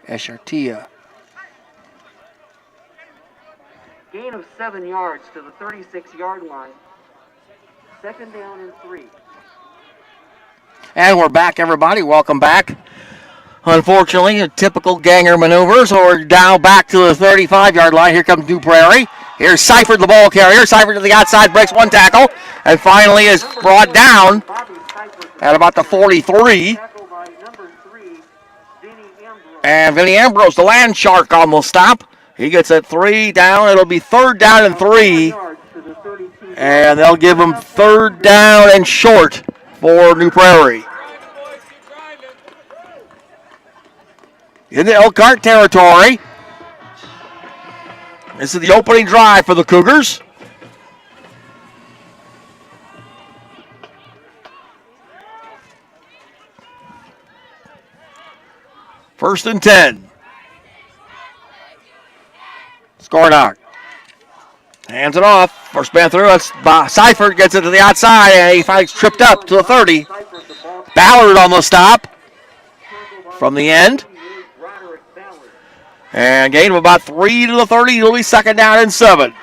Eshartia. Gain of 7 yards to the 36-yard line. 2nd down and 3. And we're back, everybody. Welcome back. Unfortunately, a typical Ganger maneuver, so we're down back to the 35-yard line. Here comes New Prarie. Here's Seifert, the ball carrier. Seifert to the outside, breaks one tackle, and finally is brought down at about the 43. And Vinny Ambrose, the land shark, on the stop. He gets it 3 down. It'll be 3rd down and 3. And they'll give him 3rd down and short for New Prarie. In the Elkhart territory. This is the opening drive for the Cougars. First and 10. Scornock. Hands it off. First man through. That's Seifert gets it to the outside, and he finally tripped up to the 30. Ballard on the stop from the end. And gain of about 3 to the 30. It'll be 2nd down and 7.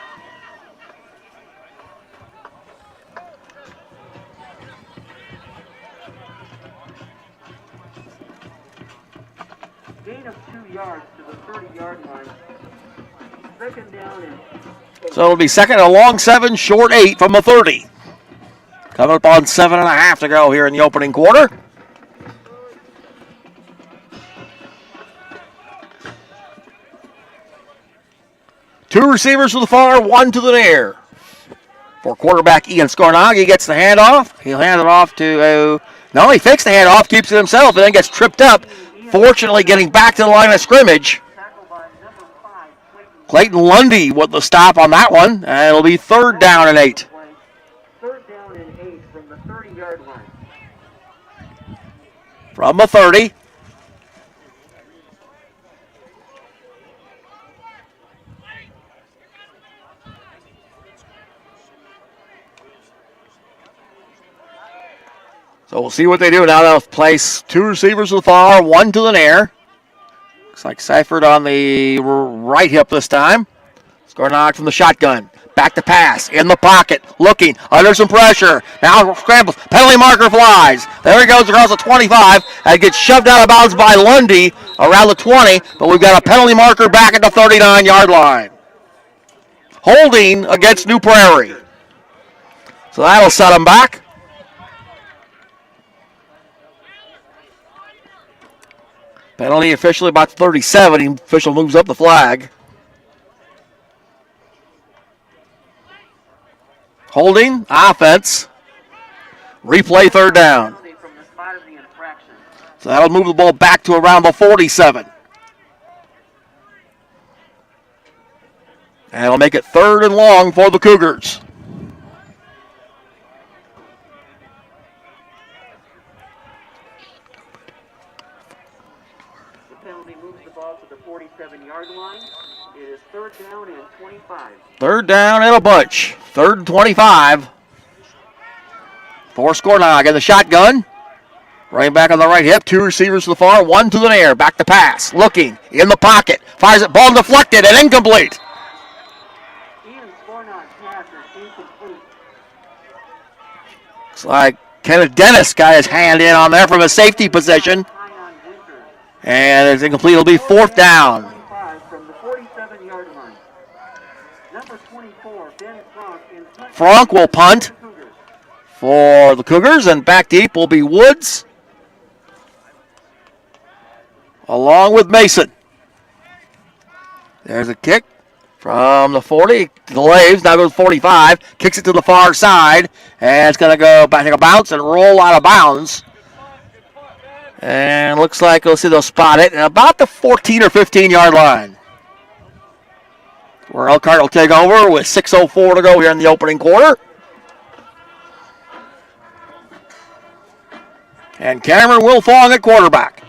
Gain of 2 yards to the 30-yard line. 2nd down and 8. So it'll be 2nd, a long 7, short 8 from the 30. Coming up on 7.5 to go here in the opening quarter. Two receivers to the far, one to the near. For quarterback Ian Scornog, he gets the handoff. He'll hand it off to, no, he fakes the handoff, keeps it himself, and then gets tripped up. Fortunately, getting back to the line of scrimmage. Clayton Lundy with the stop on that one, and it'll be 3rd down and 8. 3rd down and 8 from the 30-yard line. From the 30. So we'll see what they do. Now they'll place 2 receivers to the far, 1 to the near. Looks like Seifert on the right hip this time. Scornog from the shotgun. Back to pass. In the pocket. Looking. Under some pressure. Now scrambles. Penalty marker flies. There he goes across the 25. And gets shoved out of bounds by Lundy around the 20. But we've got a penalty marker back at the 39-yard line. Holding against New Prarie. So that'll set him back. Penalty officially about 37. The official moves up the flag. Holding, offense. Replay 3rd down. So that'll move the ball back to around the 47. And it'll make it 3rd and long for the Cougars. Moves the ball to the 47-yard line. It is 3rd down and 25. 3rd down and a bunch. 3rd and 25. For Scornog in the shotgun. Running back on the right hip. 2 receivers to the far, 1 to the near. Back to pass. Looking in the pocket. Fires it. Ball deflected and incomplete. Ian Scornog's pass is incomplete. Looks like Kenneth Dennis got his hand in on there from a safety position. And it's incomplete. It'll be 4th down. From the 47-yard line. Number 24, Ben Frank. Frank will punt for the Cougars, and back deep will be Woods, along with Mason. There's a kick from the 40. Delays, now goes 45. Kicks it to the far side, and it's going to go back, take a bounce, and roll out of bounds. And looks like they'll spot it at about the 14 or 15-yard line. Where Elkhart will take over with 6:04 to go here in the opening quarter. And Cameron Wilfong at quarterback.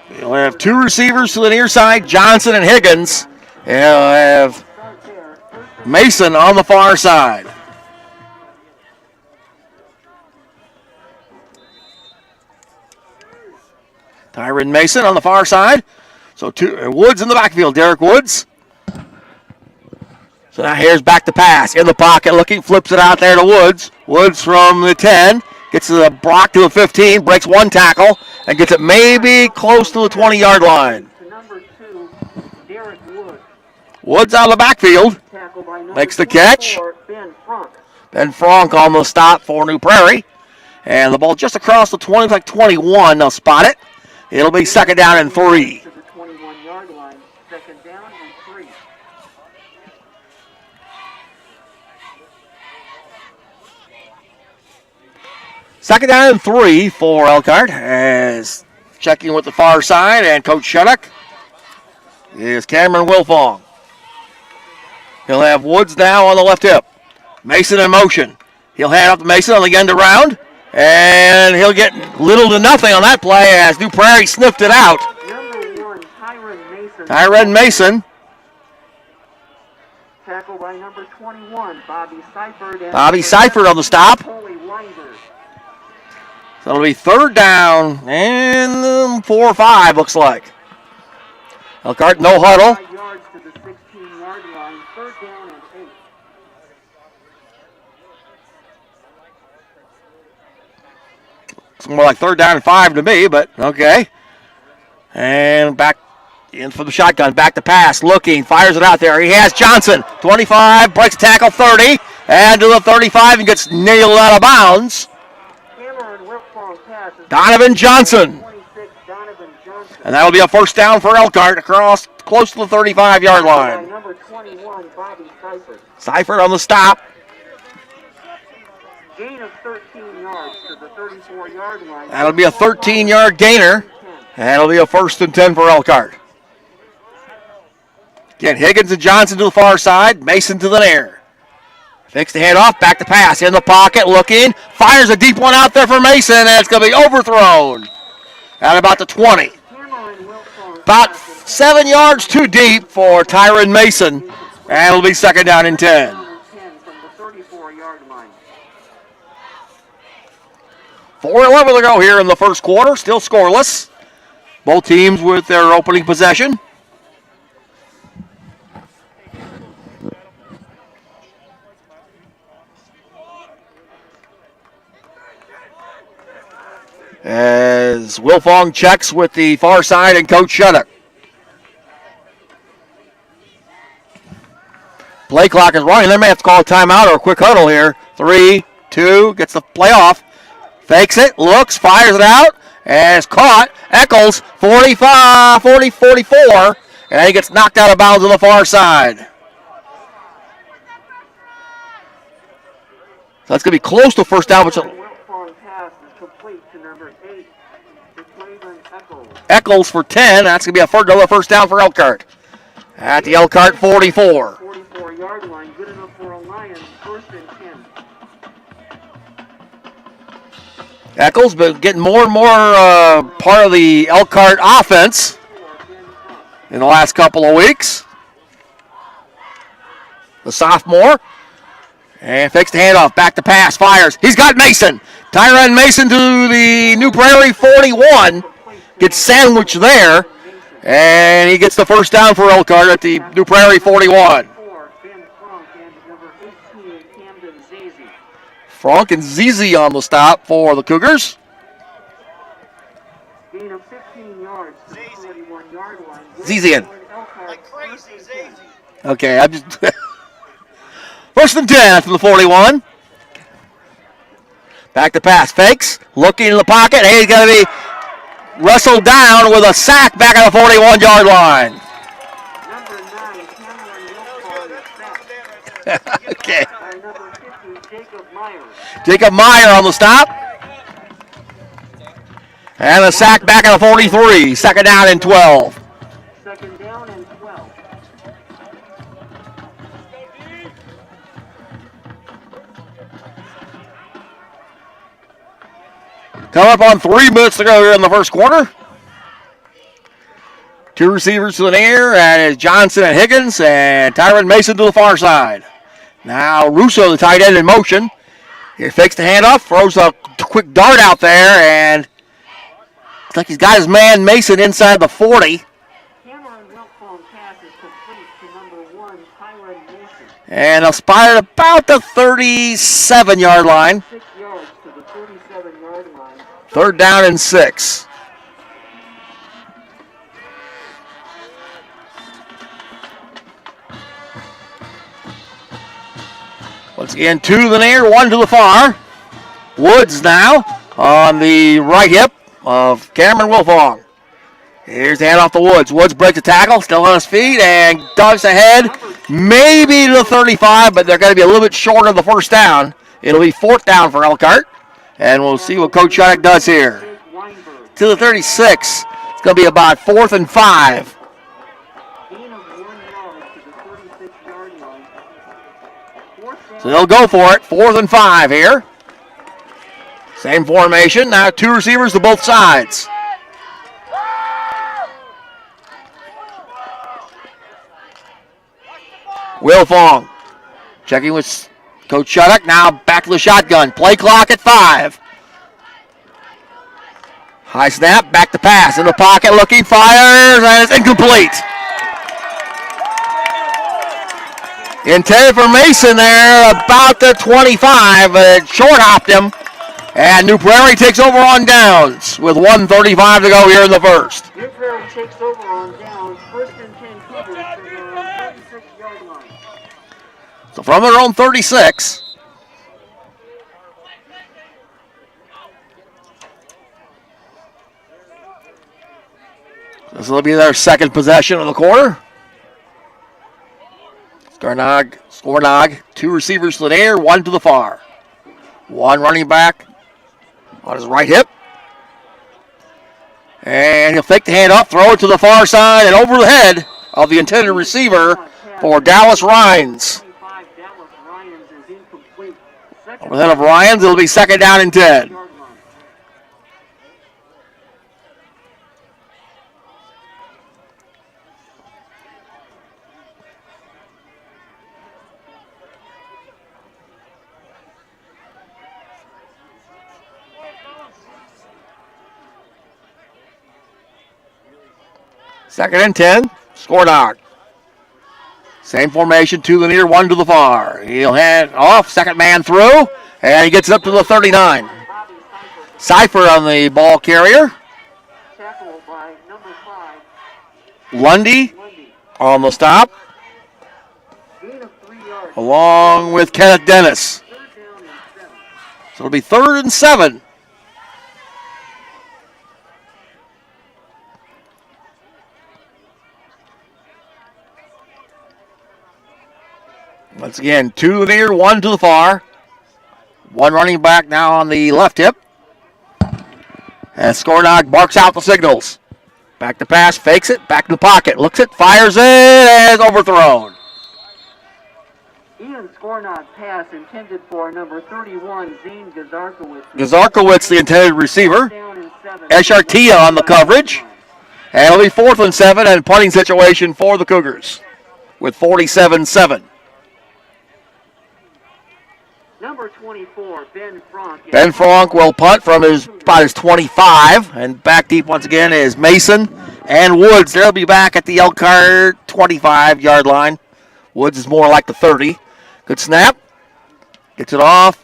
He'll have 2 receivers to the near side, Johnson and Higgins. He'll have Mason on the far side. Tyron Mason on the far side. So Woods in the backfield, Derek Woods. So now here's back to pass. In the pocket looking, flips it out there to Woods. Woods from the 10. Gets to the block to the 15, breaks one tackle, and gets it maybe close to the 20-yard line. Number 2, Derek Woods. Woods out of the backfield. Makes the catch. Ben Frank on the stop for New Prarie. And the ball just across the 20, like 21. They'll spot it. It'll be second down and 3. To the 21-yard line. Second down and 3. Second down and 3 for Elkhart, as checking with the far side, and Coach Shudock is Cameron Wilfong. He'll have Woods now on the left hip. Mason in motion. He'll hand off to Mason on the end around, and he'll get little to nothing on that play as New Prarie sniffed it out. Number 1, Tyron Mason. Tyron Mason. Tackle by number 21, Bobby Seifert. Bobby Seifert on the stop. So it'll be third down and 4 or 5, looks like. Elkhart, no huddle. 5 yards to the 16-yard line, third down and 8. It's more like third down and 5 to me, but okay. And back in for the shotgun, back to pass, looking, fires it out there. He has Johnson, 25, breaks tackle, 30, and to the 35 and gets nailed out of bounds. Donovan Johnson. And that'll be a first down for Elkhart across close to the 35-yard line. Number 21, Bobby Seifert. Seifert on the stop. Gain of 13 yards to the 34-yard line. That'll be a 13-yard gainer. And it'll be a first and 10 for Elkhart. Again, Higgins and Johnson to the far side. Mason to the near. Fakes the handoff, back to pass, in the pocket, looking, fires a deep one out there for Mason, and it's going to be overthrown at about the 20. About 7 yards too deep for Tyron Mason, and it'll be second down and 10. 4:11 to go here in the first quarter, still scoreless. Both teams with their opening possession. As Wilfong checks with the far side and Coach Shudock. Play clock is running. They may have to call a timeout or a quick huddle here. 3, 2, gets the play off. Fakes it, looks, fires it out, and is caught. Eccles, 45, 40, 44, and he gets knocked out of bounds on the far side. So that's going to be close to first down, which Eccles for 10. That's going to be another first down for Elkhart. At the Elkhart 44. 44-yard line, good enough for a Lions, first and 10. Eccles been getting more and more part of the Elkhart offense in the last couple of weeks. The sophomore. And fakes the handoff, back to pass, fires. He's got Mason. Tyron Mason to the New Prarie 41. Gets sandwiched there, and he gets the first down for Elkhart at the New Prarie 41. Frank and Zizi on the stop for the Cougars. Gain of 15 yards to the 41-yard line. Zizian. Like crazy, Zizi. Okay, I'm just... First and 10 after the 41. Back to pass, fakes, looking in the pocket. Hey, he's going to be wrestled down with a sack back at the 41-yard line. Number 9, Cameron Wilfong. Okay. Number 50, Jacob Meyer. Jacob Meyer on the stop. And a sack back at the 43. Second down and 12. Second down and 12. Come up on 3 minutes to go here in the first quarter. 2 receivers to the near, and it's Johnson and Higgins, and Tyron Mason to the far side. Now Russo, the tight end, in motion. He fakes the handoff, throws a quick dart out there, and Looks like he's got his man Mason inside the 40. And they'll spot it about the 37-yard line. 6 yards to the 37-yard line. Third down and 6. Once again, 2 to the near, 1 to the far. Woods now on the right hip of Cameron Wilfong. Here's the handoff to Woods. Woods breaks the tackle, still on his feet, and ducks ahead. Maybe to the 35, but they're going to be a little bit short of the first down. It'll be 4th down for Elkhart. And we'll see what Coach Shudick does here. To the 36. It's going to be about 4th and 5. So they'll go for it. 4th and 5 here. Same formation. Now 2 receivers to both sides. Wilfong checking with Coach Shudick. Now back to the shotgun. Play clock at 5. High snap, back to pass. In the pocket, looking, fires, and it's incomplete. Intended for Mason there, about the 25, but it short hopped him. And New Prarie takes over on downs with 1:35 to go here in the first. New Prarie takes over on downs. 1st and 10 Cougars from their own 36-yard line. So from their own 36. This will be their second possession of the quarter. Scornog, 2 receivers to the near, 1 to the far. 1 running back on his right hip. And he'll fake the handoff, throw it to the far side, and over the head of the intended receiver for Dallas Ryans. Over the head of Ryans, it'll be 2nd down and 10. Second and 10, Scornog. Same formation, 2 to the near, 1 to the far. He'll hand off, second man through, and he gets up to the 39. Cipher on the ball carrier. Tackle by number 5. Lundy on the stop, Gain of 3 yards. along with Kenneth Dennis. 3rd down and 7. So it'll be 3rd and 7. Once again, 2 to the near, 1 to the far. 1 running back now on the left hip. As Scornog barks out the signals. Back to pass, fakes it, back to the pocket, looks it, fires it, and is overthrown. Ian Scornog pass intended for number 31, Zane Gazarkowitz. Gazarkowitz, the intended receiver. Down and 7. Eshartia on the coverage. And it'll be 4th and 7 and punting situation for the Cougars with 47-7. Number 24, Ben Frank. Ben Frank will punt from about his 25. And back deep once again is Mason and Woods. They'll be back at the Elkhart 25-yard line. Woods is more like the 30. Good snap. Gets it off.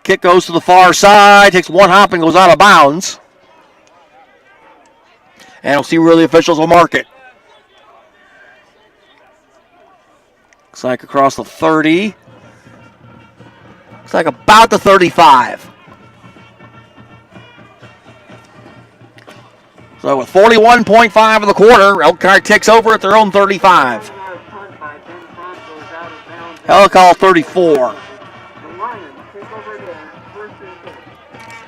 Kick goes to the far side. Takes 1 hop and goes out of bounds. And we'll see where the officials will mark it. Looks like across the 30. Looks like about the 35. So with 41.5 of the quarter, Elkhart takes over at their own 35. Elkhart 34.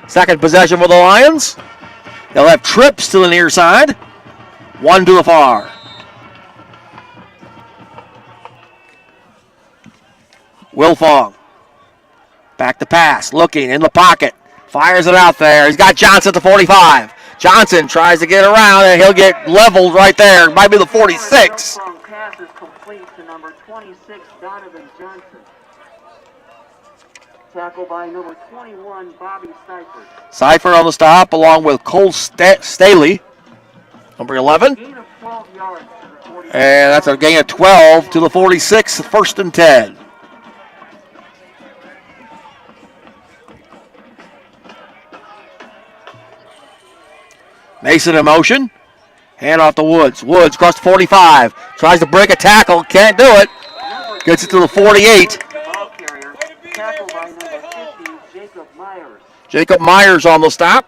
Second possession for the Lions. They'll have trips to the near side. 1 to the far. Wilfong. Back to pass, looking in the pocket, fires it out there. He's got Johnson at the 45. Johnson tries to get around, and he'll get leveled right there. Might be the 46. Pass is complete to number 26, Donovan Johnson. Tackle by number 21, Bobby Seifert. Seifert on the stop, along with Cole Staley, number 11. Gain of 12 yards to the 46. And that's a gain of 12 to the 46, first and 10. Mason in motion. Hand off to Woods. Woods across the 45. Tries to break a tackle. Can't do it. Gets it to the 48. Ball carrier. Tackle by number 50, Jacob Myers. Jacob Myers on the stop.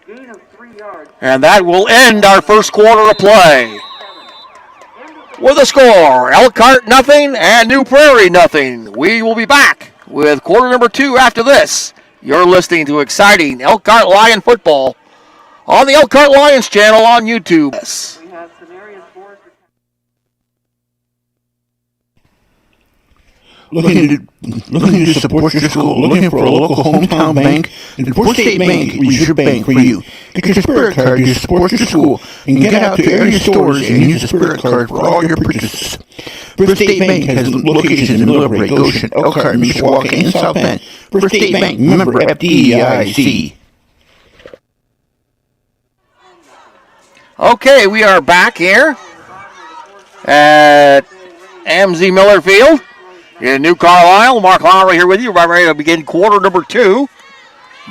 Gain of 3 yards. And that will end our first quarter of play. With a score, Elkhart nothing and New Prarie nothing. We will be back with quarter number 2 after this. You're listening to exciting Elkhart Lion football on the Elkhart Lions channel on YouTube. We have scenarios for Looking to support your school, looking for a local hometown bank, and First State Bank is your bank for you. Get your Spirit Card to support your school, and get out to area stores and use the Spirit Card for all your purchases. First State Bank has locations in Millbrae, Goshen, Elkhart, Mishawaka, and South Bend. First State Bank, member FDIC. Okay, we are back here at MZ Miller Field in New Carlisle. Mark Lowry here with you. We're ready to begin quarter number 2.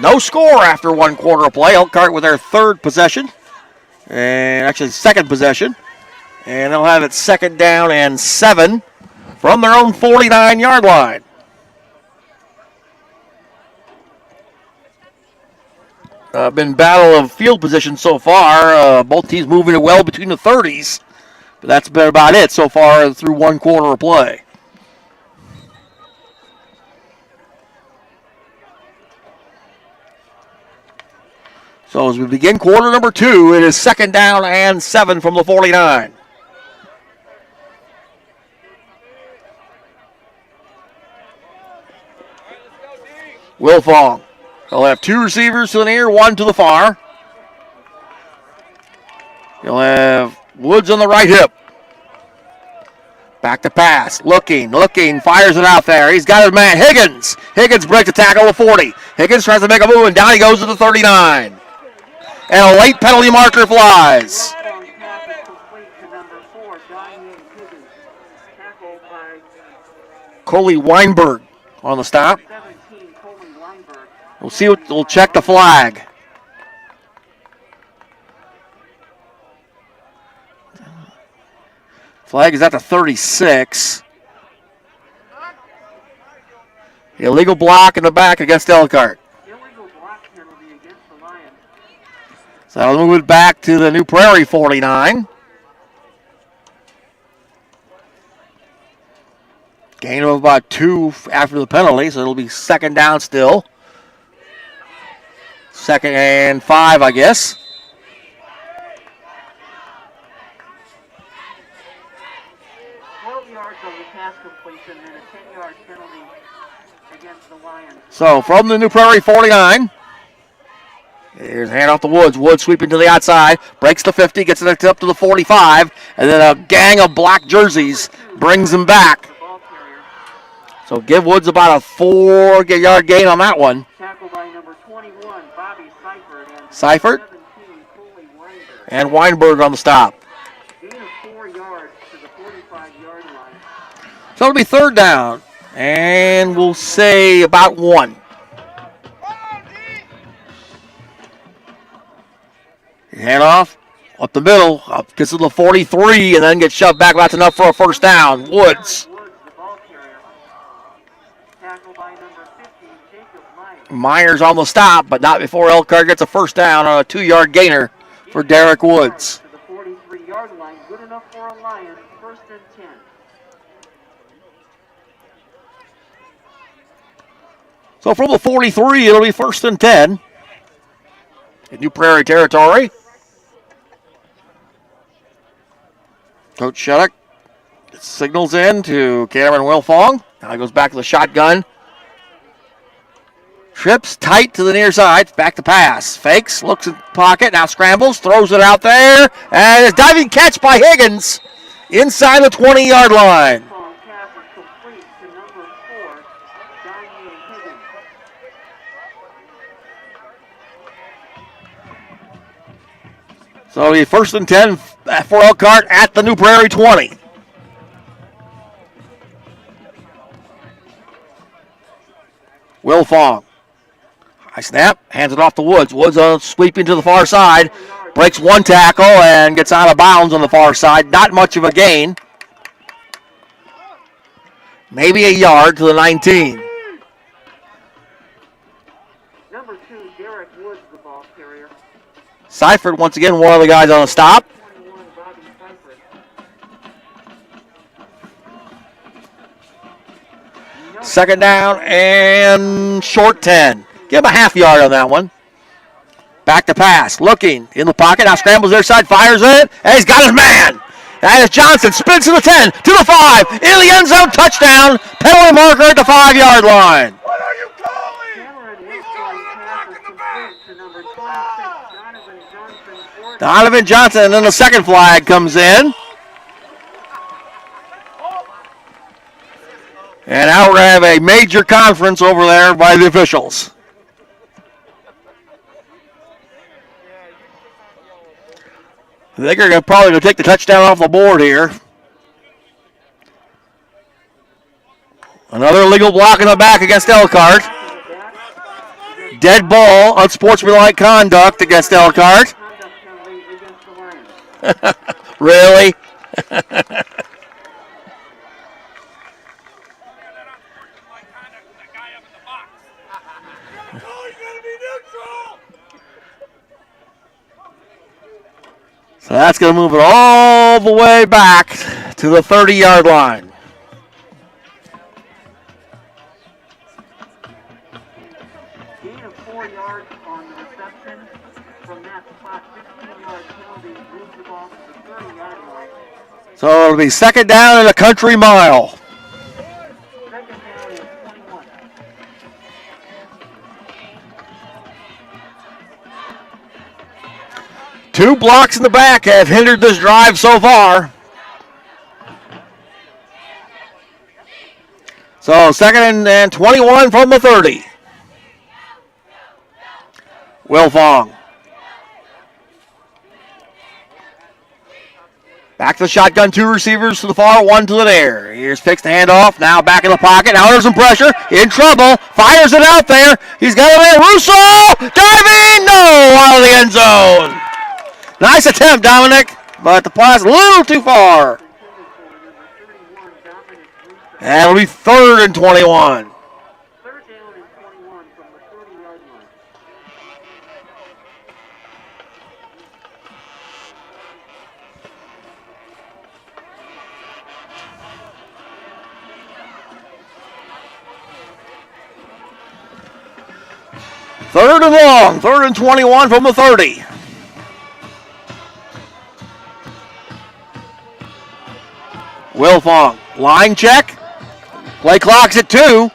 No score after one quarter of play. Elkhart with their third possession, and actually second possession. And they'll have it second down and 7 from their own 49-yard line. Been battle of field position so far. Both teams moving it well between the 30s. But that's been about it so far through one quarter of play. So as we begin quarter number 2, it is second down and 7 from the 49. Wilfong. He'll have 2 receivers to the near, 1 to the far. He'll have Woods on the right hip. Back to pass. Looking, fires it out there. He's got his man, Higgins. Higgins breaks the tackle to 40. Higgins tries to make a move, and down he goes to the 39. And a late penalty marker flies. Coley Weinberg on the stop. We'll check the flag. Flag is at the 36. Illegal block in the back against Elkhart. Illegal block penalty against the Lions. So that'll move it back to the New Prarie 49. Gain of about 2 after the penalty, so it'll be second down still. Second and 5, I guess. So from the New Prarie 49, here's a hand off to Woods. Woods sweeping to the outside, breaks the 50, gets it up to the 45, and then a gang of black jerseys brings him back. So give Woods about a 4-yard gain on that one. Tackle by number 21, Bobby Seifert. Seifert and Weinberg on the stop. Gain of 4 yards to the 45-yard line. So it'll be third down, and we'll say about 1. Hand off, up the middle, up gets to the 43, and then gets shoved back. That's enough for a first down. Woods. Myers on the stop, but not before Elkhart gets a first down on a 2-yard gainer for Derek Woods. To the 43-yard line, good enough for a Lion, first and 10. So from the 43, it'll be first and 10 in New Prarie territory. Coach Shudock signals in to Cameron Wilfong. Now he goes back to the shotgun. Trips tight to the near side. Back to pass. Fakes. Looks in the pocket. Now scrambles. Throws it out there. And a diving catch by Higgins inside the 20-yard line. complete to number 4, Donnie Higgins. So the 1st and 10 for Elkhart at the New Prarie 20. Wilfong. High snap, hands it off to Woods. Woods sweeping to the far side. Breaks one tackle and gets out of bounds on the far side. Not much of a gain. Maybe a yard to the 19. Number 2, Derek Woods, the ball carrier. Seifert, once again, one of the guys on the stop. 21, Bobby Seifert. Second down and short 10. Give him a half yard on that one. Back to pass. Looking in the pocket. Now scrambles their side. Fires it. And he's got his man. That is Johnson. Spins to the 10. To the 5. In the end zone. Touchdown. Penalty marker at the 5-yard line. What are you calling? Cameron Wilfong passes complete to number 26, Donovan Johnson. Donovan Johnson. And then the second flag comes in. And now we're going to have a major conference over there by the officials. I think they're probably going to take the touchdown off the board here. Another illegal block in the back against Elkhart. Dead ball, unsportsmanlike conduct against Elkhart. Really? So that's going to move it all the way back to the 30-yard line. Gain of 4 yards on the reception. From that spot, 15-yard penalty moves the ball to the 30-yard line. So it'll be second down and a country mile. Second down is 21. Two blocks in the back have hindered this drive so far. So second and 21 from the 30. Wilfong. Back to the shotgun, 2 receivers to the far, 1 to the near. Here's Fix the handoff, now back in the pocket. Now there's some pressure, in trouble, fires it out there. He's got it there, Russo, diving, no, out of the end zone. Nice attempt, Dominic, but the pass a little too far. And it'll be 3rd and 21. Third down and 21 from the 30-yard line. Third and long, 3rd and 21 from the 30. Wilfong, line check. Play clock's at 2.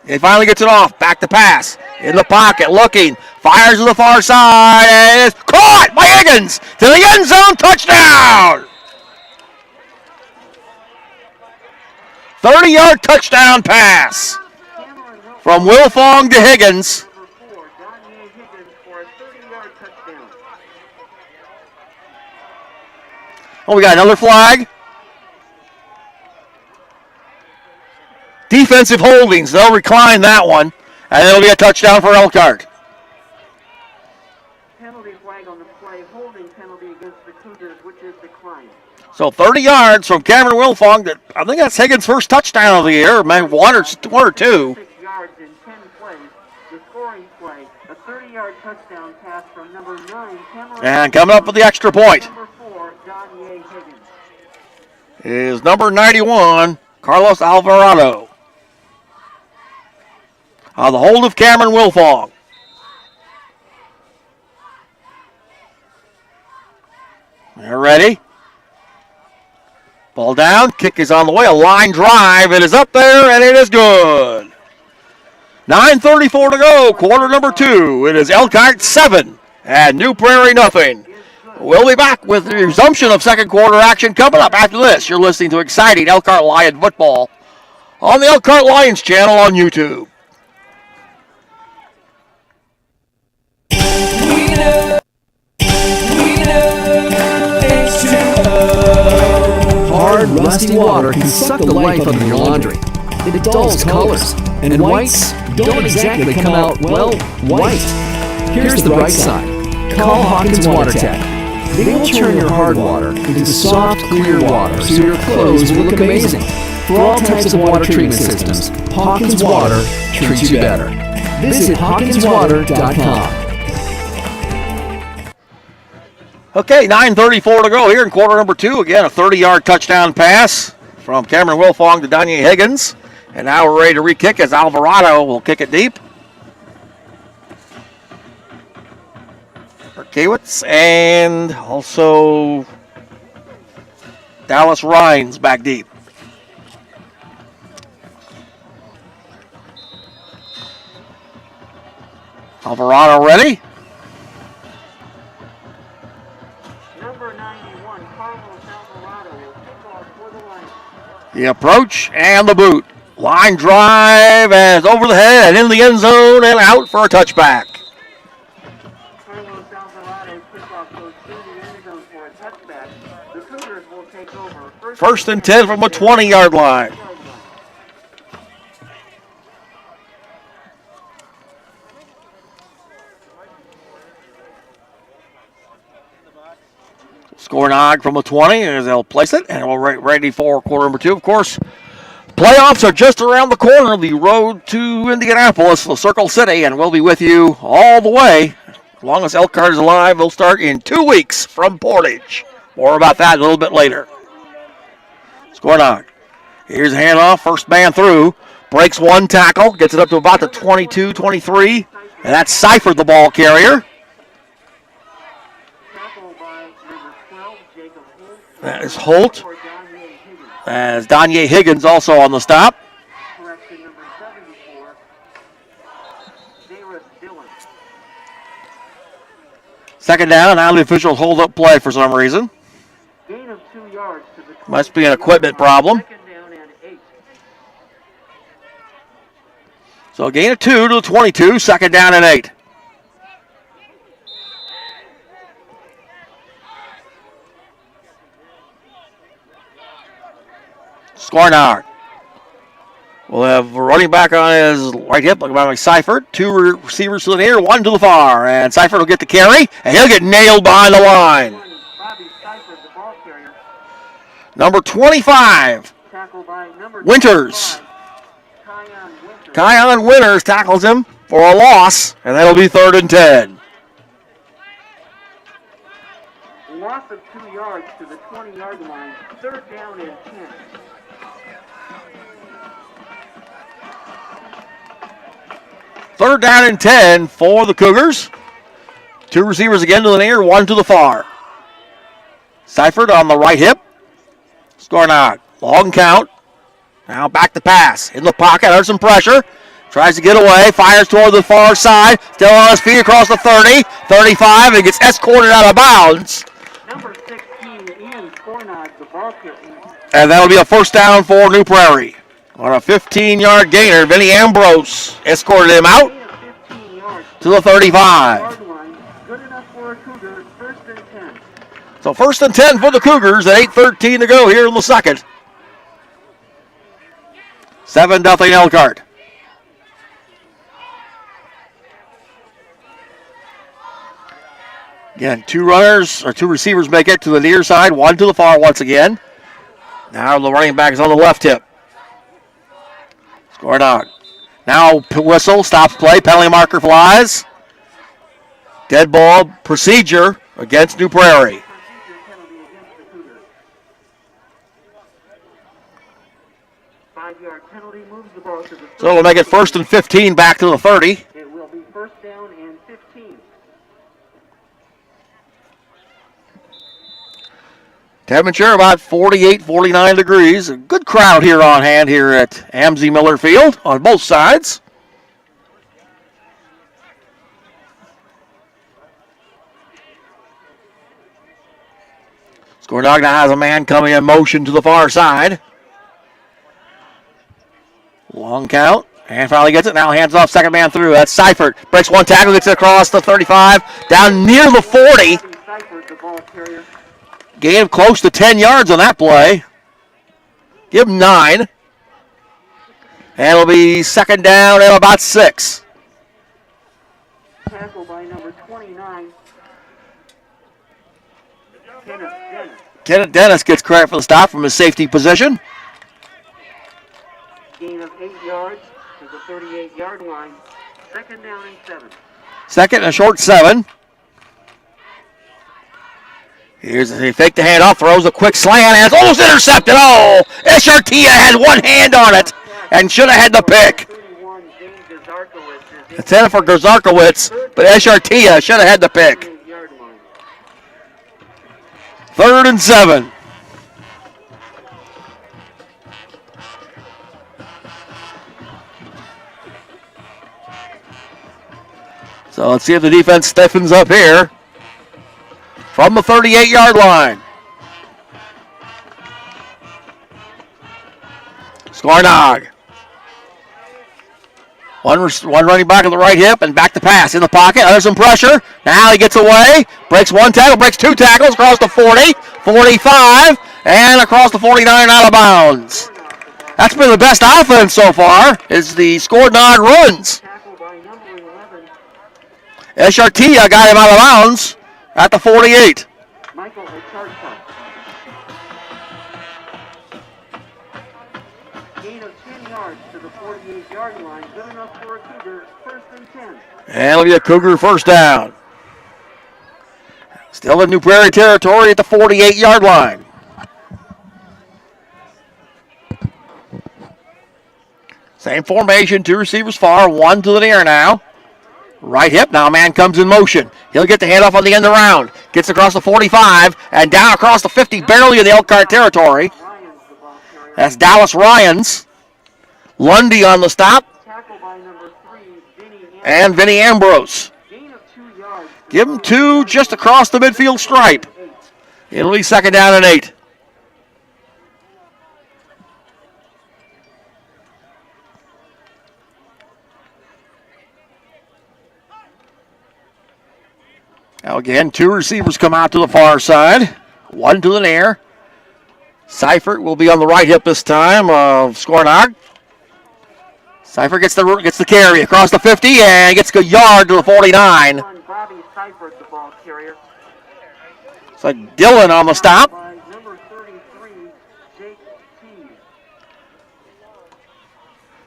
He finally gets it off. Back to pass. In the pocket, looking. Fires to the far side. And it's caught by Higgins. To the end zone. Touchdown. 30-yard touchdown pass. From Wilfong to Higgins. Number 4, Donnie Higgins for a 30-yard touchdown. Oh, we got another flag. Defensive holdings. They'll recline that one. And it'll be a touchdown for Elkhart. Penalty flag on the play, holding penalty against the Cougars, which is declined. So 30 yards from Cameron Wilfong. I think that's Higgins' first touchdown of the year, maybe one or 2. 6 yards in 10 plays. The scoring play, a 30-yard touchdown pass from number 9, Cameron. And coming up with the extra point Number 4, Donnie Higgins. is number 91, Carlos Alvarado. On the hold of Cameron Wilfong. They're ready. Ball down. Kick is on the way. A line drive. It is up there, and it is good. 9:34 to go. Quarter number 2. It is Elkhart 7 and New Prarie nothing. We'll be back with the resumption of second quarter action coming up after this. You're listening to exciting Elkhart Lion football on the Elkhart Lions channel on YouTube. Hard, rusty water can suck the life out of your laundry. It dulls colors, and whites don't exactly come out, well, white. Here's the bright side. Call Hawkins Water Tech. They will turn your hard water into soft, clear water so your clothes will look amazing. For all types of water treatment systems, Hawkins Water treats you better. Visit hawkinswater.com. Okay, 9:34 to go here in quarter number 2. Again, a 30-yard touchdown pass from Cameron Wilfong to Danye Higgins. And now we're ready to re-kick as Alvarado will kick it deep. Kewitz and also Dallas Rhines back deep. Alvarado ready. Number 91, Carlos Alvarado will kick off for the Lions. The approach and the boot. Line drive as over the head and in the end zone and out for a touchback. Carlos Alvarado kickoff goes through the end zone for a touchback. The Cougars will take over. First and 10 from a 20-yard line. Score nog from the 20 as they'll place it, and we're ready for quarter number 2. Of course, playoffs are just around the corner. The road to Indianapolis, the Circle City, and we'll be with you all the way. As long as Elkhart is alive, we'll start in 2 weeks from Portage. More about that a little bit later. Score nog. Here's a handoff, first man through. Breaks one tackle, gets it up to about the 22, 23, and that's Seifert, the ball carrier. That is Holt. As Danye Higgins also on the stop. Correction number 74, Darius Dillon. Second down, now the officials hold up play for some reason. Gain of 2 yards to the Must be an equipment problem. Second down and 8. So a gain of 2 to the 22, second down and 8. Scornard will have a running back on his right hip, like Seifert. 2 receivers to the near, 1 to the far. And Seifert will get the carry, and he'll get nailed behind the line. Bobby Seifert, the ball carrier. Number 25, Tackled by number Winters. 25, Kion Winters. Kion Winters tackles him for a loss, and that'll be 3rd and 10. Loss of 2 yards to the 20-yard line. 3rd down and 10. Third down and 10 for the Cougars. 2 receivers again to the near, 1 to the far. Seifert on the right hip. Scornard, long count. Now back to pass. In the pocket, under some pressure. Tries to get away, fires toward the far side. Still on his feet across the 30, 35, and gets escorted out of bounds. Number 16, Ian Scornard, the ball carrier. And that'll be a first down for New Prairie. On a 15-yard gainer, Vinny Ambrose escorted him out to the 35. Good enough for a Cougar, 1st and 10. So 1st and 10 for the Cougars at 8:13 to go here in the second. 7-0 Elkhart. Again, 2 receivers make it to the near side, 1 to the far once again. Now the running back is on the left hip. Score dog. Now whistle, stops play, penalty marker flies. Dead ball procedure against New Prairie. So we'll make it 1st and 15 back to the 30. It will be 1st down and 15. Temperature about 48, 49 degrees. A good crowd here on hand here at Amzie Miller Field on both sides. Score dog now has a man coming in motion to the far side. Long count. And finally gets it. Now hands off. Second man through. That's Seifert. Breaks one tackle. Gets it across the 35. Down near the 40. Gain of close to 10 yards on that play. Give him 9. And it'll be second down at about 6. Tackle by number 29. Kenneth Dennis gets credit for the stop from his safety position. Gain of 8 yards to the 38-yard line. Second down and 7. Second and a short 7. Here's he fake the handoff, throws a quick slant, and it's almost intercepted. Oh, Eshartia had one hand on it and should have had the pick. It's in for Gazarkowitz, but Eshartia should have had the pick. 3rd and 7. So let's see if the defense stiffens up here. From the 38-yard line. Skornog. One running back at the right hip and back to pass in the pocket. Under some pressure. Now he gets away. Breaks one tackle, breaks 2 tackles across the 40, 45, and across the 49 out of bounds. That's been the best offense so far, is the Skornog runs. Eshartia got him out of bounds at the 48. Michael Echarta. Gain of 10 yards to the 48-yard line. Good enough for a Cougar. 1st and 10. And it'll be a Cougar first down. Still in New Prarie territory at the 48-yard line. Same formation, 2 receivers far, 1 to the near now. Right hip, now a man comes in motion. He'll get the handoff on the end around. Gets across the 45 and down across the 50, barely in the Elkhart territory. That's Dallas Ryans. Lundy on the stop. And Vinny Ambrose. Give him 2 just across the midfield stripe. It'll be second down and 8. Now again, 2 receivers come out to the far side. 1 to the near. Seifert will be on the right hip this time of Skornog. Seifert gets the carry across the 50 and gets a yard to the 49. Bobby Seifert, the ball carrier. It's like Dillon on the stop. Number 33, Jake T.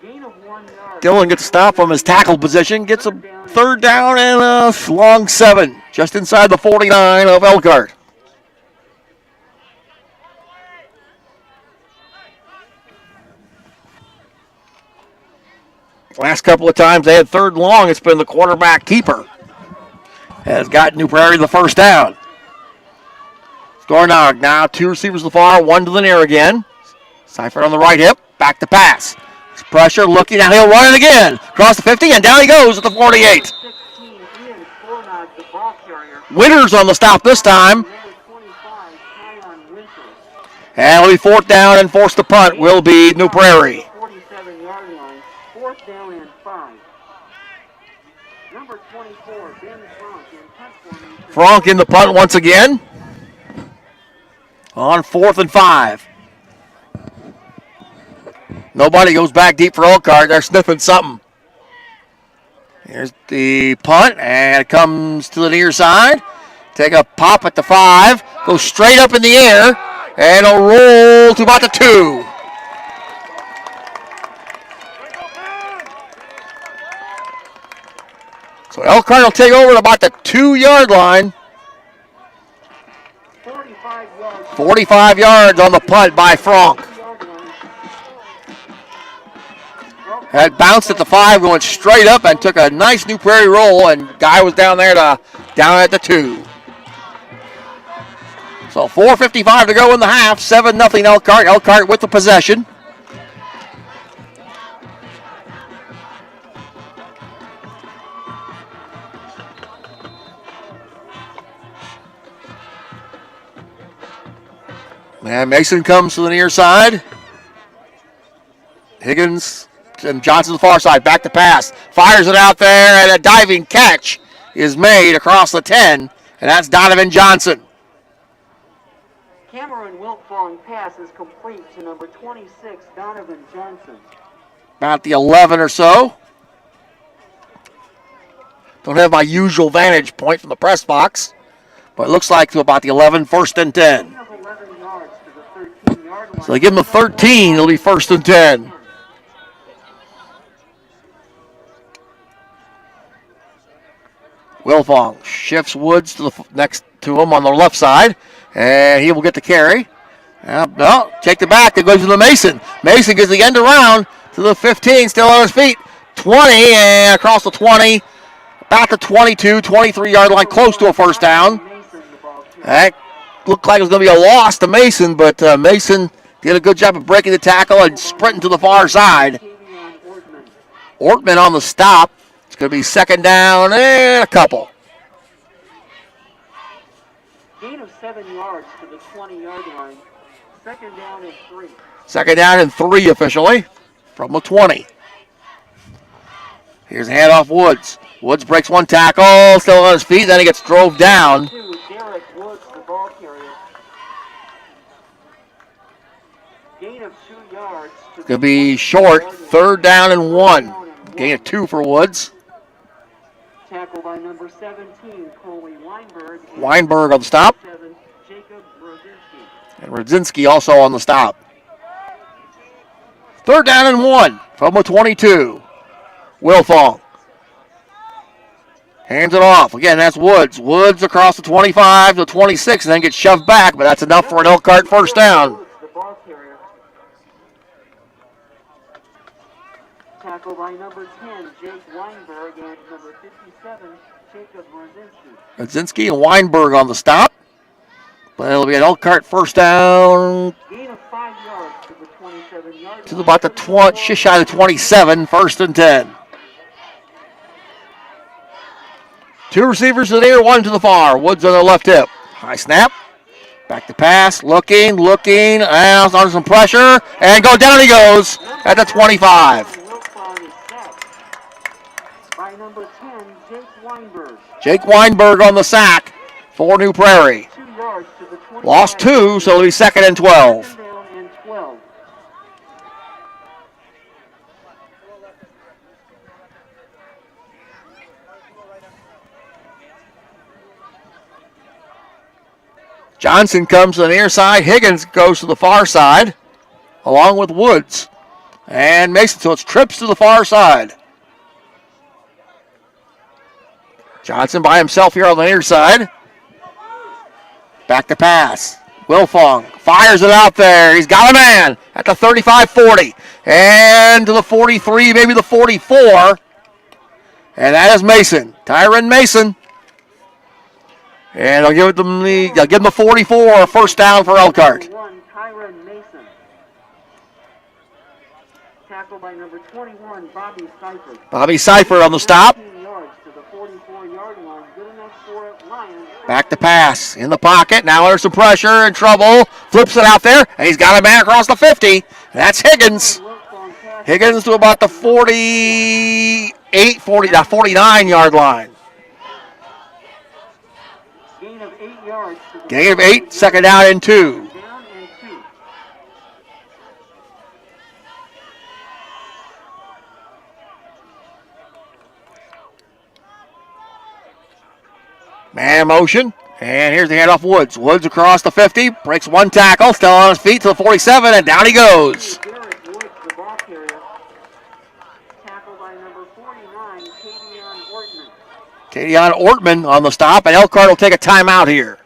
Gain of 1 yard. Dillon gets a stop from his tackle position. Gets a third down and a long 7. Just inside the 49 of Elkhart. Last couple of times they had 3rd and long, it's been the quarterback keeper. Has got New Prarie the first down. Skornog now 2 receivers to the far, 1 to the near again. Seifert on the right hip, back to pass. Pressure looking, now he'll run it again. Across the 50 and down he goes at the 48. Winters on the stop this time. And it'll be 4th down and forced to punt will be New Prarie. 47-yard line, 4th down and 5. Number 24, Ben Frank in punt formation. Frank in the punt once again. On 4th and 5. Nobody goes back deep for Elkhart. They're sniffing something. Here's the punt, and it comes to the near side. Take a pop at the 5. Go straight up in the air, and it'll roll to about the 2. So Elkhart will take over at about the 2-yard line. 45 yards on the punt by Frank. Had bounced at the 5, going straight up and took a nice New Prarie roll, and guy was down at the 2. So 4:55 to go in the half, 7-0 Elkhart. Elkhart with the possession. And Mason comes to the near side. Higgins and Johnson to the far side. Back to pass. Fires it out there, and a diving catch is made across the 10, and that's Donovan Johnson. Cameron Wiltfong pass is complete to number 26, Donovan Johnson. About the 11 or so. Don't have my usual vantage point from the press box, but it looks like to about the 11, 1st and 10. So they give him a 13, it'll be 1st and 10. Wilfong shifts Woods to the next to him on the left side, and he will get the carry. No, take the back. It goes to the Mason. Mason gets the end around to the 15, still on his feet. 20, and across the 20, about the 22, 23-yard line, close to a first down. That looked like it was going to be a loss to Mason, but Mason did a good job of breaking the tackle and sprinting to the far side. Ortman on the stop. It's going to be 2nd down and a couple. Gain of 7 yards to the 20-yard line. 2nd down and 3. 2nd down and 3 officially from the 20. Here's a handoff Woods. Woods breaks one tackle, still on his feet, then he gets drove down. Derek Woods, the ball carrier. Gain of 2 yards. It's going to be short, 3rd down and 1. Gain of 2 for Woods. Tackle by number 17, Coley Weinberg. Weinberg on the stop. 7, Jacob Rodzinski. And Rodzinski also on the stop. 3rd down and 1 from the 22. Wilfong. Hands it off. Again, that's Woods. Woods across the 25 to the 26 and then gets shoved back, but that's enough for an Elkhart first down. The ball carrier. Tackle by number 10, Jake Weinberg, and number 57, Jacob Rodzinski. Rodzinski and Weinberg on the stop. But it'll be an Elkhart first down Gain of 5 yards to the 27-yard to about the 20, just shy of the 27, 1st and 10. 2 receivers to the near, 1 to the far. Woods on the left hip. High snap. Back to pass. Looking. Now under some pressure. And down he goes at the 25. By number 10, Jake Weinberg. Jake Weinberg on the sack for New Prairie. 2 yards to the 25. Lost 2, so it'll be 2nd and 12. 2nd down and 12. Johnson comes to the near side. Higgins goes to the far side, along with Woods and Mason. So it's trips to the far side. Johnson by himself here on the near side. Back to pass. Wilfong fires it out there. He's got a man at the 35-40. And to the 43, maybe the 44. And that is Mason. Tyron Mason. And they'll give him the 44, first down for Elkhart. Tyron Mason. Tackle by number 21, Bobby Seifert. Bobby Seifert on the stop. 15 yards to the 44-yard line. Good enough for Lions. Back to pass. In the pocket. Now under some pressure and trouble. Flips it out there. And he's got a man across the 50. That's Higgins. Higgins to about the 49-yard line. Gain of 8 yards. Gain of 8. 2nd down and 2. Down and 2. Man in motion. And here's the handoff Woods. Woods across the 50. Breaks one tackle. Still on his feet to the 47. And down he goes. Derek Woods, the ball carrier. Tackle by number 49, Kadion Ortman. Kadion Ortman on the stop. And Elkhart will take a timeout here.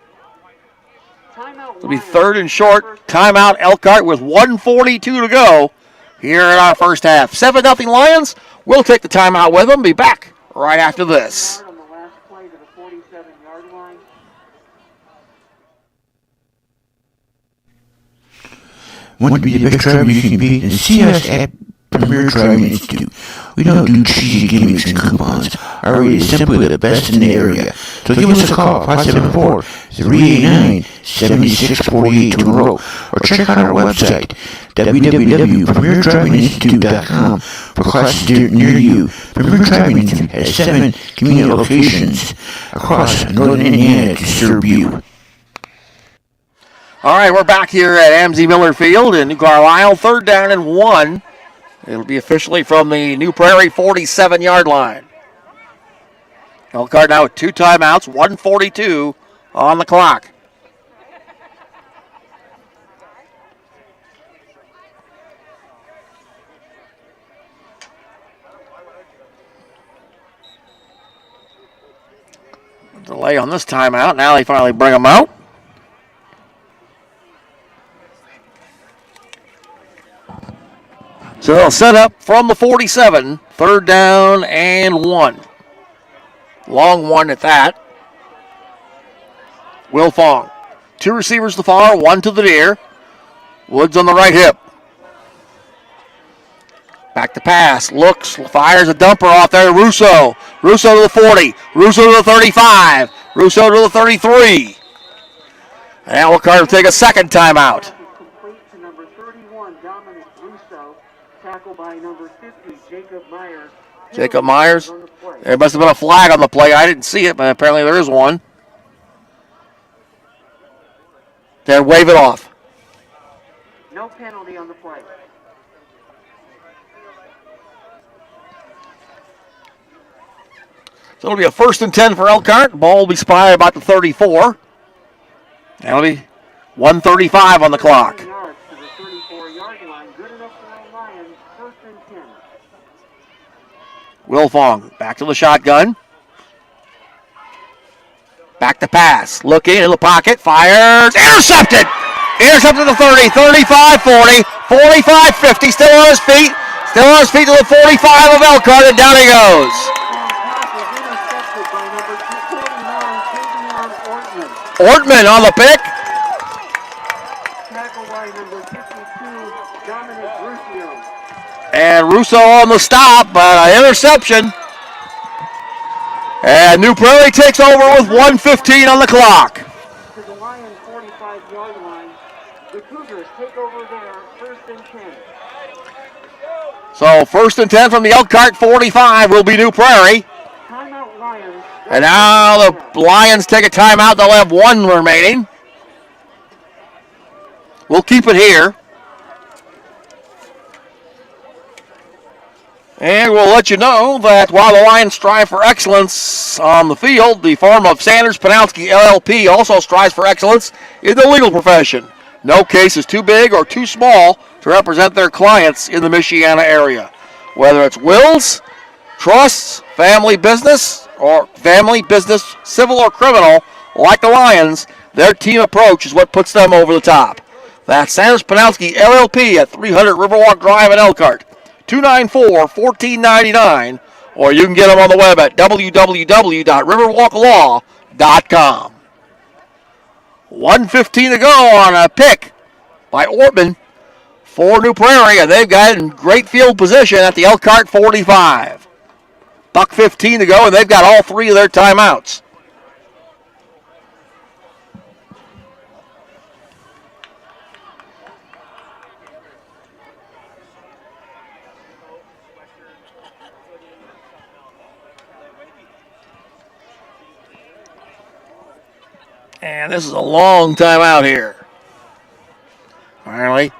Timeout. It'll be 3rd and short. Timeout Elkhart with 1:42 to go here in our first half. 7-0 Lions. We'll take the timeout with them. Be back right after this. On the last play to the 47-yard line. Want to be the best driver you can be? Then see us at Premier Driving Institute. We don't do cheesy gimmicks and coupons. Our rate is simply the best in the area. So give us a call, 574-389-7648 to enroll, or check out our website, www.PremierDrivingInstitute.com, for classes near you. Premier Driving Institute has 7 convenient locations across northern Indiana to serve you. All right, we're back here at Amzie Miller Field in New Carlisle. 3rd down and 1. It'll be officially from the New Prarie 47-yard line. Elkhart now with 2 timeouts, 1:42 on the clock. Delay on this timeout. Now they finally bring them out. So they'll set up from the 47, 3rd down and 1. Long one at that. Will Fong. 2 receivers to the far, 1 to the near. Woods on the right hip. Back to pass. Looks, fires a dumper off there. Russo. Russo to the 40. Russo to the 35. Russo to the 33. And Elkhart will take a second timeout. Tackled by number 50, Jacob Myers. Jacob Myers. There must have been a flag on the play. I didn't see it, but apparently there is one. Then wave it off. No penalty on the play. So it'll be a 1st and 10 for Elkhart. Ball will be spotted about the 34. That'll be 1:35 on the clock. Will Fong back to the shotgun. Back to pass. Looking in the pocket. Fires. Intercepted. Intercepted to the 30, 35, 40, 45, 50. Still on his feet. Still on his feet to the 45 of Elkhart, and down he goes. Ortman on the pick. Tackle by number 52, Dominic Ruscio. And Russo on the stop, but an interception. And New Prarie takes over with 1:15 on the clock. To the Lions 45-yard line. The Cougars take over there, 1st and 10. So 1st and 10 from the Elkhart 45 will be New Prarie. Timeout Lions. And now the Lions take a timeout. They'll have 1 remaining. We'll keep it here. And we'll let you know that while the Lions strive for excellence on the field, the firm of Sanders Panowski LLP also strives for excellence in the legal profession. No case is too big or too small to represent their clients in the Michiana area. Whether it's wills, trusts, family business, civil or criminal, like the Lions, their team approach is what puts them over the top. That's Sanders Panowski LLP at 300 Riverwalk Drive in Elkhart. 294-1499, or you can get them on the web at www.riverwalklaw.com. 1:15 to go on a pick by Ortman for New Prarie, and they've got it in great field position at the Elkhart 45. $1:15 to go, and they've got all 3 of their timeouts. And this is a long time out here. Finally.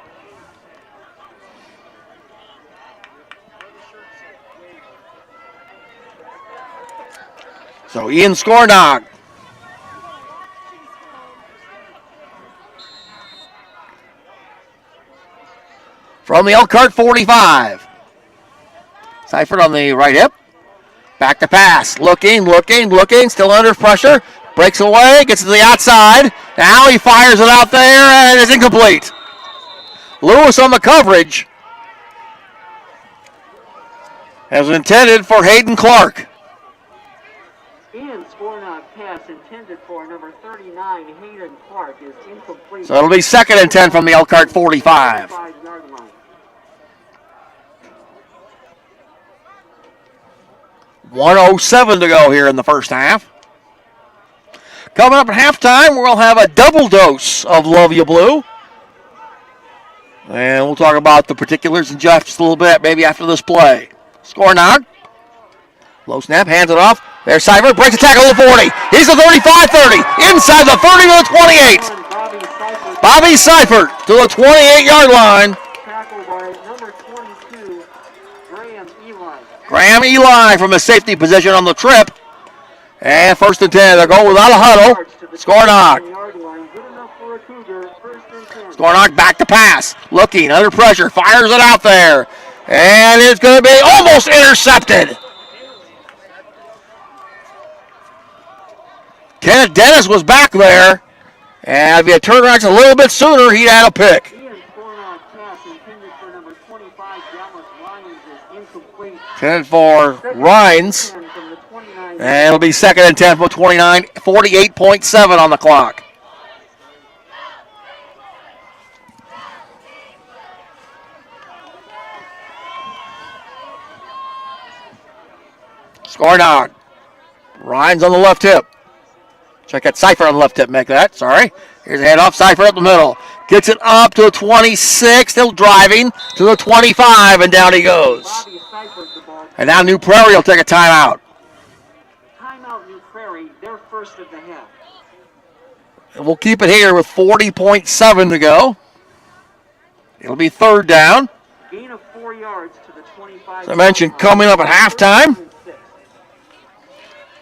So Ian Scornog. From the Elkhart 45. Seifert on the right hip. Back to pass. Looking. Still under pressure. Breaks away, gets to the outside. Now he fires it out there, and it's incomplete. Lewis on the coverage. As intended for Hayden Clark. Ian Scornog pass intended for number 39, Hayden Clark, is incomplete. So it'll be 2nd and 10 from the Elkhart 45. 5-yard line. 1:07 to go here in the first half. Coming up at halftime, we'll have a double dose of Love You Blue. And we'll talk about the particulars in just a little bit, maybe after this play. Score knock. Low snap, hands it off. There's Seifert, breaks the tackle to the 40. He's the 35-30. Inside the 30 to the 28. Bobby Seifert to the 28-yard line. Tackled by number 22, Graham Eli. Graham Eli from a safety position on the trip. And 1st and 10. They're going without a huddle. Score knock. Score knock, back to pass. Looking, under pressure, fires it out there. And it's going to be almost intercepted. Kenneth Dennis was back there. And if he had turned around a little bit sooner, he'd had a pick. Intended for Rhines. And it'll be 2nd and 10 from 29, 48.7 on the clock. Score knock. Rhines on the left hip. Check that Seifert on the left hip, make that, sorry. Here's a handoff, Seifert up the middle. Gets it up to the 26, still driving, to the 25, and down he goes. And now New Prarie will take a timeout. Timeout New Prarie, they're first of the half. And we'll keep it here with 40.7 to go. It'll be 3rd down. Gain of 4 yards to the 25. As I mentioned, coming up at halftime,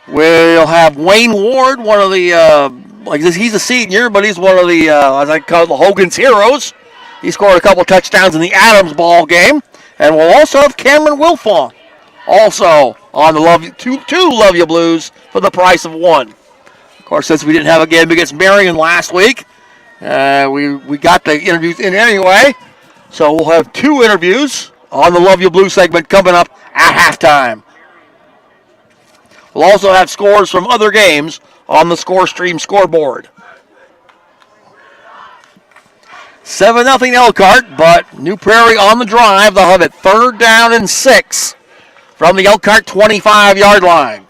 we'll have Wayne Ward, one of the, he's a senior, but he's one of the, as I call it, the Hogan's heroes. He scored a couple touchdowns in the Adams ball game. And we'll also have Cameron Wilfong, also on the two Love You Blues for the price of 1. Of course, since we didn't have a game against Marion last week, we got the interviews in anyway. So we'll have 2 interviews on the Love You Blue segment coming up at halftime. We'll also have scores from other games on the ScoreStream scoreboard. 7-0 Elkhart, but New Prarie on the drive. They'll have it 3rd down and 6 from the Elkhart 25-yard line.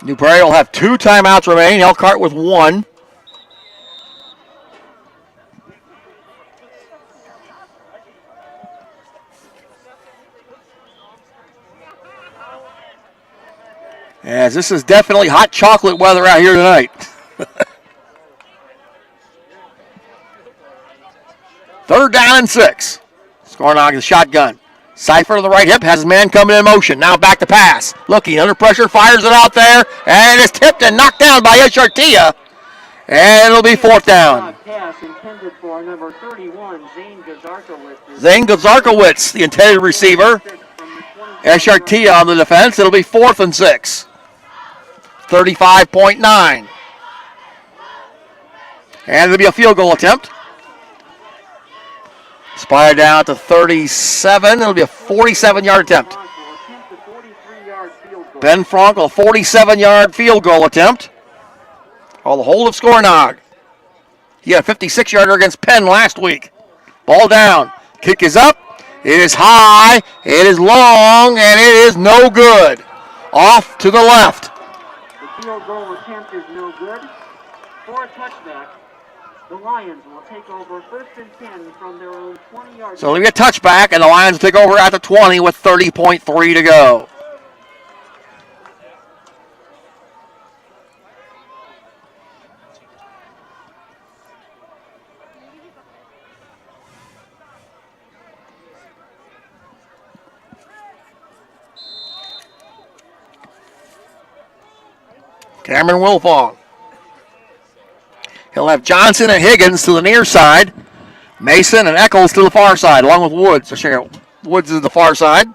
New Prarie will have 2 timeouts remaining. Elkhart with 1. As this is definitely hot chocolate weather out here tonight. 3rd down and 6. Scornog the shotgun. Seifert on the right hip has his man coming in motion. Now back to pass. Looking under pressure, fires it out there, and it's tipped and knocked down by Eshartia. And it'll be 4th down. Pass intended for number 31, Zane Gazarkowitz. Zane Gazarkowitz, the intended receiver. Eshartia on the defense. It'll be 4th and 6. 35.9. And it'll be a field goal attempt. Spire down to 37. It'll be a 47-yard attempt. Ben Frankel, 47-yard field goal attempt. On the hold of Scornog. He had a 56-yarder against Penn last week. Ball down. Kick is up. It is high. It is long. And it is no good. Off to the left. The field goal attempt is no good. For a touchback, the Lions will take over 1st and 10 from their own 20-yard. So it'll be a touchback, and the Lions will take over at the 20 with 30.3 to go. Cameron Wilfong. He'll have Johnson and Higgins to the near side. Mason and Eccles to the far side, along with Woods. So check out Woods is the far side.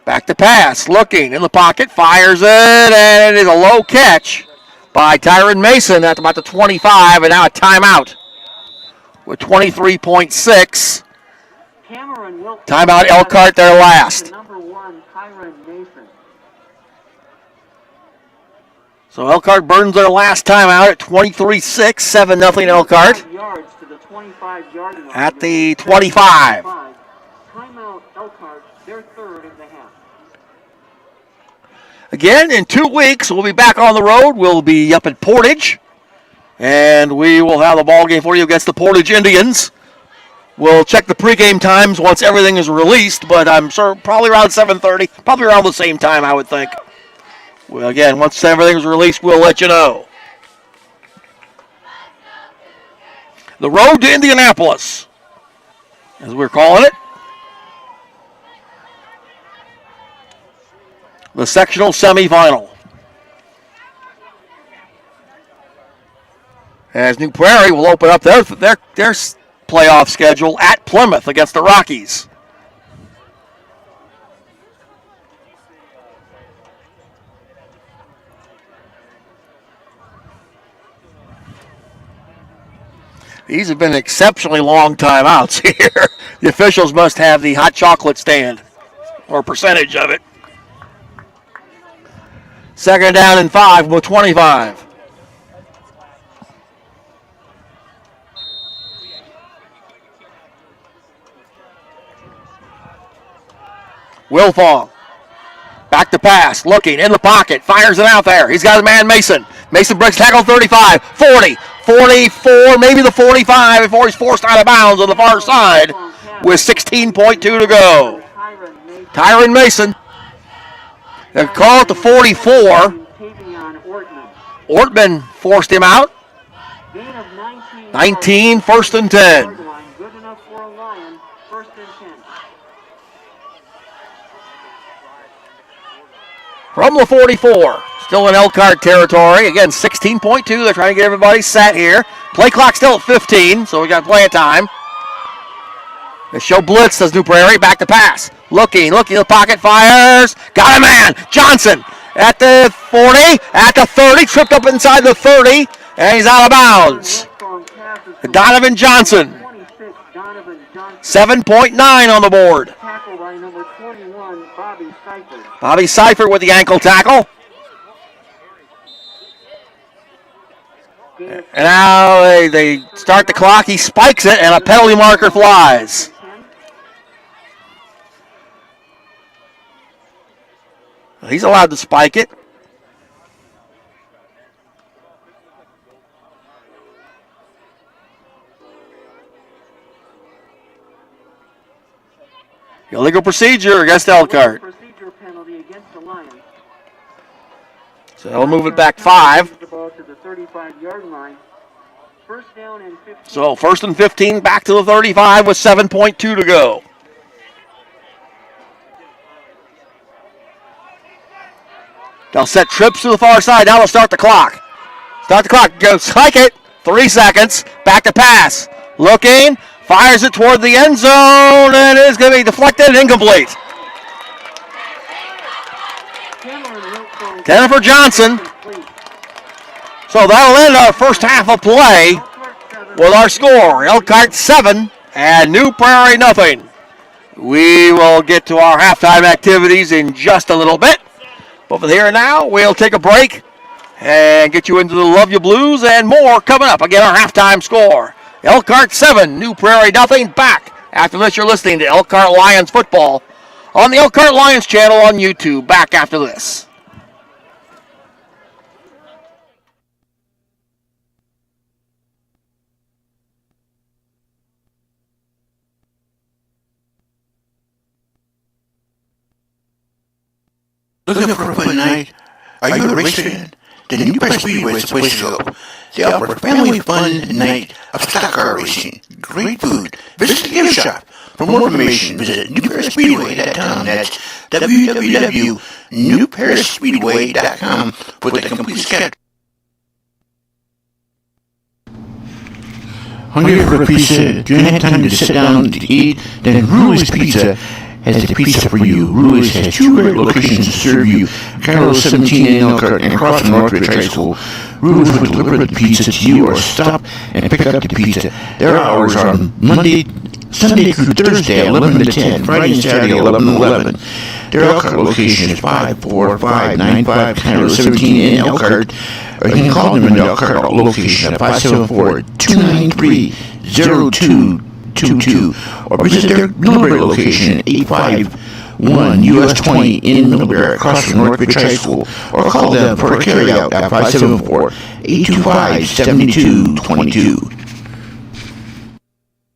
Back to pass. Looking in the pocket. Fires it. And it is a low catch by Tyron Mason at about the 25. And now a timeout with 23.6. Timeout Elkhart, their last. Number 1, Tyron Mason. So Elkhart burns their last time out at 23-6, 7-0 Elkhart. Yards to the 25-yard line. At the 25. Timeout Elkhart, their third in the half. Again, in 2 weeks, we'll be back on the road. We'll be up at Portage, and we will have the ball game for you against the Portage Indians. We'll check the pregame times once everything is released, but I'm sure probably around 7:30, probably around the same time, I would think. Well, again, once everything is released, we'll let you know. The road to Indianapolis, as we're calling it. The sectional semifinal. As New Prarie will open up their playoff schedule at Plymouth against the Rockies. These have been exceptionally long timeouts here. The officials must have the hot chocolate stand, or percentage of it. Second down and 5 with 25. Wilfong. Back to pass. Looking in the pocket. Fires it out there. He's got his man Mason. Mason breaks tackle 35, 40, 44, maybe the 45 before he's forced out of bounds on the far side with 16.2 to go. Tyron Mason. They call it the 44. Ortman forced him out. 19, first and 10. Good enough for a Lion, first and 10. From the 44, still in Elkhart territory. Again, 16.2. They're trying to get everybody set here. Play clock still at 15, so we got plenty of time. They show blitz, says New Prarie. Back to pass. Looking, the pocket, fires. Got a man. Johnson at the 40, at the 30, tripped up inside the 30, and he's out of bounds. Donovan Johnson. 7.9 on the board. Tackle by number 21, Bobby Seifert. Bobby Seifert with the ankle tackle. And now they start the clock. He spikes it, and a penalty marker flies. He's allowed to spike it. Illegal procedure against Elkhart. Procedure penalty against the Lions. So they'll move it back 5. The ball to the 35-yard line. First down and 15. So first and 15 back to the 35 with 7.2 to go. They'll set trips to the far side. Now they'll start the clock. Go strike it. 3 seconds. Back to pass. Looking. Fires it toward the end zone, and it is going to be deflected and incomplete. Jennifer Johnson. So that'll end our first half of play with our score. Elkhart 7 and New Prarie nothing. We will get to our halftime activities in just a little bit. But for here and now, we'll take a break and get you into the Love You Blues and more coming up. Again, our halftime score. Elkhart 7, New Prarie nothing. Back after this, you're listening to Elkhart Lions football on the Elkhart Lions channel on YouTube. Back after this. Looking for a fun night? Are you a race fan? Then New Prarie Speedway is the place to go. They offer a family fun night of stock car racing, great food. Visit the gift shop. For more information, visit newprairie.com. That's www.newprairiespeedway.com for the complete schedule. Hungry for a pizza? Do you have time to sit down to eat? Then Ruli's Pizza has the pizza for you. Ruli's has 2 great locations to serve you. Carlos 17 in Elkhart and across from Northridge High School. Ruli's will deliver the pizza to you or stop and pick up the pizza. Their hours are Sunday through Thursday, 11 to 10, Friday and Saturday, 11 to 11. Their Elkhart location is 54595 County Road 17 in Elkhart. Or you can call them in the Elkhart location at 574-293-0222. Or visit their Middlebury location at 851 US 20 in Middlebury, across from Northridge High School. Or call them for a carryout at 574-825-7222.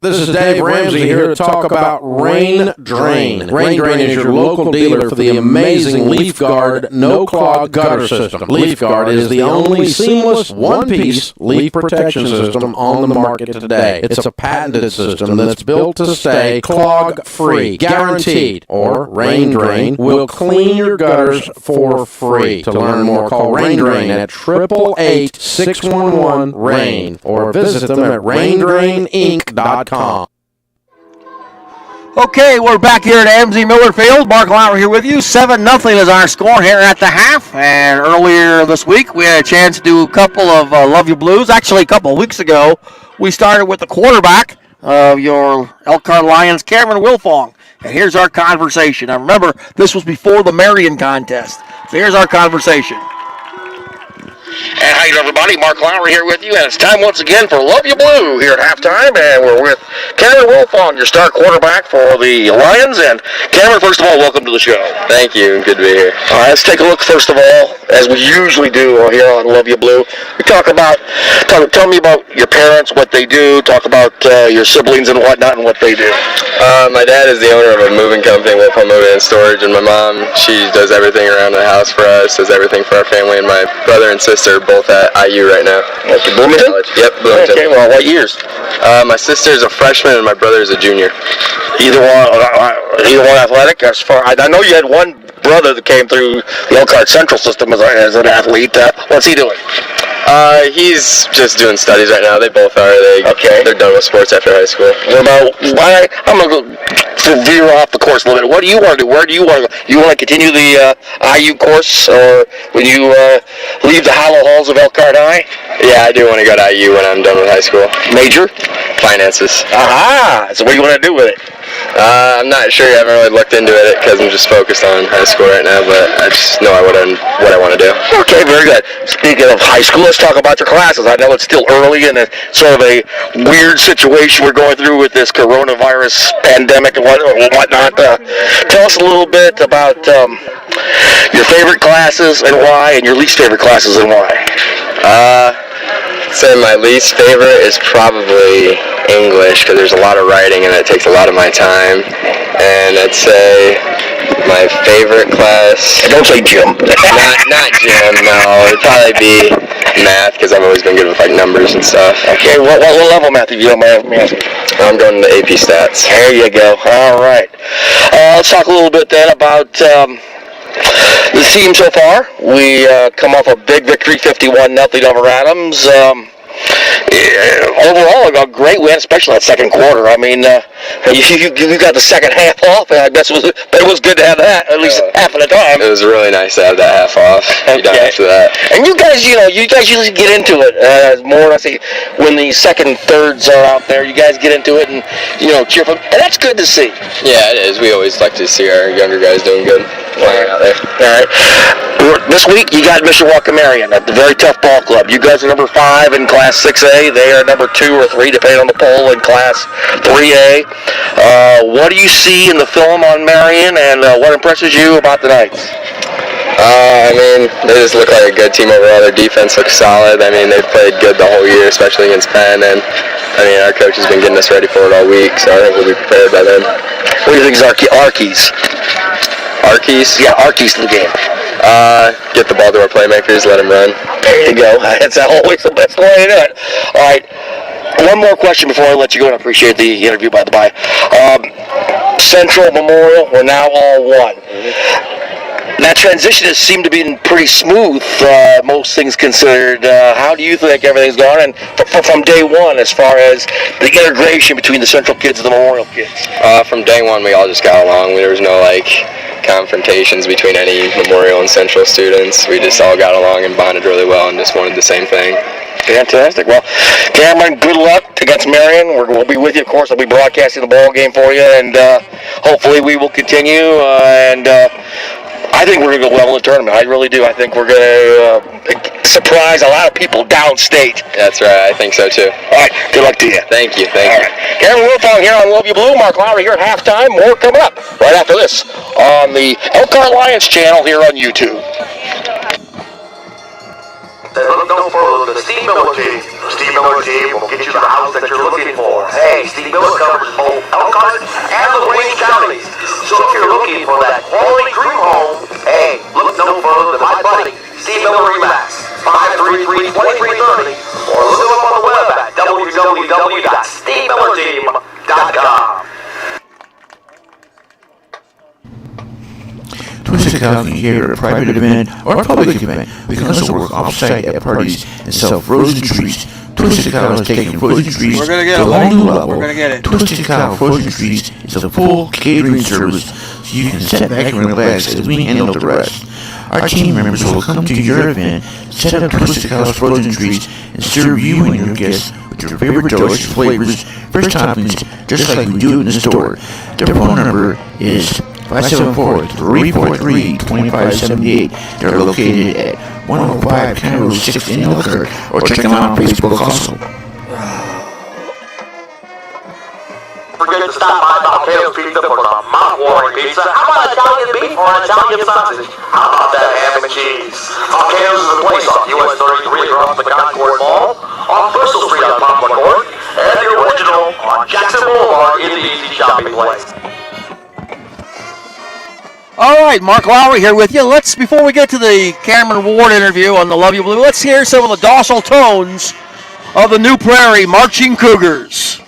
This is Dave Ramsey here to talk about Rain Drain. Rain Drain is your local dealer for the amazing Leaf Guard no-clog gutter system. Leaf Guard is the only seamless one-piece leaf protection system on the market today. It's a patented system that's built to stay clog-free, guaranteed. Or Rain Drain will clean your gutters for free. To learn more, call Rain Drain at 888-611-RAIN or visit them at raindraininc.com. Okay, we're back here at AMZ Miller Field. Mark Lauer here with you. 7-0 is our score here at the half. And earlier this week, we had a chance to do a couple of Love You Blues. Actually, a couple of weeks ago, we started with the quarterback of your Elkhart Lions, Cameron Wilfong. And here's our conversation. Now, remember, this was before the Marion contest. So here's our conversation. And hi, everybody. Mark Lowry here with you, and it's time once again for Love You Blue here at halftime, and we're with Cameron Wilfong, your star quarterback for the Lions. And Cameron, first of all, welcome to the show. Thank you. Good to be here. All right, let's take a look first of all, as we usually do here on Love You Blue. We tell me about your parents, what they do. Talk about your siblings and whatnot, and what they do. My dad is the owner of a moving company, Wilfong Moving and Storage, and my mom, she does everything around the house for us, does everything for our family, and my brother and sister are both at IU right now. Okay, Bloomington? Yep, Bloomington. Okay, well, what years? My sister is a freshman and my brother is a junior. Either one athletic? As far I know you had one brother that came through the Elkhart Central system as an athlete. What's he doing? He's just doing studies right now. They both are. They're done with sports after high school. I'm going to veer off the course a little bit. What do you want to do? Where do you want to go? You want to continue the IU course, or when you leave the hollow halls of Elkhart High? Yeah, I do want to go to IU when I'm done with high school. Major? Finances. Aha! So what do you want to do with it? I'm not sure. I haven't really looked into it because I'm just focused on high school right now, but I just know what I want to do. Okay, very good. Speaking of high school, let's talk about your classes. I know it's still early and it's sort of a weird situation we're going through with this coronavirus pandemic and whatnot. Tell us a little bit about your favorite classes and why, and your least favorite classes and why. I'd say my least favorite is probably English because there's a lot of writing and it takes a lot of my time. And I'd say my favorite class. Don't say gym. not gym. No, it'd probably be math because I've always been good with like numbers and stuff. Okay, what level math if you don't mind me asking? I'm going to AP Stats. There you go. All right. Let's talk a little bit then about the team so far. We come off a big victory, 51-0 over Adams. Overall, a great win, especially that second quarter. I mean, you got the second half off, and I guess it was good to have that at least half of the time. It was really nice to have that half off. Okay. After that. And you guys usually get into it more. I see when the second and thirds are out there, you guys get into it and cheer for them, and that's good to see. Yeah, it is. We always like to see our younger guys doing good playing out there. All right. This week you got Mishawaka Marion, a very tough ball club. You guys are number 5 in Class 6A. They are number 2 or 3, depending on the poll, in Class 3A. What do you see in the film on Marion, and what impresses you about the Knights? I mean, they just look like a good team overall. Their defense looks solid. I mean, they've played good the whole year, especially against Penn, and I mean, our coach has been getting us ready for it all week, so I think we'll be prepared by then. What do you think is our keys? Our keys? Yeah, our keys to the game. Get the ball to our playmakers, let them run. There you go. That's always the best way to do it. All right. One more question before I let you go, and I appreciate the interview, by the by. Central, Memorial, we're now all one. That transition has seemed to be pretty smooth, most things considered. How do you think everything's gone? And from day one, as far as the integration between the Central kids and the Memorial kids? From day one, we all just got along. There was no, confrontations between any Memorial and Central students. We just all got along and bonded really well and just wanted the same thing. Fantastic. Well, Cameron, good luck against Marion. We'll be with you, of course. I'll be broadcasting the ball game for you, and hopefully we will continue. I think we're going to go well in the tournament. I really do. I think we're going to surprise a lot of people downstate. That's right. I think so, too. All right. Good luck to you. Thank you. All right. Cameron Wilfong here on Love You Blue. Mark Lowry here at halftime. More coming up right after this on the Elkhart Lions channel here on YouTube. Look no further than the Steve Miller team. The Steve Miller team will get you the house that you're looking for. Hey, Steve Miller covers both Elkhart and the Range counties. So if you're looking for that quality dream home, hey, look no further than my buddy, Steve Miller Remax, 533-2330, or look him up on the web at www.stevemillerteam.com. Twisted Cow can cater a private event or a public event. We can also work off-site at parties and sell frozen treats. Twisted Cow is taking frozen treats to a whole new level. Twisted Cow Frozen Treats is a full catering service, so you can sit back and relax as we handle the rest. Our team members will come to your event, set up Twisted Cow's frozen treats, and serve you and your guests with your favorite delicious flavors, fresh toppings, just like we do it in the store. Their phone number is 574-343-2578. They're located at 105 County Road 6 in Elkhart, or check them out on Facebook also. Forget to stop by Valcao's Pizza for some mouth-watering pizza. How about Italian beef or Italian sausage? How about that ham and cheese? Valcao's is the place off US 33 across the Concord Mall, on Bristol Street on Poplar Court, and the original on Jackson Boulevard in the Easy Shopping Place. All right, Mark Lowry here with you. Before we get to the Cameron Ward interview on the Love You Blue, let's hear some of the docile tones of the New Prarie Marching Cougars.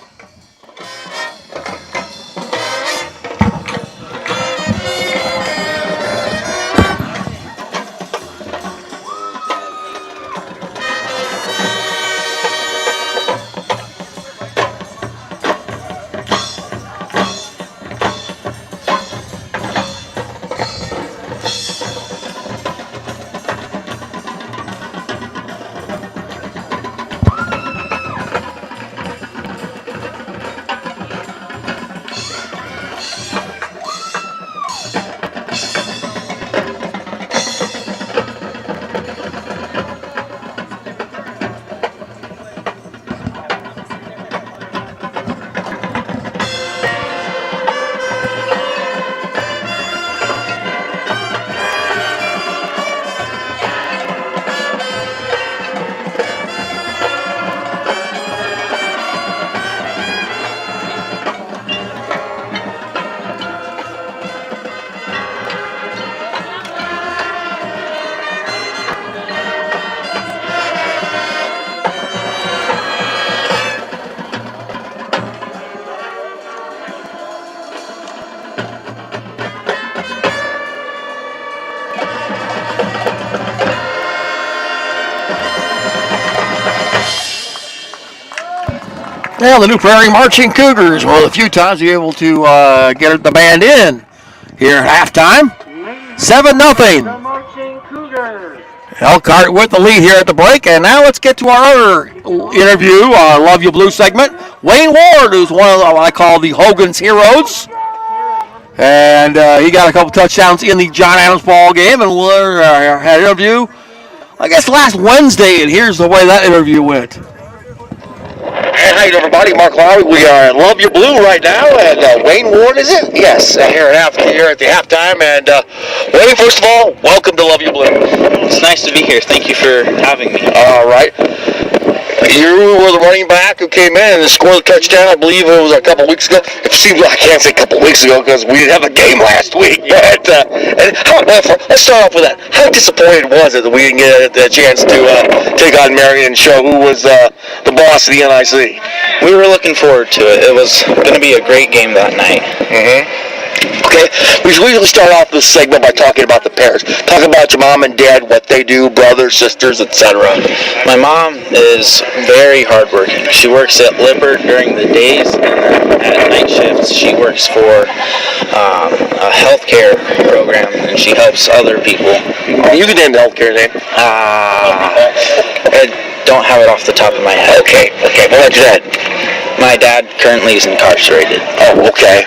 Now, the New Prarie Marching Cougars, well, a few times you're able to get the band in here at halftime. 7-0. The Marching Cougars. Elkhart with the lead here at the break. And now let's get to our other interview, our Love You Blue segment. Wayne Ward, who's one of what I call the Hogan's Heroes. And he got a couple touchdowns in the John Adams ball game. And we had an interview, I guess, last Wednesday. And here's the way that interview went. Hey, how you doing, everybody? Mark Lowry. We are at Love You Blue right now, and Wayne Ward, is it? Yes, here at the halftime. And Wayne, first of all, welcome to Love You Blue. It's nice to be here. Thank you for having me. All right. You were the running back who came in and scored a touchdown, I believe it was a couple weeks ago. It seems like I can't say a couple weeks ago because we didn't have a game last week. But let's start off with that. How disappointed was it that we didn't get a chance to take on Marion and show who was the boss of the NIC? We were looking forward to it. It was going to be a great game that night. Mm-hmm. Okay, we usually start off this segment by talking about the parents. Talk about your mom and dad, what they do, brothers, sisters, etc. My mom is very hardworking. She works at Lippert during the days, and then at night shifts she works for a healthcare program, and she helps other people. You can name the healthcare name. I don't have it off the top of my head. Okay. What about your dad? My dad currently is incarcerated. Oh, okay.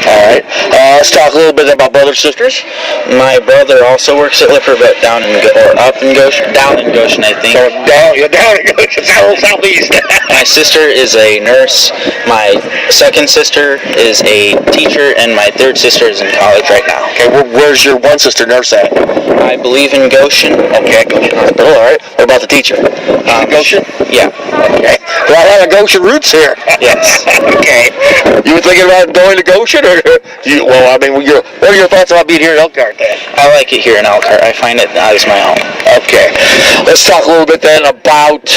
All right. Let's talk a little bit about brothers, sisters. My brother also works at Lippert, but down in Goshen, I think. So down in Goshen, southeast. My sister is a nurse. My second sister is a teacher, and my third sister is in college right now. Okay. Where's your one sister nurse at? I believe in Goshen. Okay, Goshen Hospital. All right. What about the teacher? Goshen. Yeah. Okay. Well, a lot of Goshen roots here. Yes. Okay. You were thinking about going to Goshen, or what are your thoughts about being here in Elkhart then? I like it here in Elkhart. I find it as my home. Okay. Let's talk a little bit then about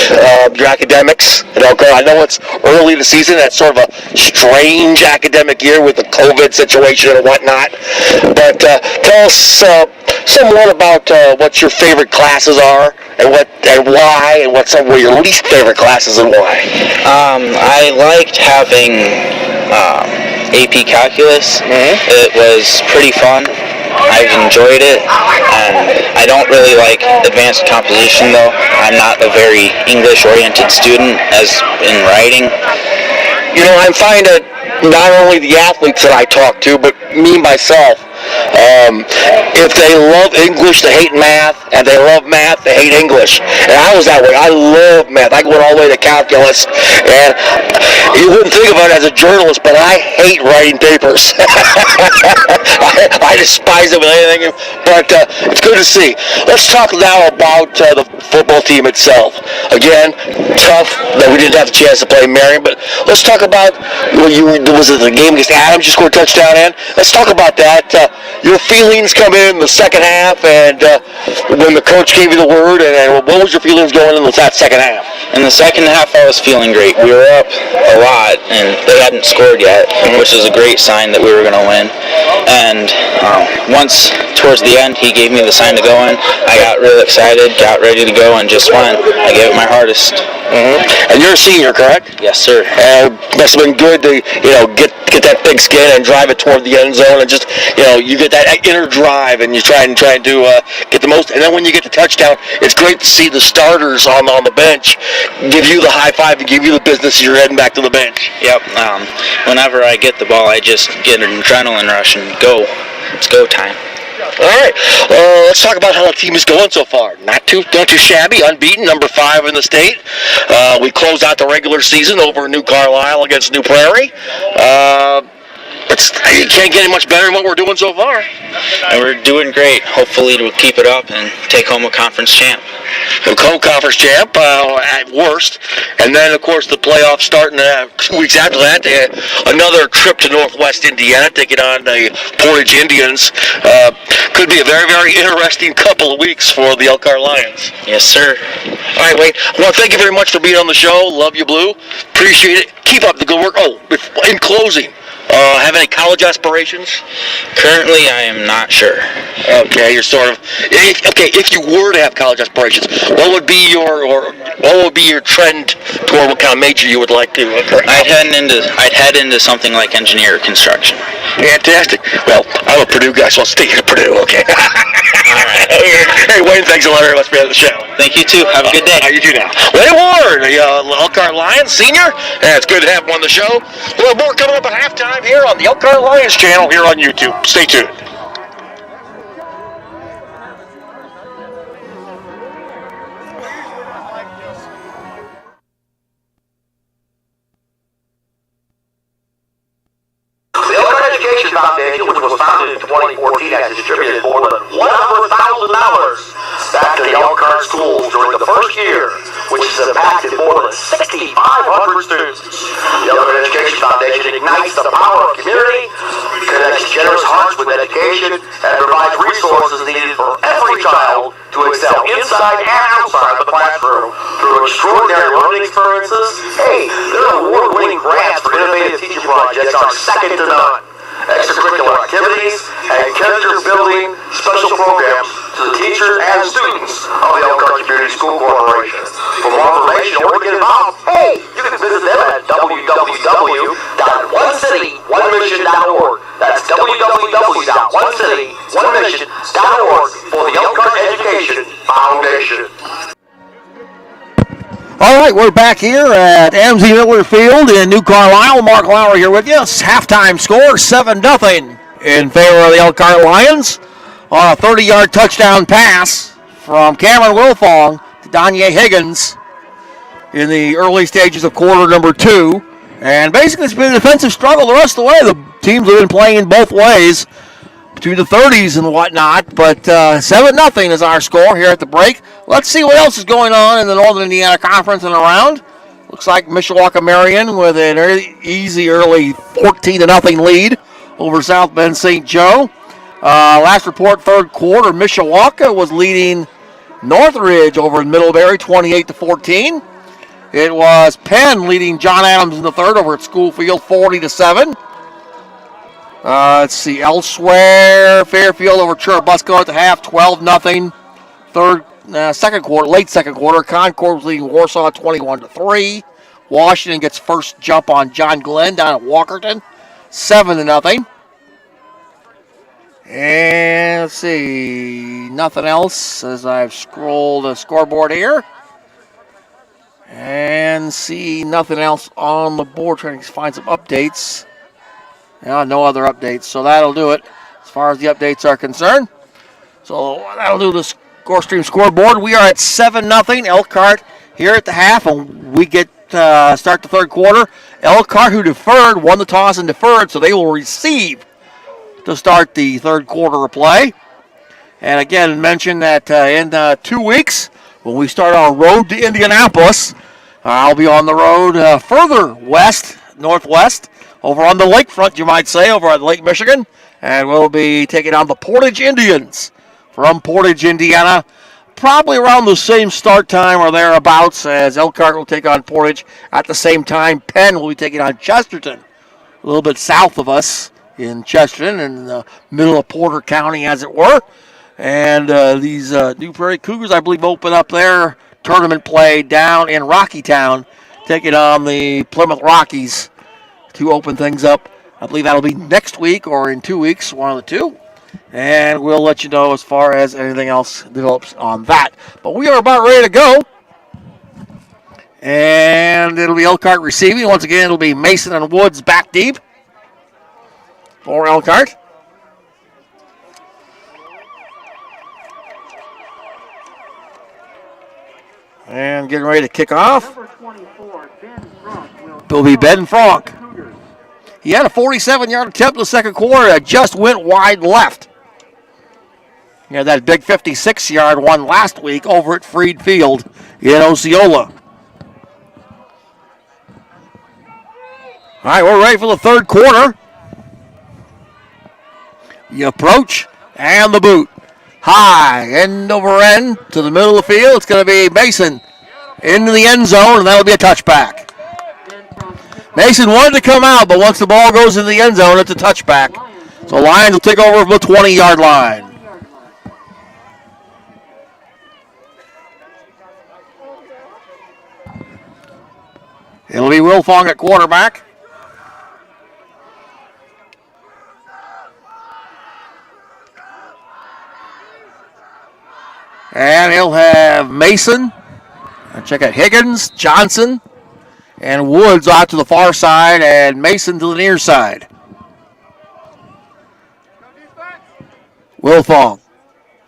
your academics in Elkhart. I know it's early in the season. That's sort of a strange academic year with the COVID situation and whatnot. But tell us somewhat about what your favorite classes are and why, and what some of your least favorite classes and why. I liked having AP Calculus. It was pretty fun. I've enjoyed it, and I don't really like advanced composition though. I'm not a very English-oriented student as in writing. You know, I find that not only the athletes that I talk to, but me myself, if they love English, they hate math, and they love math, they hate English. And I was that way. I love math. I went all the way to calculus, and you wouldn't think about it as a journalist, but I hate writing papers. I despise it with anything, but it's good to see. Let's talk now about the football team itself. Again, tough that we didn't have the chance to play Marion, but let's talk about, was it the game against Adams you scored a touchdown in? Let's talk about that. Your feelings come in the second half, and when the coach gave you the word, and what was your feelings going into that second half? In the second half, I was feeling great. We were up a lot, and they hadn't scored yet, which is a great sign that we were going to win. And once towards the end, he gave me the sign to go in. I got real excited, got ready to go, and just went. I gave it my hardest. And you're a senior, correct? Yes, sir. Must have been good to get that big skin and drive it toward the end zone, and just you get that inner drive, and you try and do get the most. And then when you get the touchdown, it's great to see the starters on the bench give you the high five and give you the business as you're heading back to the bench. Yep. Whenever I get the ball, I just get an adrenaline rush and go. It's go time. All right. Let's talk about how the team is going so far. Not too shabby. Unbeaten, number 5 in the state. We closed out the regular season over New Carlisle against New Prarie. You can't get any much better than what we're doing so far. And we're doing great. Hopefully we'll keep it up and take home a conference champ. Co-conference champ at worst. And then, of course, the playoffs starting 2 weeks after that. Another trip to Northwest Indiana, taking on the Portage Indians. Could be a very, very interesting couple of weeks for the Elkhart Lions. Yes, sir. All right, Wayne. Well, thank you very much for being on the show. Love you, Blue. Appreciate it. Keep up the good work. Oh, in closing, have any college aspirations? Currently, I am not sure. Okay, you're sort of if you were to have college aspirations, what would be your trend toward what kind of major you would like to? I'd head into something like engineer or construction. Fantastic. Well, I'm a Purdue guy, so I'll stay at Purdue. Okay. All right. Hey, Wayne, thanks a lot very much for being on the show. Thank you too. Have a good day. You too now. Wayne Ward, the Elkhart Lions senior. And it's good to have him on the show. We'll have more coming up at halftime here on the Elkhart Lions channel here on YouTube. Stay tuned. The Elkhart Education Foundation, which was founded in 2014, has distributed more than $100,000 back to the Elkhart schools during the first year, which has impacted more than 6,500 students. The Elkhart Education Foundation ignites the power of community, connects generous hearts with education, and provides resources needed for every child to excel inside and outside the classroom through extraordinary learning experiences. Hey, their award-winning grants for innovative teaching projects are second to none. extracurricular activities, and character-building special programs to the teachers and students of the Elkhart Community School Corporation. For more information or to get involved, hey, you can visit them at www.onecityonemission.org. That's www.onecityonemission.org for the Elkhart Education Foundation. All right, we're back here at MZ Miller Field in New Carlisle. Mark Lowry here with you. It's halftime score, 7-0 in favor of the Elkhart Lions on a 30-yard touchdown pass from Cameron Wilfong to Danye Higgins in the early stages of quarter number 2. And basically it's been a defensive struggle the rest of the way. The teams have been playing both ways between the 30s and whatnot, but 7-0 is our score here at the break. Let's see what else is going on in the Northern Indiana Conference and around. Looks like Mishawaka Marion with an easy early 14-0 lead over South Bend St. Joe. Last report, third quarter, Mishawaka was leading Northridge over in Middlebury 28-14. It was Penn leading John Adams in the third over at Schoolfield 40-7. Let's see, elsewhere, Fairfield over Churubusco at the half, 12-0. Late second quarter, Concord was leading Warsaw 21-3. Washington gets first jump on John Glenn down at Walkerton, 7-0. And let's see, nothing else as I've scrolled the scoreboard here. And see nothing else on the board, trying to find some updates. No other updates, so that'll do it as far as the updates are concerned. So that'll do the score stream scoreboard. We are at 7-0 Elkhart here at the half, and we get start the third quarter. Elkhart, who deferred, won the toss and deferred, so they will receive to start the third quarter of play. And again, mention that in 2 weeks, when we start our road to Indianapolis, I'll be on the road further west, northwest, over on the lakefront, you might say, over at Lake Michigan. And we'll be taking on the Portage Indians from Portage, Indiana. Probably around the same start time or thereabouts as Elkhart will take on Portage. At the same time, Penn will be taking on Chesterton, a little bit south of us in Chesterton, in the middle of Porter County, as it were. And these New Prairie Cougars, I believe, open up their tournament play down in Rockytown, taking on the Plymouth Rockies to open things up. I believe that'll be next week or in 2 weeks, one of the two. And we'll let you know as far as anything else develops on that. But we are about ready to go. And it'll be Elkhart receiving. Once again, it'll be Mason and Woods back deep for Elkhart. And getting ready to kick off. Number 24, Ben Frank will be Ben Frank. He had a 47-yard attempt in the second quarter that just went wide left. He had that big 56-yard one last week over at Freed Field in Osceola. All right, we're ready for the third quarter. The approach and the boot. High, end over end to the middle of the field. It's going to be Mason into the end zone, and that'll be a touchback. Mason wanted to come out, but once the ball goes into the end zone, it's a touchback. So Lions will take over the 20-yard line. It'll be Wilfong at quarterback. And he'll have Mason. Check out Higgins, Johnson, and Woods out to the far side, and Mason to the near side. Wilfong.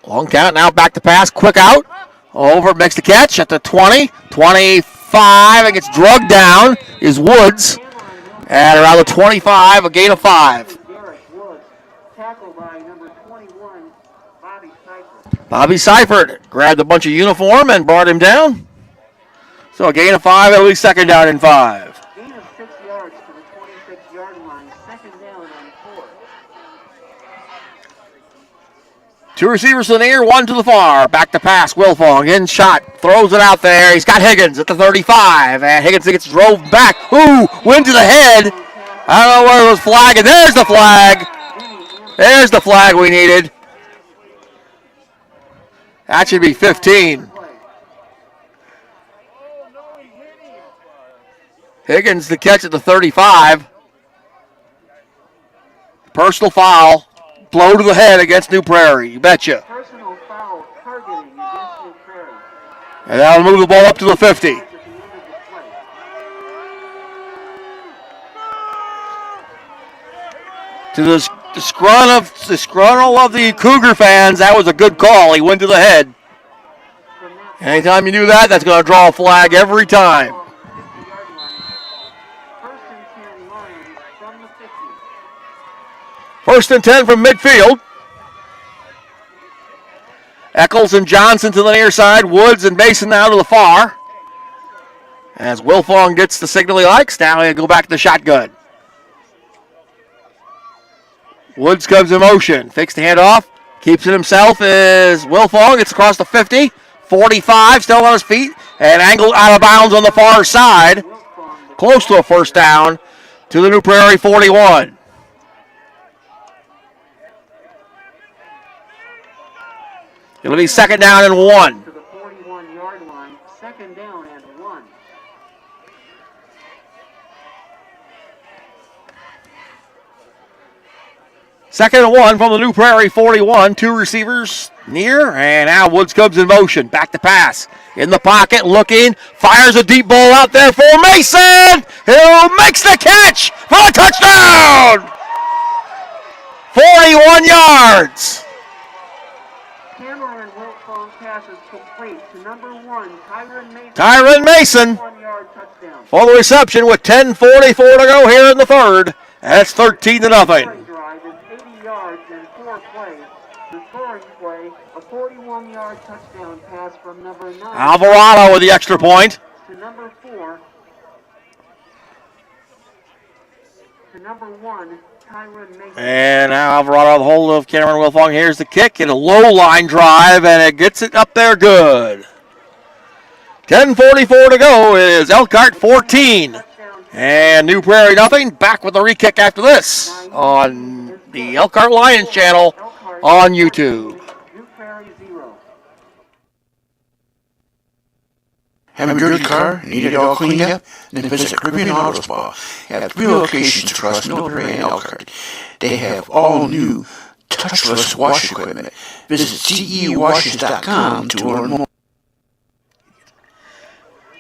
Long count, now back to pass, quick out. Over, makes the catch at the 20, 25, and gets drugged down is Woods. At around the 25, a gain of 5. Bobby Seifert grabbed a bunch of uniform and brought him down. So a gain of 5, it'll be second down and 5. Gain of 6 yards to the 26-yard line, second down and 4. Two receivers to the near, one to the far. Back to pass, Wilfong in shot, throws it out there. He's got Higgins at the 35, and Higgins gets drove back. Ooh, went to the head I don't know where it was flagging. There's the flag. There's the flag we needed. That should be 15. Higgins the catch at the 35. Personal foul. Blow to the head against New Prairie. You betcha. Personal foul targeting against New Prairie. And that'll move the ball up to the 50. To the disgruntle of the Cougar fans, that was a good call. He went to the head. Anytime you do that, that's going to draw a flag every time. First and 10 from midfield. Eccles and Johnson to the near side. Woods and Mason now to the far. As Wilfong gets the signal he likes, now he'll go back to the shotgun. Woods comes in motion. Fakes the handoff. Keeps it himself is Wilfong. Gets across the 50. 45, still on his feet. And angled out of bounds on the far side. Close to a first down to the New Prairie 41. It'll be second down and 1. To the 41-yard line, second down and 1. Second and 1 from the New Prairie 41. Two receivers near, and now Woods comes in motion. Back to pass. In the pocket, looking, fires a deep ball out there for Mason. Who makes the catch for a touchdown. 41 yards. Cameron Wilfong passes complete to number 1, Tyron Mason 1-yard touchdown. for the reception with 10:44 to go here in the third. That's 13-0. Drive is 80 yards and 4 plays. The scoring play, a 41-yard touchdown pass from number 9. Alvarado with the extra point. To number 4. To number 1, Tyron Mason. And now Alvarado the hold of Cameron Wilfong. Here's the kick and a low line drive, and it gets it up there good. 10:44 to go is Elkhart 14. And New Prairie nothing. Back with the re-kick after this on the Elkhart Lions channel on YouTube. New Prairie 0. Have a dirty car? Need it all cleaned up? Then visit Caribbean Auto Spa at 3 locations across New Prairie and Elkhart. They have all new touchless wash equipment. Visit cewashes.com to learn more.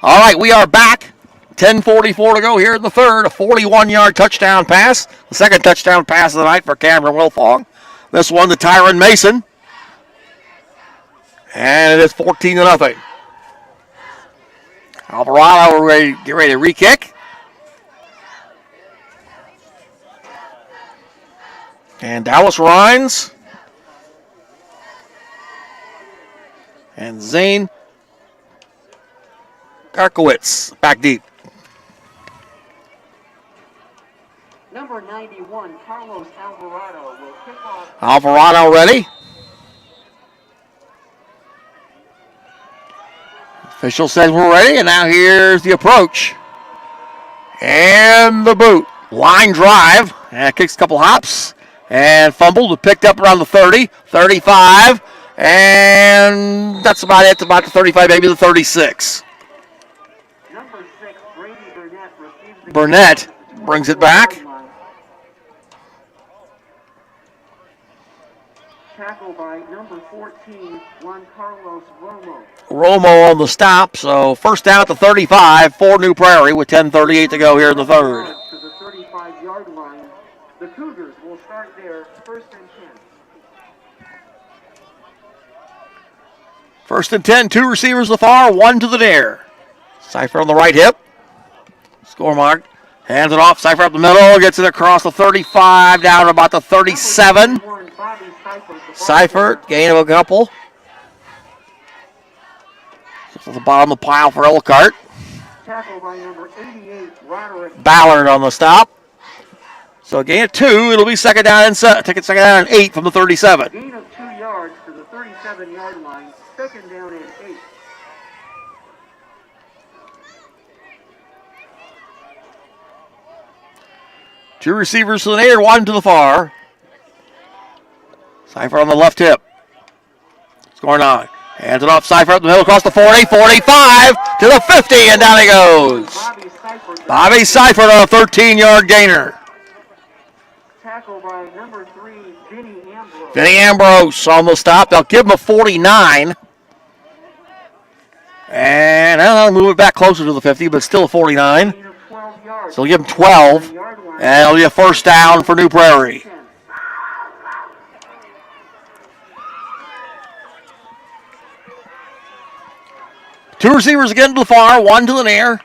All right, we are back. 10:44 to go here in the third. A 41-yard touchdown pass. The second touchdown pass of the night for Cameron Wilfong. This one to Tyron Mason. And it is 14-0. Alvarado get ready to re-kick. And Dallas Rhines. And Zane Karkowitz back deep. Number 91, Carlos Alvarado will kick off. Alvarado ready. Official says we're ready, and now here's the approach. And the boot. Line drive. And kicks a couple hops. And fumbled. Picked up around the 30, 35. And that's about it. About the 35, maybe the 36. Number 6, Brady Burnett receives the Burnett brings it back. Tackle by number 14, Juan Carlos Romo. Romo on the stop, so first down at the 35 for New Prairie with 10:38 to go here in the third. To the 35-yard line. The Cougars will start there, first and 10. First and 10, two receivers to the far, one to the near. Cypher on the right hip. Score mark. Hands it off. Cypher up the middle. Gets it across the 35 down to about the 37. Cypher, gain of a couple. Just at the bottom of the pile for Elkhart. Tackle by number 88, Roderick Ballard on the stop. So a gain of 2. It'll be second down and take it second down and 8 from the 37. Gain of 2 yards to the 37-yard line. Second down and 8. Two receivers to the near, one to the far. Seifert on the left hip. Scoring on. Hands it off. Seifert up the middle across the 40, 45 to the 50, and down he goes. Bobby Seifert on a 13-yard gainer. Tackle by number 3, Vinny Ambrose. Vinny Ambrose on the stop. They'll give him a 49. And I'll move it back closer to the 50, but still a 49. So they'll give him 12. And it'll be a first down for New Prairie. Two receivers again to the far, one to the near.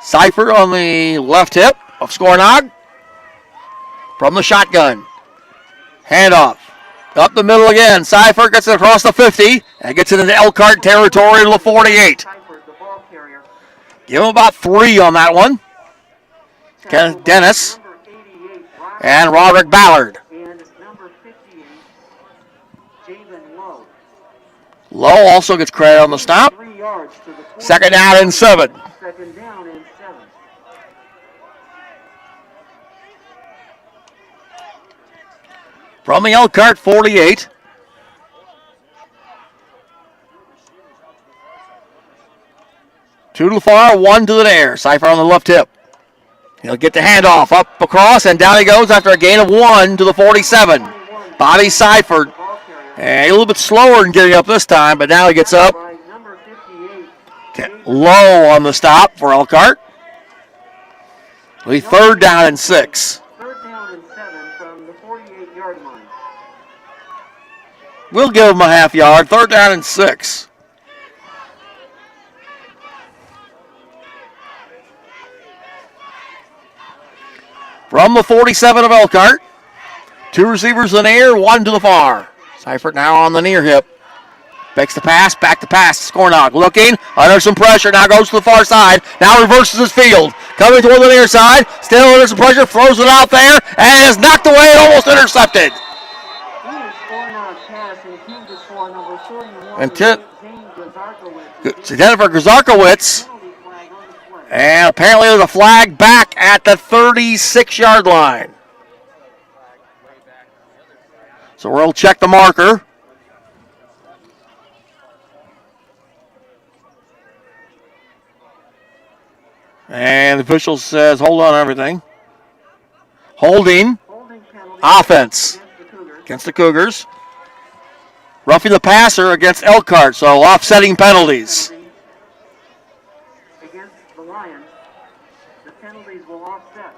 Seifert on the left hip of Scornog from the shotgun. Handoff. Up the middle again. Seifert gets it across the 50 and gets it into Elkhart territory to the 48. Give him about 3 on that one. Kenneth Dennis and Roderick Ballard. Lowe also gets credit on the stop. Second down and 7. From the Elkhart 48. Two to the far, one to the near. Seifert on the left hip. He'll get the handoff up across, and down he goes after a gain of 1 to the 47. Bobby Seifert. And a little bit slower in getting up this time, but now he gets up. Low on the stop for Elkhart. It'll be third down and 6. Third down and 7 from the 48-yard line. We'll give him a half yard. Third down and 6. From the 47 of Elkhart. Two receivers in the air, one to the far. Seifert now on the near hip. Fakes the pass, back to pass. Scornog looking, under some pressure, now goes to the far side. Now reverses his field. Coming toward the near side, still under some pressure, throws it out there, and is knocked away, almost intercepted. And Jennifer Gazarkowicz. And apparently there's a flag back at the 36-yard line. So we'll check the marker. And the official says, hold on everything. Holding. Offense against the Cougars. Roughing the passer against Elkhart, so offsetting penalties. Against the Lions, the penalties will offset.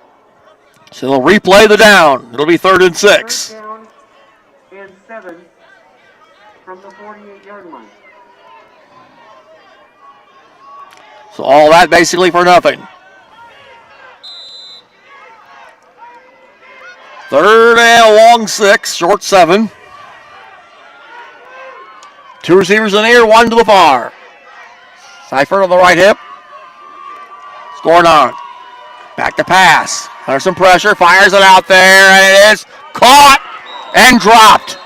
So they'll replay the down. It'll be third and 6. Third down and 7 from the 48-yard line. So all that basically for nothing. Third and a long 6, short 7. Two receivers in the air, one to the far. Seifert on the right hip. Scoring on. Back to pass. Under some pressure, fires it out there, and it is caught and dropped.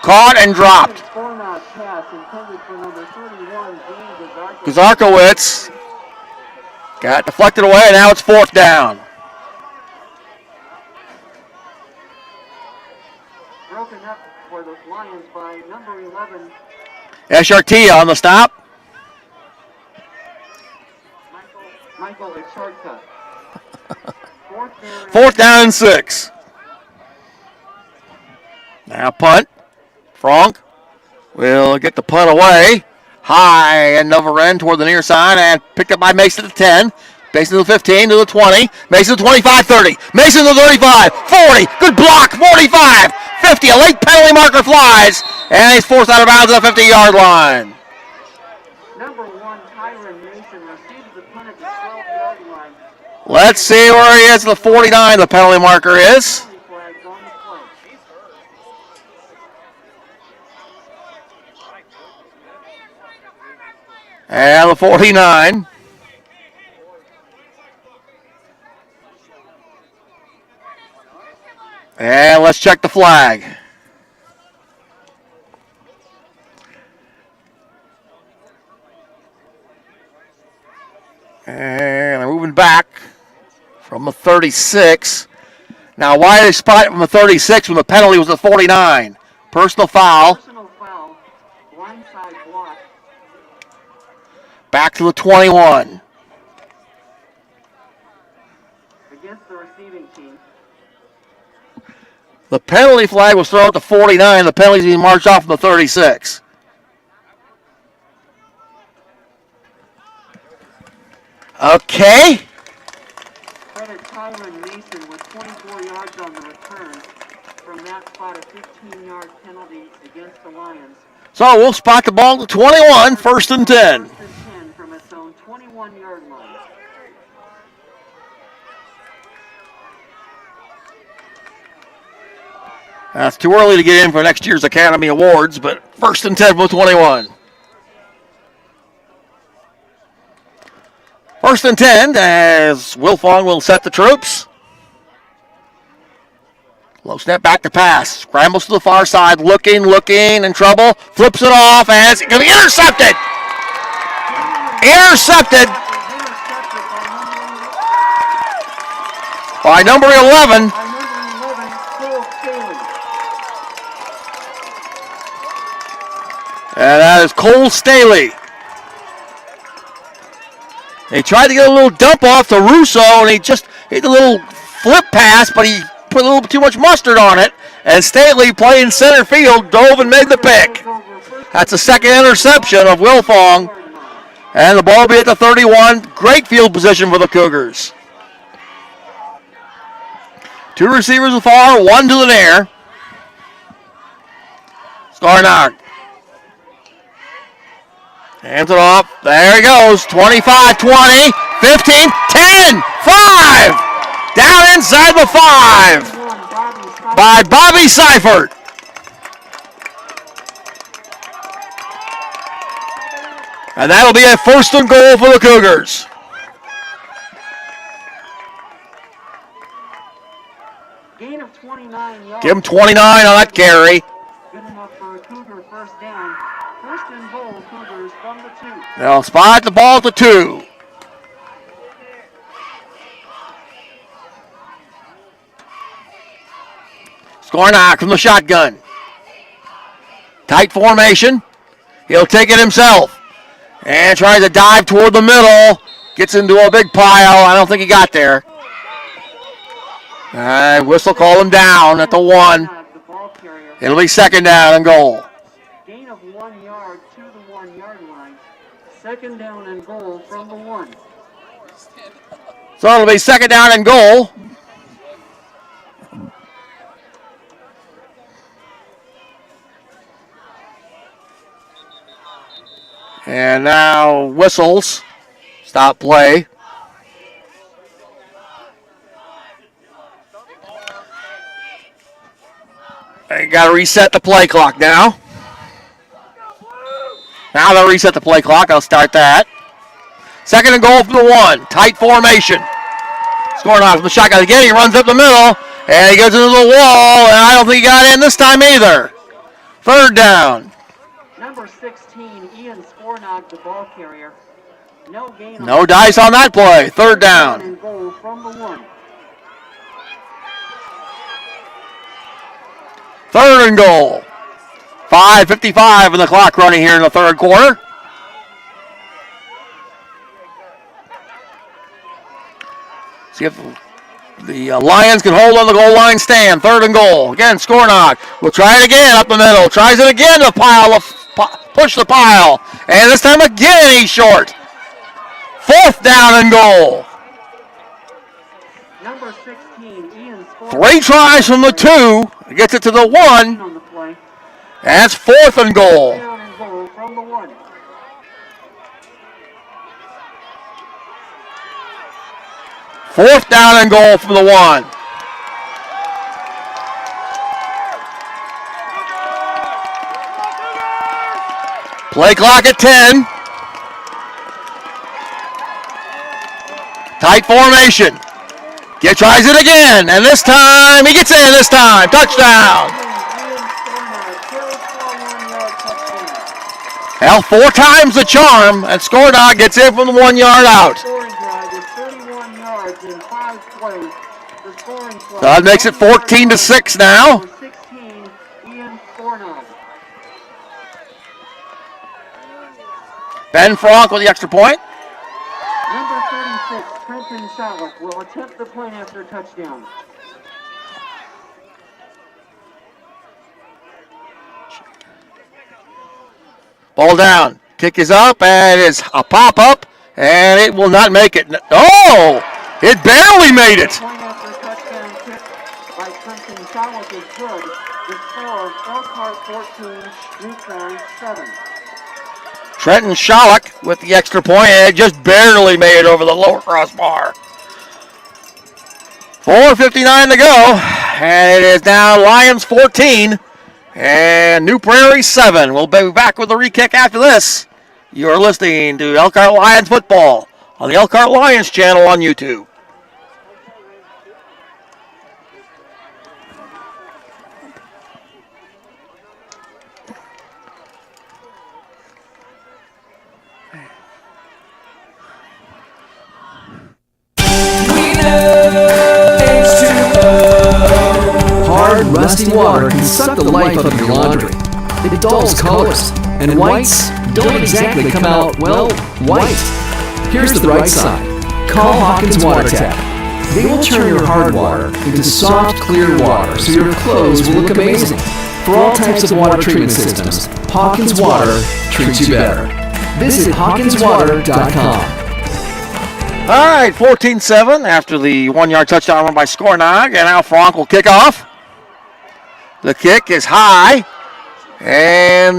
Caught and dropped. Gazarkowicz got deflected away, and now it's fourth down. Broken up for the Lions by number 11. Eshartia on the stop. Michael Echartka. Fourth down and 6. Now punt. Frank will get the punt away. High and over end toward the near side and picked up by Mason at the 10. Mason to the 15, to the 20. Mason to the 25, 30. Mason to the 35, 40. Good block, 45, 50. A late penalty marker flies. And he's forced out of bounds at the 50-yard line. Number 1, Tyron Mason receives the punt at the 12-yard line. Let's see where he is. The 49, the penalty marker is. And the 49. And let's check the flag. And they're moving back from the 36. Now, why did they spot it from the 36 when the penalty was at 49? Personal foul. Personal foul. Blindside block. Back to the 21. Against the receiving team. The penalty flag was thrown at the 49. The penalty's being marched off from the 36. Okay. Credit Tyron Mason with 24 yards on the return from that spot, a 15-yard penalty against the Lions. So we'll spot the ball at the 21, first and 10. First and 10 from its own 21-yard line. It's too early to get in for next year's Academy Awards, but first and 10 from the 21. First and 10 as Wilfong will set the troops. Low snap back to pass. Scrambles to the far side. Looking, in trouble. Flips it off and it's going to be intercepted. Intercepted by number 11. And that is Cole Staley. They tried to get a little dump off to Russo, and he just hit a little flip pass, but he put a little too much mustard on it. And Staley, playing center field, dove and made the pick. That's the second interception of Wilfong. And the ball will be at the 31. Great field position for the Cougars. Two receivers afar, one to the near. Skarnog. Hands it off. There he goes. 25, 20, 15, 10, 5. Down inside the 5 by Bobby Seifert. And that'll be a first and goal for the Cougars. Gain of 29 yards. Give him 29 on that carry. Good enough for a Cougar first down. First and goal, Cougars from the 2. They'll spot the ball at the 2. Skornak from the shotgun. Tight formation. He'll take it himself. And tries to dive toward the middle. Gets into a big pile. I don't think he got there. Whistle call him down at the 1. It'll be second down and goal. Gain of 1 yard to the 1 yard line. Second down and goal from the 1. So it'll be second down and goal. And now whistles. Stop play. They got to reset the play clock now. Now they'll reset the play clock. I'll start that. Second and goal from the 1. Tight formation. Scoring off from the shotgun again. He runs up the middle. And he goes into the wall. And I don't think he got in this time either. Third down. Number 16, Ian Skornog, the ball carrier. No gain. No dice on that play. Third down. And goal from the 1. Third and goal. 5:55 in the clock running here in the third quarter. See if the Lions can hold on the goal line stand. Third and goal. Again, Skornog will try it again up the middle. Tries it again to push the pile. And this time again he's short. Fourth down and goal. Number 16, Ian Skornog. 3 tries from the 2. Gets it to the 1. On the play. And it's fourth and goal. Down and goal from the 1. Fourth down and goal from the 1. Play clock at 10. Tight formation. Tries it again, and this time he gets in. This time, touchdown. Well, 4 times the charm, and Skornog gets in from the 1 yard out. Scoring drive is 31 yards in 5 plays. The scoring So that makes it 14-6 now. Number 16, Ian Fornog. Ben Frank with the extra point. Number 36, Trenton Shalik, will attempt the point after touchdown. Ball down. Kick is up, and it's a pop-up, and it will not make it. Oh! It barely made it. The point after touchdown kick by Trenton Shalik is good. The score, Elkhart 14, New Prarie 7. Trenton Shalik with the extra point, and it just barely made it over the lower crossbar. 4:59 to go, and it is now Lions 14 and New Prarie 7. We'll be back with a re-kick after this. You're listening to Elkhart Lions football on the Elkhart Lions channel on YouTube. Hard, rusty water can suck the life out of your laundry. It dulls colors, and whites don't exactly come out, well, white. Here's the bright side. Call Hawkins Water Tap. They will turn your hard water into soft, clear water so your clothes will look amazing. For all types of water treatment systems, Hawkins Water treats you better. Visit hawkinswater.com. All right, 14-7 after the 1-yard touchdown run by Skornog, and now Frank will kick off. The kick is high, and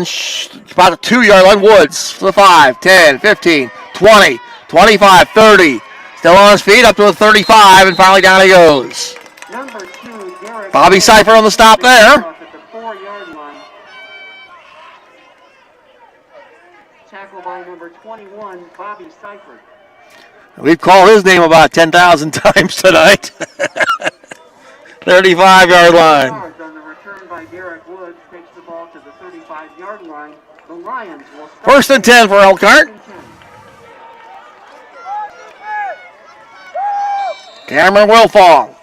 about the 2-yard line. Woods for the 5, 10, 15, 20, 25, 30. Still on his feet up to the 35, and finally down he goes. Number 2, Derek Bobby Seifert on the stop there. at the 4-yard line. Tackle by number 21, Bobby Seifert. We've called his name about 10,000 times tonight. 35-yard line. On the return by Derek Woods, takes the ball to the 35-yard line. The Lions will start. First and 10 for Elkhart. Cameron Wilfong.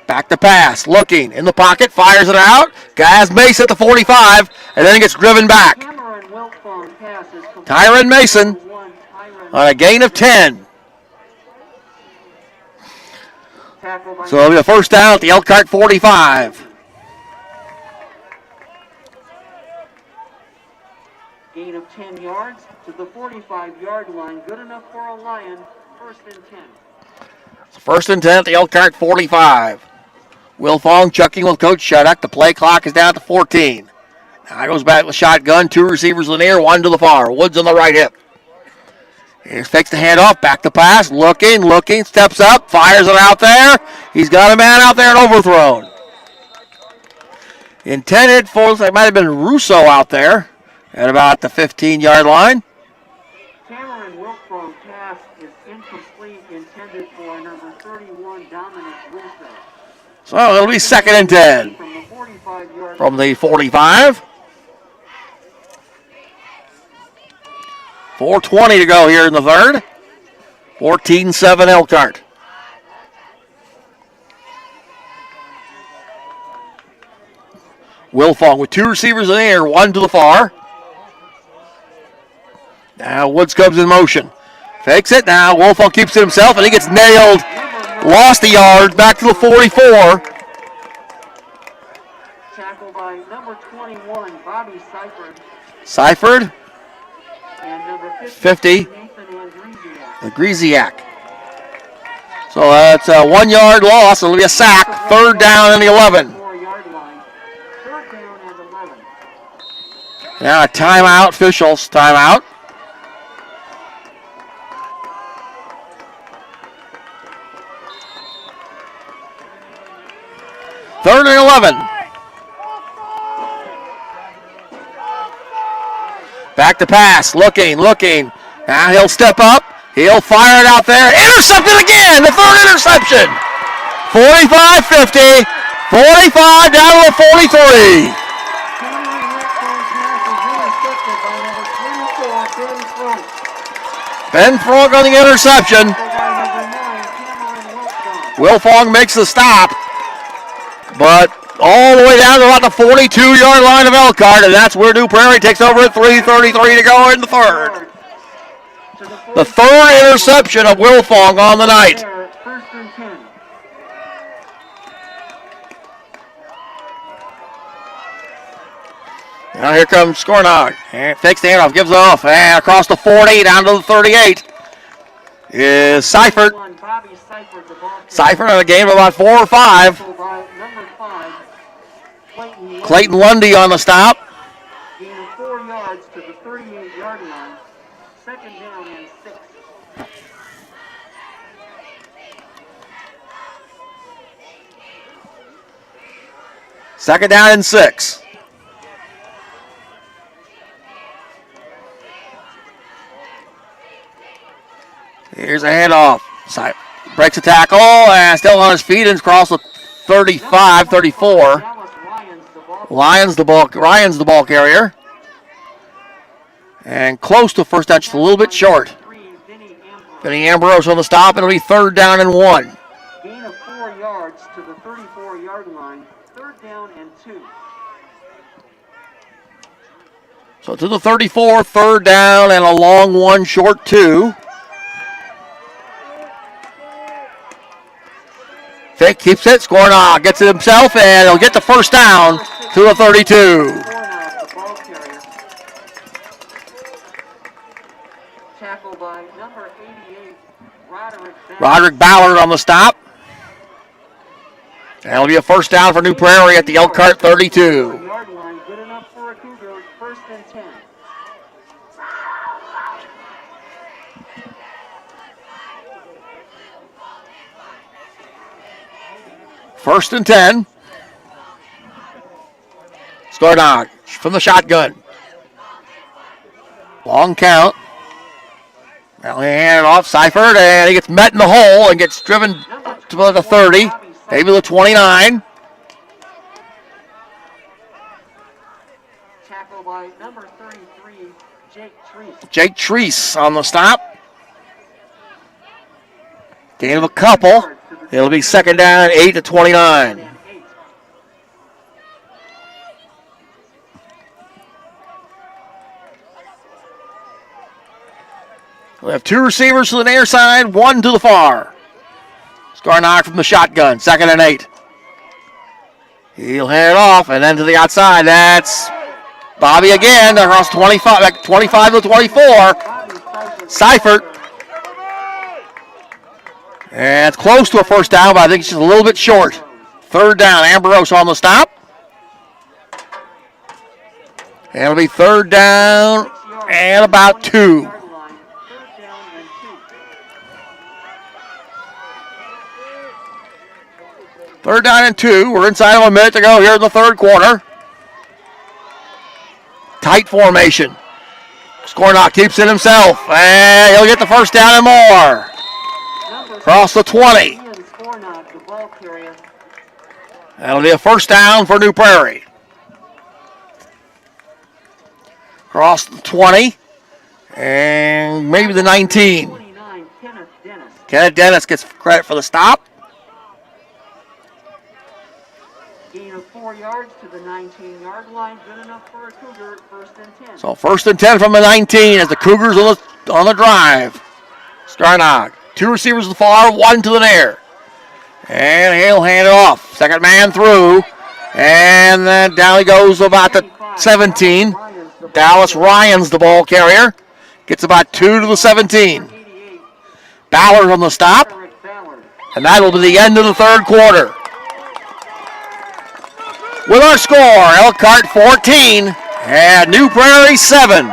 Back to pass, looking in the pocket, fires it out. Guys Mason at the 45, and then he gets driven back. Cameron Wilfong pass is complete. Tyron Mason on a gain of 10. So it'll be a first down at the Elkhart 45. Gain of 10 yards to the 45-yard line. Good enough for a Lion. First and 10. First and 10 at the Elkhart 45. Wilfong chucking with Coach Shudock. The play clock is down at the 14. Now he goes back with shotgun. 2 receivers in the air, 1 to the far. Woods on the right hip. He fakes the handoff, back to pass, looking, steps up, fires it out there. He's got a man out there and overthrown. Intended for, it might have been Russo out there at about the 15-yard line. Cameron Wilfong pass is incomplete, intended for number 31, Dominic Russo. So it'll be second and 10 From the 45-yard from the 45. 4:20 to go here in the third. 14-7 Elkhart. Wilfong with 2 receivers in the air, 1 to the far. Now Woods comes in motion. Fakes it now. Wilfong keeps it himself, and he gets nailed. Lost a yard, back to the 44. tackle by number 21, Bobby Seifert. Seifert. And number 50. Nathan Andresiak. Greasiak. So that's a 1-yard loss. It'll be a sack. Third down and the 11. 4-yard line. Third down and 11. Now a timeout. Officials timeout. Third and 11. Back to pass. Looking. Now he'll step up. He'll fire it out there. Intercepted again. The third interception. 45-50. 45 down to the 43. Ben Frank on the interception. Wilfong makes the stop, but all the way down to about the 42-yard line of Elkhart, and that's where New Prairie takes over at 3:33 to go in the third. The third interception of Wilfong on the night. First and 10. Now here comes Scornog. Fakes the handoff, gives it off, and across the 40, down to the 38 is Seifert. Seifert on a game of about 4 or 5. Clayton Lundy on the stop. Gain of 4 yards to the 38-yard line. Second down and 6. Second down and 6. Here's a handoff. Breaks a tackle and still on his feet and across the 35, 34. Ryan's the ball carrier. And close to first down, just a little bit short. Vinny Ambrose on the stop. It'll be third down and 1. Gain of 4 yards to the 34-yard line. Third down and 2. So to the 34, third down and a long 1, short 2. Fake keeps it, Scornog gets it himself, and he'll get the first down to the 32. Tackle by number 88, Roderick Ballard on the stop. That'll be a first down for New Prairie at the Elkhart 32. Yard line, good enough for a Cougar, first and 10. First and 10. Scornog from the shotgun. Long count. Now he hand it off Seifert, and he gets met in the hole and gets driven to the 30, maybe the 29. Tackle by number 33, Jake Treese. Jake Treese on the stop. Gain of a couple. It'll be second down, 8 to 29. We have 2 receivers to the near side, 1 to the far. Scornog from the shotgun, second and 8. He'll hand it off, and then to the outside. That's Bobby again, across 25 to 24. Seifert. And it's close to a first down, but I think it's just a little bit short. Third down, Ambrose on the stop. And it'll be third down and about 2. Third down and 2. We're inside of a minute to go here in the third quarter. Tight formation. Scornog keeps it himself, and he'll get the first down and more. Across the 20. That'll be a first down for New Prairie. Across the 20. And maybe the 19. Kenneth Dennis gets credit for the stop. Gain of 4 yards to the 19-yard line. Good enough for a Cougar, first and 10. So first and 10 from the 19 as the Cougars on the drive. Scornog. 2 receivers to the far, 1 to the near. And he'll hand it off. Second man through. And then down he goes about the 17. Dallas Ryan's the ball carrier. Gets about 2 to the 17. Ballard on the stop. And that'll be the end of the third quarter. With our score, Elkhart 14 and New Prairie 7.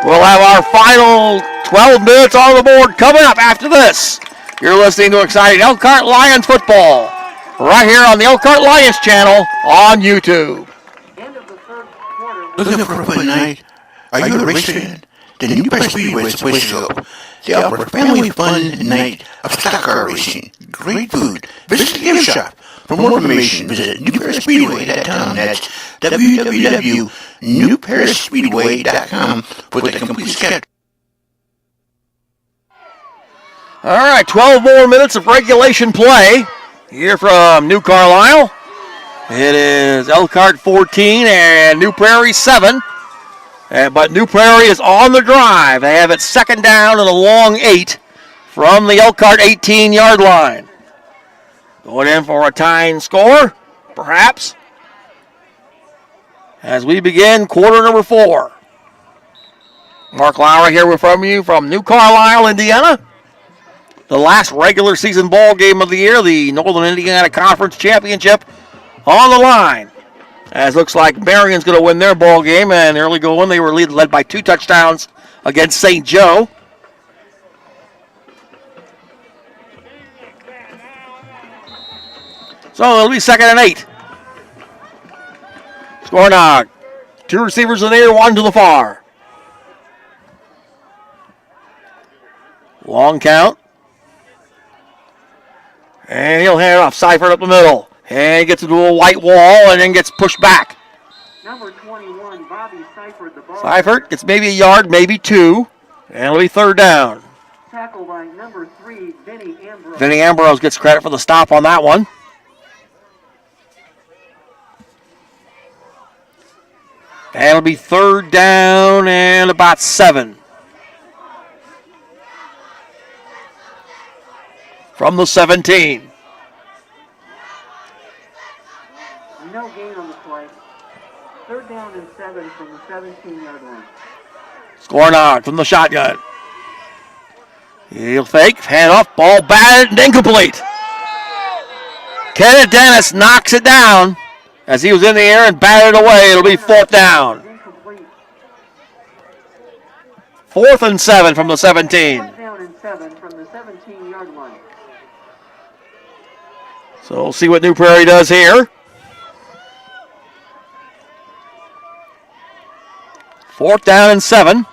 We'll have our final 12 minutes on the board coming up after this. You're listening to exciting Elkhart Lions football right here on the Elkhart Lions channel on YouTube. Looking for a fun night? Are you a race fan? Then New Prairie Speedway is the place to go. They offer a family fun night of stock car racing, great food. Visit the gift shop. For more information, visit newpairisspeedway.com. That's www.newpairisspeedway.com for the complete schedule. All right, 12 more minutes of regulation play here from New Carlisle. It is Elkhart 14 and New Prarie 7. But New Prarie is on the drive. They have it second down and a long 8 from the Elkhart 18-yard line. Going in for a tying score, perhaps, as we begin quarter number 4. Mark Lowry here from you from New Carlisle, Indiana. The last regular season ball game of the year, the Northern Indiana Conference Championship on the line. As looks like Marion's going to win their ball game, and early going they were led by 2 touchdowns against St. Joe. So it'll be second and 8. Scornog. 2 receivers in the air, 1 to the far. Long count. And he'll hand it off. Seifert up the middle. And he gets into a white wall and then gets pushed back. Number 21, Bobby Seifert, the ball. Seifert gets maybe a yard, maybe 2. And it'll be third down. Tackle by number 3, Vinny Ambrose. Vinny Ambrose gets credit for the stop on that one. And it'll be third down and about 7. From the 17. No gain on the play. Third down and 7 from the 17-yard line. Scornog from the shotgun. He'll fake, hand off, ball batted and incomplete. Kenneth Dennis knocks it down as he was in the air and batted away. It'll be fourth down. 4th and 7 from the 17. Fourth down and 7 from the 17-yard line. So we'll see what New Prarie does here. 4th down and 7.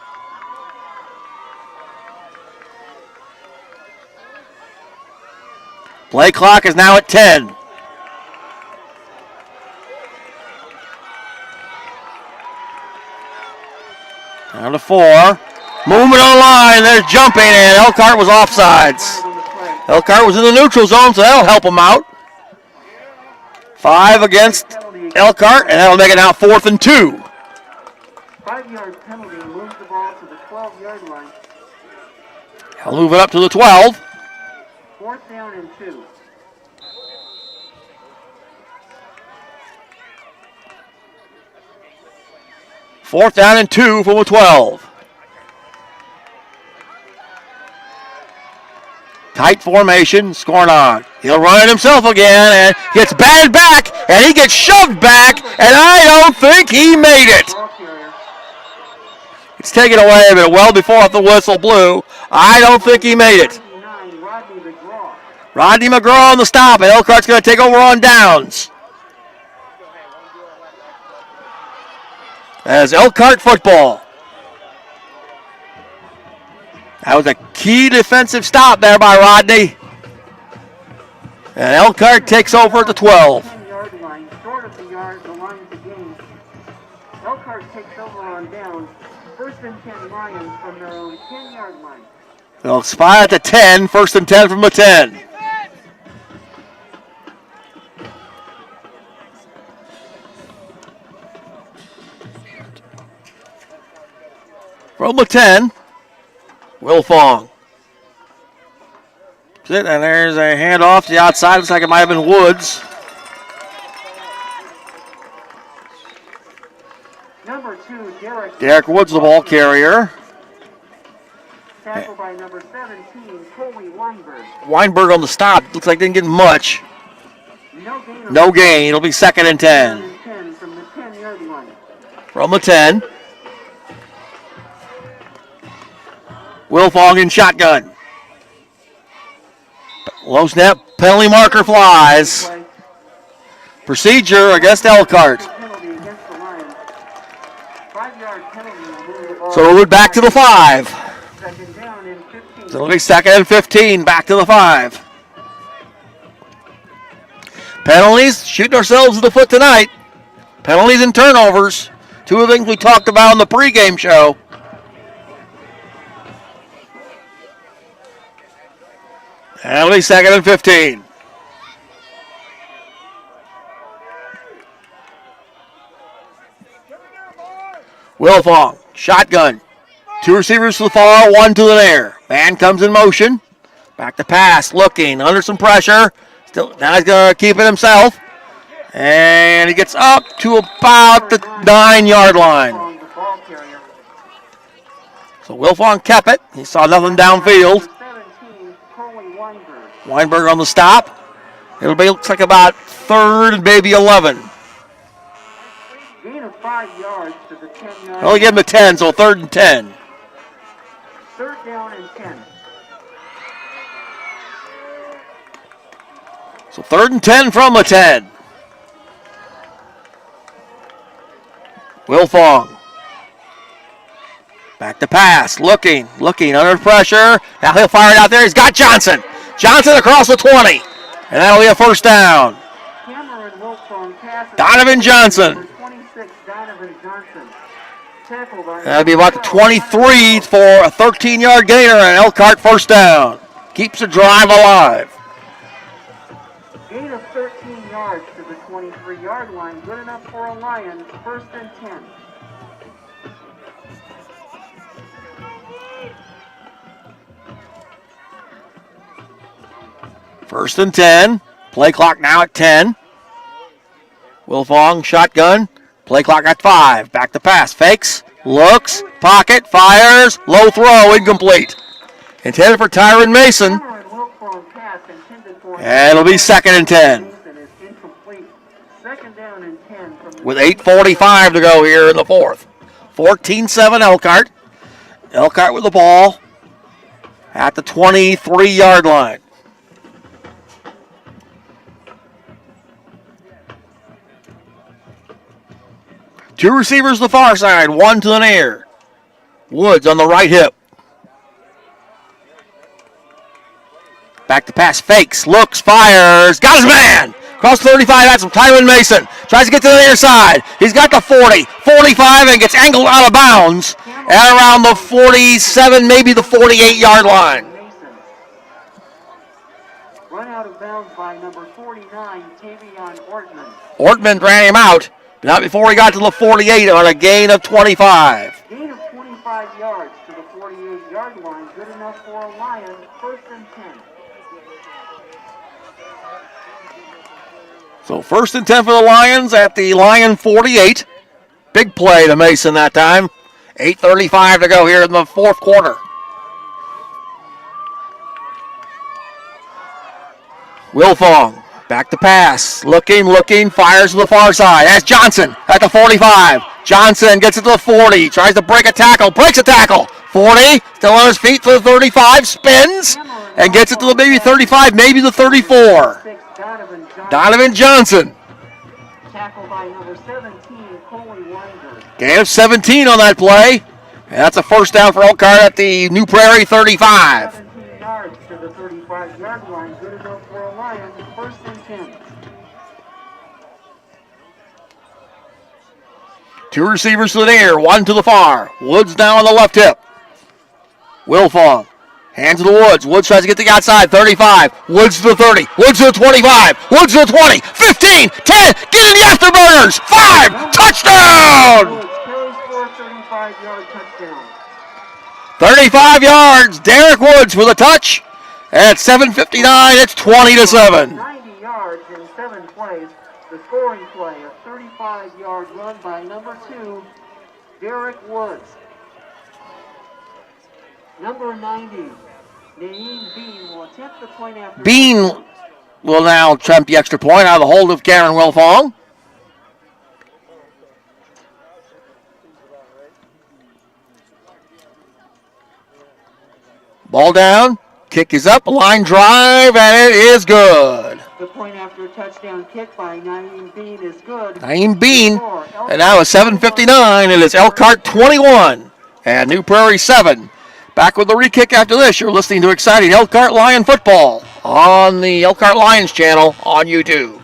Play clock is now at 10. Down to 4. Movement on the line. They're jumping, and Elkhart was offsides. Elkhart was in the neutral zone, so that'll help them out. 5 against Elkhart, and that'll make it now 4th and 2. 5-yard penalty moves the ball to the 12-yard line. I'll move it up to the 12. 4th down and 2. Fourth down and 2 from the 12. Tight formation, Scornog. He'll run it himself again and gets batted back, and he gets shoved back, and I don't think he made it. It's taken away, but well before the whistle blew. I don't think he made it. Rodney McGraw on the stop, and Elkhart's going to take over on downs. As Elkhart football. That was a key defensive stop there by Rodney. And Elkhart takes over at the 12. 10-yard line, short of the yard, the line to gain. Elkhart takes over on downs. 1st and 10 Lions from their own 10-yard line. They'll spy at the 10, 1st and 10 from the 10. From the 10, Will Fong. And there's a handoff to the outside. Looks like it might have been Woods. Number 2, Derek Woods, the ball carrier. Tackle by number 17, Coley Weinberg. Weinberg on the stop. Looks like didn't get much. No gain. It'll be 2nd and 10. 2nd and 10 from the 10-yard line. From the 10. Will Fong in shotgun. Low snap, penalty marker flies. Procedure against Elkhart. So we'll move back to the 5. So it'll be 2nd and 15, back to the 5. Penalties, shooting ourselves in the foot tonight. Penalties and turnovers. 2 of the things we talked about in the pregame show. That'll be 2nd and 15. Wilfong, shotgun. 2 receivers to the far, 1 to the near. Man comes in motion. Back to pass, looking, under some pressure. Still, now he's going to keep it himself. And he gets up to about the 9-yard line. So Wilfong kept it. He saw nothing downfield. Weinberg on the stop. It'll be, looks like about 3rd and maybe 11. Gain of 5 yards to the 10-yard. Only give him a 10, so 3rd and 10. 3rd down and 10. So 3rd and 10 from the 10. Wilfong. Back to pass. Looking, under pressure. Now he'll fire it out there. He's got Johnson. Johnson across the 20. And that'll be a 1st down. Donovan Johnson. That'll be about the 23 for a 13-yard gainer and Elkhart 1st down. Keeps the drive alive. Gain of 13 yards to the 23-yard line. Good enough for a Lions. 1st and 10. First and 10. Play clock now at 10. Wilfong, shotgun. Play clock at 5. Back to pass. Fakes. Looks. Pocket. Fires. Low throw. Incomplete. Intended for Tyron Mason. And it'll be 2nd and 10. With 8:45 to go here in the 4th. 14-7 Elkhart. Elkhart with the ball at the 23-yard line. Two receivers to the far side, 1 to the near. Woods on the right hip. Back to pass, fakes, looks, fires, got his man. Across 35, that's Tyron Mason. Tries to get to the near side. He's got the 40, 45, and gets angled out of bounds at around the 47, maybe the 48-yard line. Run out of bounds by number 49, Tavion Ortman. Ortman ran him out. Not before he got to the 48 on a gain of 25. Gain of 25 yards to the 48-yard line. Good enough for a Lion. 1st and 10. So 1st and 10 for the Lions at the Lion 48. Big play to Mason that time. 8:35 to go here in the 4th quarter. Wilfong. Back to pass. Looking, fires to the far side. That's Johnson at the 45. Johnson gets it to the 40. Tries to break a tackle. Breaks a tackle. 40. Still on his feet to the 35. Spins. And gets it to the maybe 35, maybe the 34. Donovan Johnson. Tackle by number 17, Coley Weinberg. Gain of 17 on that play. And that's a 1st down for Elkhart at the New Prarie 35. 17 yards to the 35-yard line. Good enough for a Lion. 1st and 10. Two receivers to the near, 1 to the far. Woods now on the left hip. Wilfong. Hands to the Woods. Woods tries to get the outside. 35. Woods to the 30. Woods to the 25. Woods to the 20. 15. 10. Get in the afterburners. 5. Touchdown! Woods carries for a 35-yard touchdown. 35 yards. Derek Woods with a touch. At 7:59, it's 20-7. 90 yards in 7 plays. The scoring play, a 35-yard run by number 2, Derek Woods. Number 90, Naeem Bean will attempt the point after. Bean will now attempt the extra point out of the hold of Karen Wilfong. Ball down. Kick is up, line drive, and it is good. The point after touchdown kick by Naeem Bean is good. Naeem Bean, and now at 7:59, it is Elkhart 21 and New Prarie 7. Back with the re-kick after this. You're listening to exciting Elkhart Lion football on the Elkhart Lions channel on YouTube.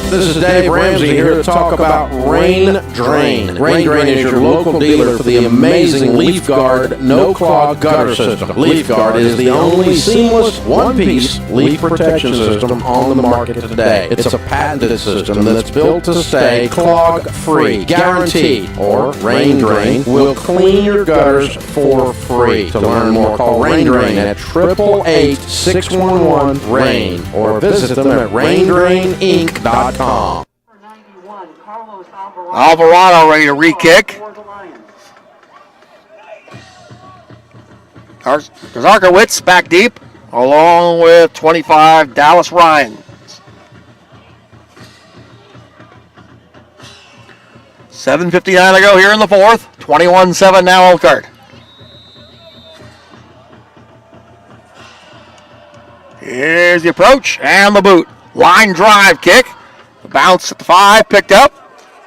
This is Dave Ramsey here to talk about Rain Drain. Rain Drain is your local dealer for the amazing Leaf Guard no-clog gutter system. Leaf Guard is the only seamless one-piece leaf protection system on the market today. It's a patented system that's built to stay clog-free, guaranteed, or Rain Drain will clean your gutters for free. To learn more, call Rain Drain at 888-611-RAIN or visit them at raindraininc.com. Alvarado ready to re-kick. Kazarkowitz back deep, along with 25, Dallas Ryan. 7:59 to go here in the fourth. 21-7 now Elkhart. Here's the approach and the boot. Line drive kick. The bounce at the 5, picked up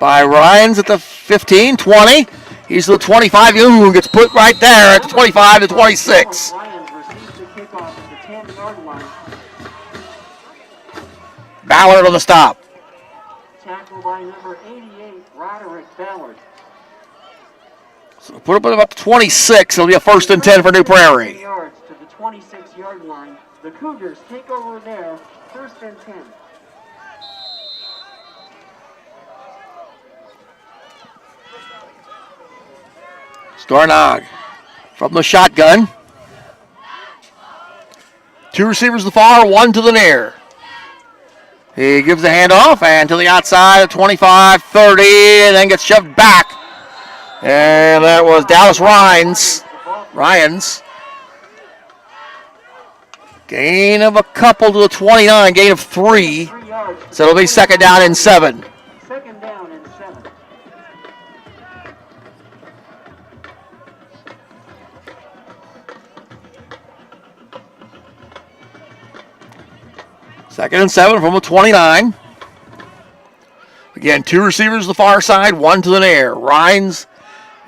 by Ryans at the 15, 20. He's the 25. Ooh, gets put right there at the 25 to 26. Ballard on the stop. Tackled by number 88, Roderick Ballard. So put up at about 26. It'll be a 1st and 10 for New Prairie. Yards to the 26-yard line. The Cougars take over there, 1st and 10. Skornog from the shotgun. 2 receivers to the far, 1 to the near. He gives the handoff and to the outside of 25, 30, and then gets shoved back. And that was Dallas Ryans. Gain of a couple to the 29, gain of 3. So it'll be 2nd down and 7. 2nd down and 7. Second and 7 from the 29. Again, 2 receivers to the far side, 1 to the near. Ryans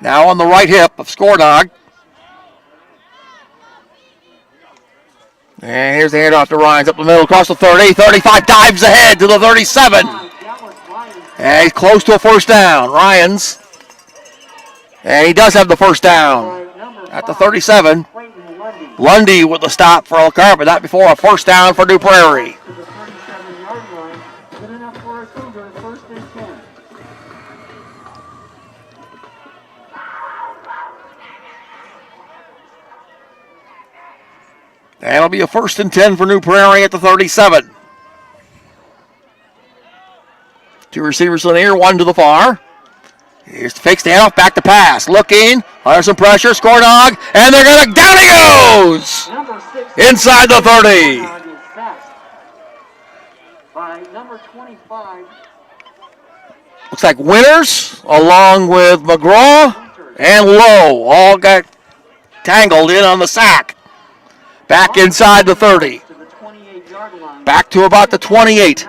now on the right hip of Skornog. And here's the handoff to Ryans up the middle, across the 30, 35, dives ahead to the 37. And he's close to a 1st down. Ryans. And he does have the 1st down at the 37. Lundy with the stop for Elkhart, but not before a 1st down for New Prairie. And it'll be a 1st and 10 for New Prairie at the 37. 2 receivers to the near, 1 to the far. Here's the fake standoff, back to pass. Looking, under some pressure, Skornog, and they're going to, down he goes! Inside the 30. By number 25. Looks like Winters, along with McGraw and Lowe, all got tangled in on the sack. Back inside the 30. Back to about the 28.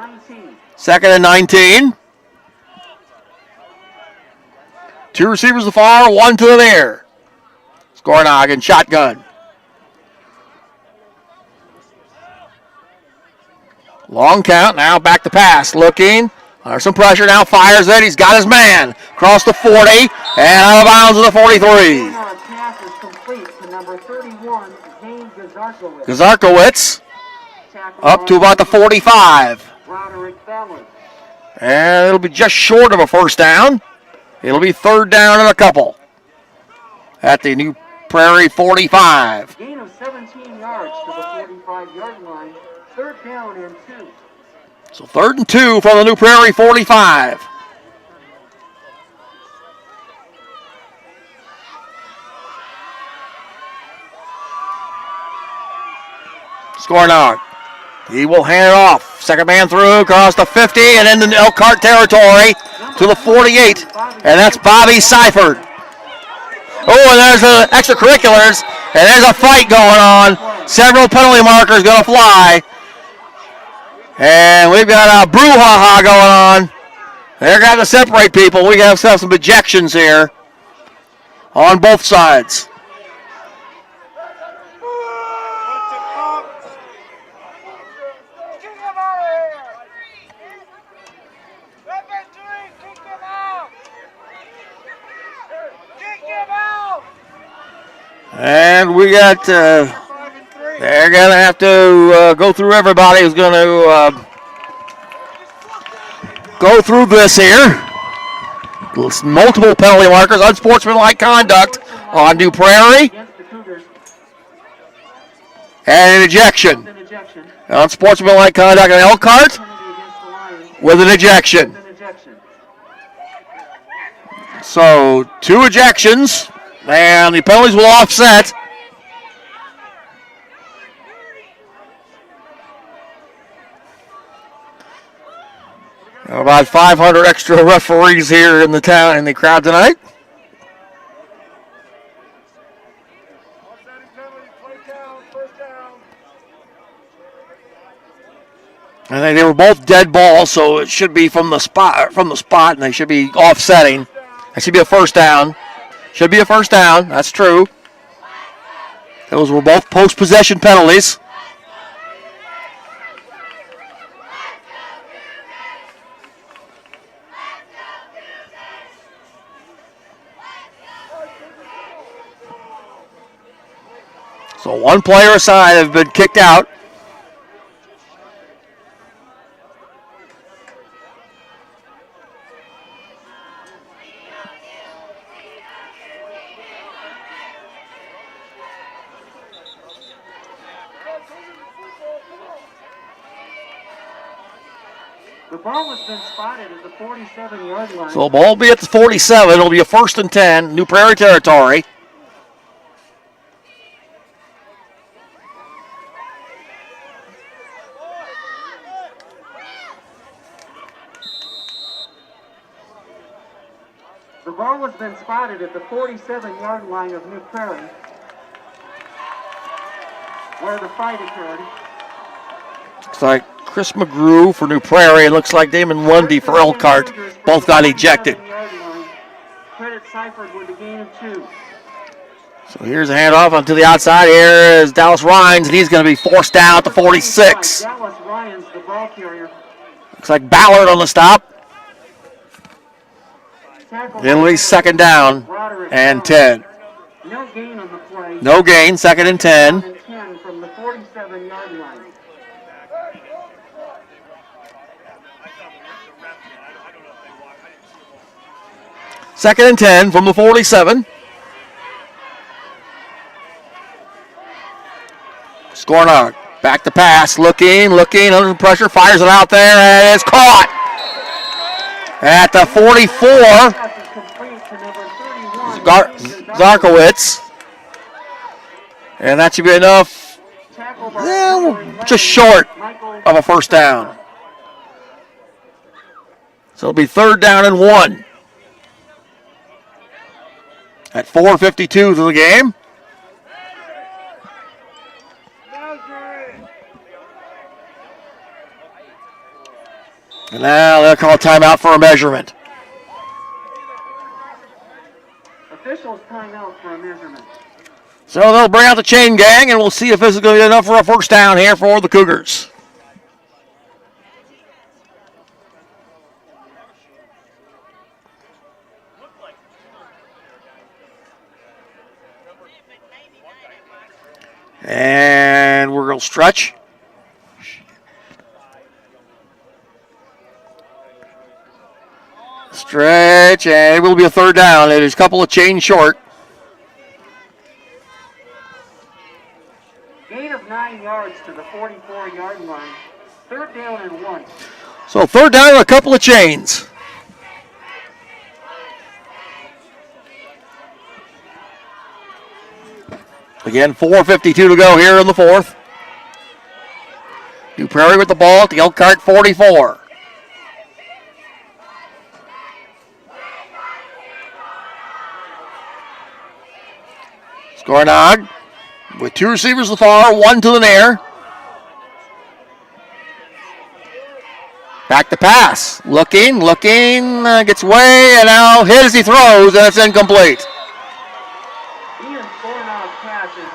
2nd and 19. 2 receivers to the far, 1 to the near. Skornog in shotgun. Long count, now back to pass. Looking, under some pressure, now fires it. He's got his man. Across the 40, and out of bounds to the 43. Pass is complete to number 31, Zane Kazarkowitz up to about the 45. Roderick Ballard. And it'll be just short of a 1st down. It'll be 3rd down and a couple at the New Prairie 45. Gain of 17 yards to the 45-yard line. 3rd down and 2. So 3rd and 2 from the New Prairie 45. Skornog. He will hand it off. 2nd man through, across the 50, and into Elkhart territory to the 48. And that's Bobby Seifert. Oh, and there's the extracurriculars, and there's a fight going on. Several penalty markers going to fly. And we've got a brouhaha going on. They're going to have to separate people. We have some ejections here on both sides. And we got, they're going to have to go through everybody who's going to go through this here. Multiple penalty markers, unsportsmanlike conduct on New Prarie, and an ejection. Unsportsmanlike conduct on Elkhart with an ejection. So 2 ejections, and the penalties will offset. About 500 extra referees here in the town, in the crowd tonight. And they were both dead balls, so it should be from the spot, and they should be offsetting. That should be a first down. Should be a first down. That's true. Those were both post-possession penalties. So one player aside has been kicked out. The ball has been spotted at the 47-yard line. So the ball will be at the 47. It'll be a 1st and 10, New Prarie territory. The ball has been spotted at the 47-yard line of New Prarie, where the fight occurred. Looks like Chris McGrew for New Prarie. It looks like Damon Lundy for Elkhart. Both got ejected. Credit Seifert with a gain of 2. So here's a handoff onto the outside. Here is Dallas Rhines, and he's going to be forced down at the 46. Dallas Rhines, the ball carrier. Looks like Ballard on the stop. Penalty, 2nd down and 10. No gain on the play. No gain, 2nd and 10. 10 from the 47-yard line. Second and 10 from the 47. Scornog back to pass, looking under pressure, fires it out there, and it's caught at the 44. Zarkowitz, and that should be enough. Just short of a first down. So it'll be 3rd down and 1. At 4:52 to the game. And now they'll call a timeout for a measurement. Officials timeout for a measurement. So they'll bring out the chain gang, and we'll see if this is going to be enough for a first down here for the Cougars. And we're going to stretch. Stretch, and it will be a 3rd down. It is a couple of chains short. Gain of 9 yards to the 44-yard line. 3rd down and 1. So 3rd down and a couple of chains. Again, 4:52 to go here in the 4th. New Prarie with the ball at the Elkhart 44. Scornog with 2 receivers to the far, 1 to the near. Back to pass. Looking, gets away, and now hit as he throws, and it's incomplete.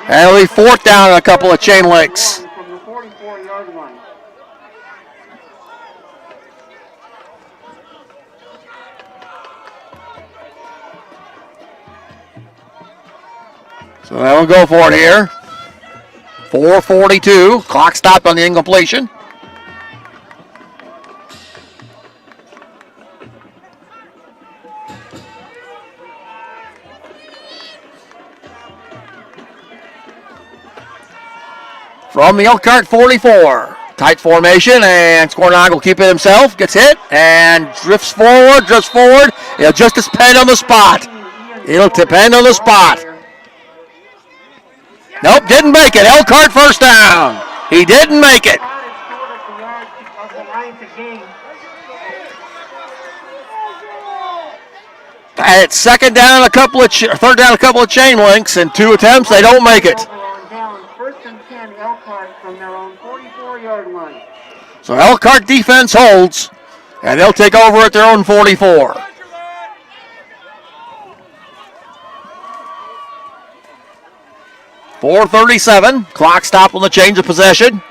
And it'll be 4th down and a couple of chain links. From the 44-yard line. So they'll go for it here. 4:42. Clock stopped on the incompletion. From the Elkhart 44. Tight formation, and Skornog will keep it himself. Gets hit and drifts forward. It'll just depend on the spot. It'll depend on the spot. Nope, didn't make it. Elkhart first down. He didn't make it. At third down, a couple of chain links, and 2 attempts. They don't make it. First and 10, Elkhart from their own 44-yard line. So Elkhart defense holds, and they'll take over at their own 44. .437, clock stop on the change of possession.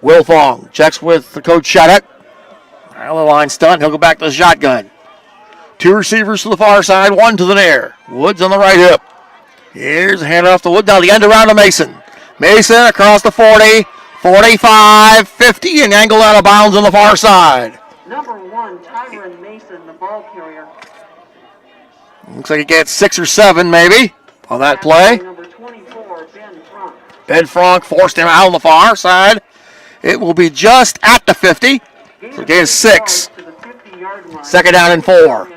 Wilfong checks with the coach Shattuck. Well, the line stunt. He'll go back to the shotgun. 2 receivers to the far side, 1 to the near. Woods on the right hip. Here's a handoff to Wood down the end around to Mason. Mason across the 40, 45, 50, and angled out of bounds on the far side. Number 1, Tyron Mason, the ball carrier. Looks like he gets 6 or 7 maybe on that play. Number 24, Ben Frank. Ben Frank forced him out on the far side. It will be just at the 50. So gain 6. Second down and 4.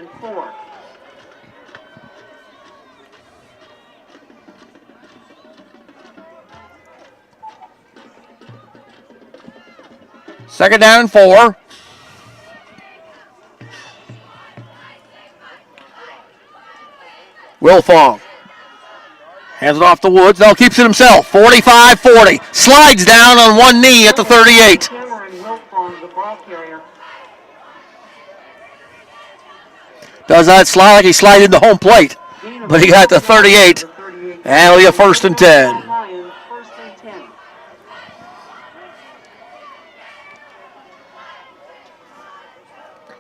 Second down and 4. Wilfong hands it off to Woods. No, keeps it himself. 45-40. Slides down on one knee at the 38. Does that slide like he slided the home plate. But he got the 38. And it'll be a 1st and 10.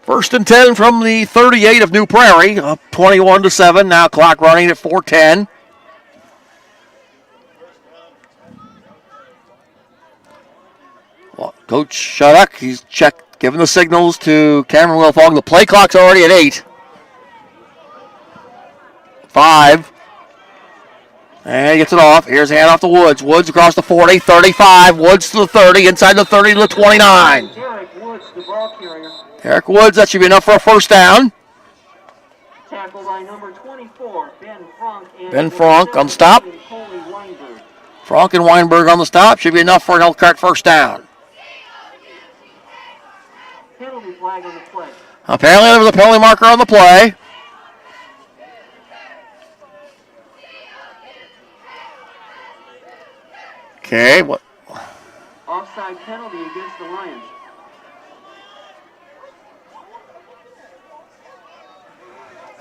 First and 10 from the 38 of New Prarie, up 21-7. Now clock running at 4:10. Well, Coach Shattuck, he's giving the signals to Cameron Wilfong. The play clock's already at 8. 5. And he gets it off. Here's a handoff to Woods. Woods across the 40, 35. Woods to the 30, inside the 30 to the 29. Derek Woods, the ball carrier. Eric Woods, that should be enough for a 1st down. Tackled by number 24, Ben Frank. Ben Frank on stop. Frank and Weinberg on the stop. Should be enough for an Elkhart 1st down. Penalty flag on the play. Apparently there was a penalty marker on the play. Okay, what? Offside penalty against the Lions.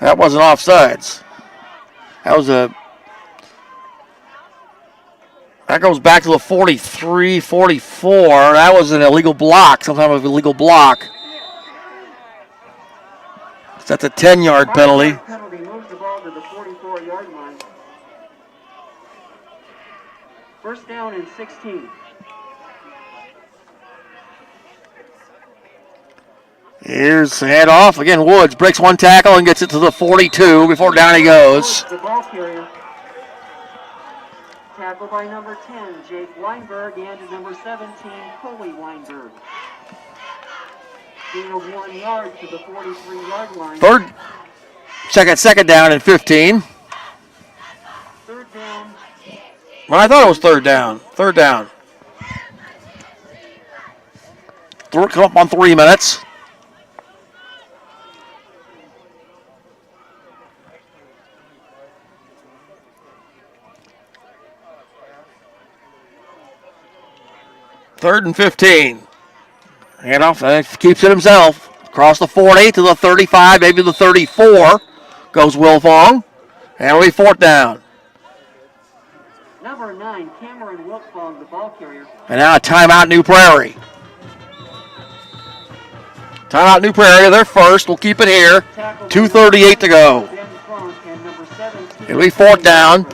That wasn't offsides. That goes back to the 43, 44. That was an illegal block, some type of illegal block. That's a 10-yard penalty. Penalty moves the ball to the 44-yard line. 1st down and 16. Here's the handoff. Again, Woods breaks 1 tackle and gets it to the 42 before down he goes. The ball carrier. Tackle by number 10, Jake Weinberg, and number 17, Coley Weinberg. Gain of 1 yard to the 43-yard line. Second down and 15. 3rd down. Well, I thought it was 3rd down. 3rd down. Come up on 3 minutes. Third and 15. Handoff, keeps it himself. Across the 40 to the 35, maybe the 34. Goes Wilfong. And it'll be 4th down. Number 9, Cameron Wilfong, the ball carrier. And now a timeout, New Prarie. Timeout New Prarie, they're first. We'll keep it here. 2:38 to go. It'll be fourth down.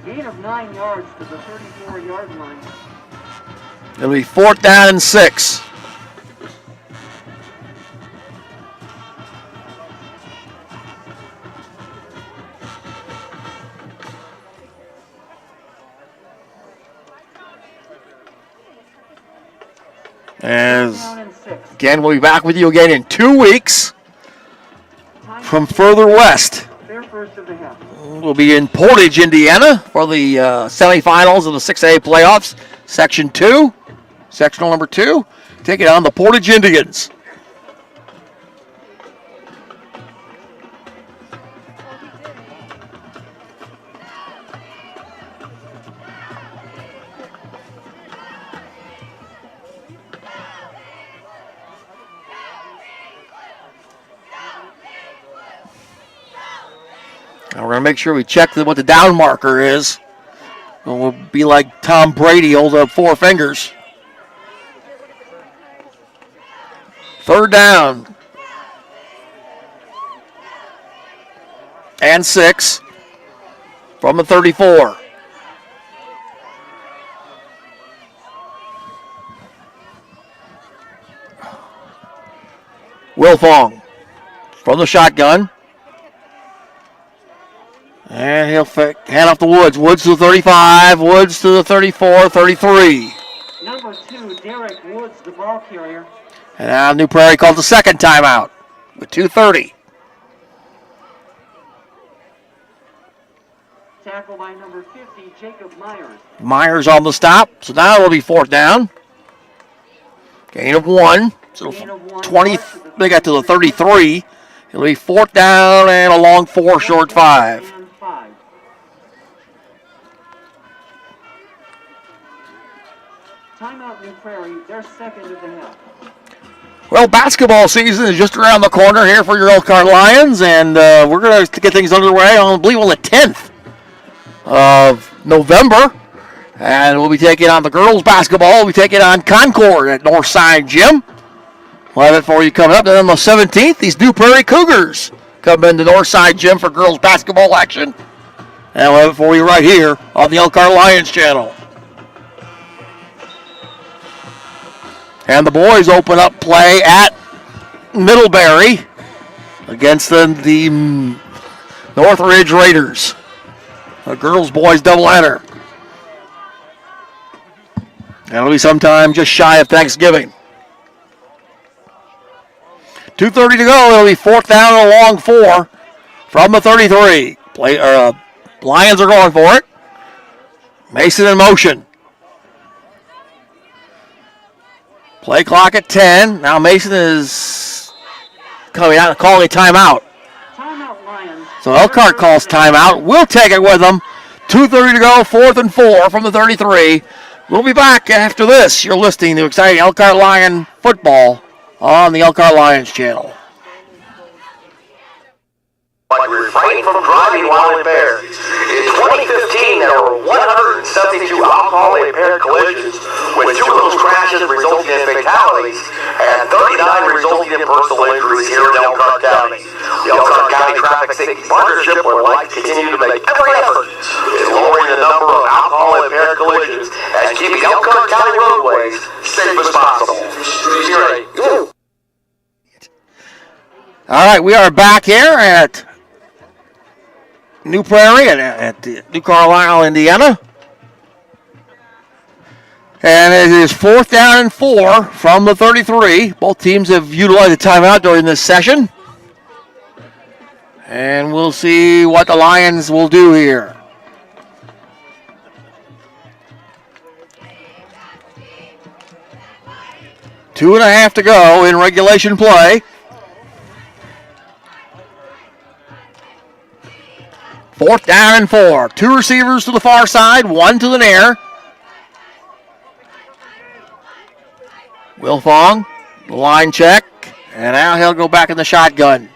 Gain of 9 yards to the 34-yard line. It'll be fourth down and 6. Again, we'll be back with you again in 2 weeks from further west. Their first of the half. We'll be in Portage, Indiana for the semifinals of the 6A playoffs. Sectional number 2, taking on the Portage Indians. Now we're going to make sure we check what the down marker is. We'll be like Tom Brady, hold up 4 fingers. Third down. And 6 from the 34. Wilfong from the shotgun. And he'll hand off to Woods. Woods to the 35. Woods to the 34, 33. Number 2, Derek Woods, the ball carrier. And now New Prarie calls the second timeout with 2:30. Tackle by number 50, Jacob Myers. Myers on the stop. So now it'll be fourth down. Gain of 1. So 20, they got to the 33. It'll be fourth down and a long 4, short 5. Timeout New Prarie, their second of the half. Well, basketball season is just around the corner here for your Elkhart Lions, and we're going to get things underway, I believe, on the 10th of November. And we'll be taking on the girls' basketball. We'll be taking on Concord at Northside Gym. We'll have it for you coming up. Then on the 17th, these New Prarie Cougars come into Northside Gym for girls' basketball action. And we'll have it for you right here on the Elkhart Lions channel. And the boys open up play at Middlebury against the Northridge Raiders. A girls-boys doubleheader. That'll be sometime just shy of Thanksgiving. 2:30 to go. It'll be fourth down and a long 4 from the 33. Lions are going for it. Mason in motion. Play clock at 10. Now Mason is coming out and calling a timeout. Timeout Lions. So Elkhart calls timeout. We'll take it with them. 2:30 to go, 4th and 4 from the 33. We'll be back after this. You're listening to exciting Elkhart Lion football on the Elkhart Lions channel. But refrain from driving while impaired. In 2015, there were 172 alcohol-impaired collisions, with 2 of those crashes resulting in fatalities and 39 resulting in personal injuries here in Elkhart County. The Elkhart County Traffic Safety Partnership would like to continue to make every effort in lowering the number of alcohol-impaired collisions and keeping Elkhart County roadways safe as possible. All right, we are back here at New Prarie at New Carlisle, Indiana. And it is fourth down and 4 from the 33. Both teams have utilized a timeout during this session. And we'll see what the Lions will do here. Two and a half to go in regulation play. Fourth down and 4. 2 receivers to the far side, 1 to the near. Wilfong, the line check, and now he'll go back in the shotgun.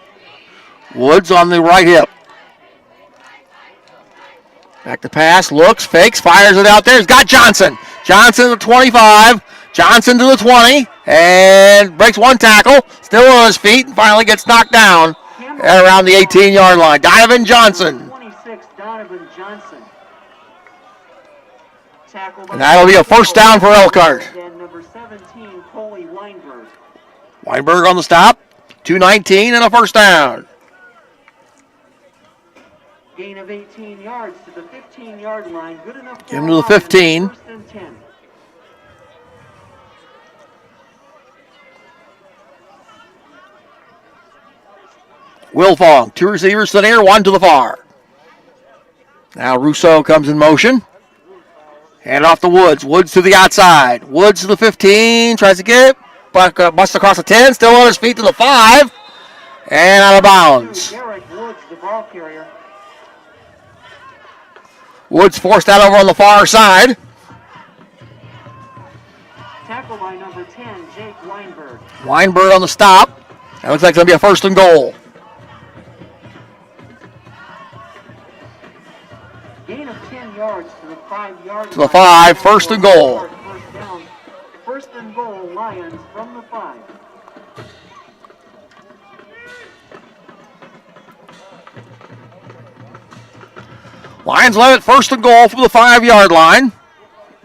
Woods on the right hip. Back to pass, looks, fakes, fires it out there. He's got Johnson. Johnson to the 25. Johnson to the 20. And breaks one tackle. Still on his feet and finally gets knocked down at around the 18-yard line. Donovan Johnson. 26, Donovan Johnson. And that'll be a first down for Elkhart. And number 17, Coley Weinberg. Weinberg on the stop. 2:19 and a first down. Gain of 18 yards to the 15-yard line. Good enough for Give him to the 15. First and 10. Wilfong, 2 receivers to the near, 1 to the far. Now Rousseau comes in motion. Hand off to Woods. Woods to the outside. Woods to the 15. Tries to get it. Busts across the 10. Still on his feet to the 5. And out of bounds. Derek Woods, the ball carrier. Woods forced that over on the far side. Tackle by number 10, Jake Weinberg. Weinberg on the stop. That looks like it's going to be a first and goal. Gain of 10 yards to the 5-yard line. To the 5, first and goal. First down. First and goal, Lions from the 5. Lions led it first and goal from the 5-yard line.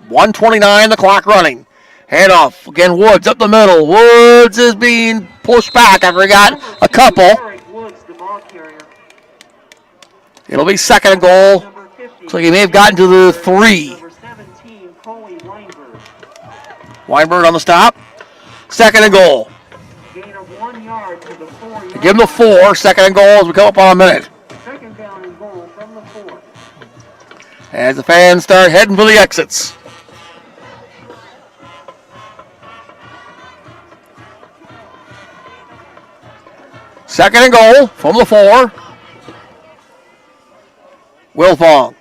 1:29, the clock running. Handoff. Again, Woods up the middle. Woods is being pushed back after he got a couple. Derek Woods, the ball carrier. It'll be second and goal. Number 50. Looks like he may have gotten to the 3. Number 17, Coley Weinberg. Weinberg on the stop. Second and goal. Gain of 1 yard to the 4-yard. Give him the 4. Second and goal as we come up on a minute. Second down and goal from the 4. As the fans start heading for the exits. Second and goal from the 4. Wilfong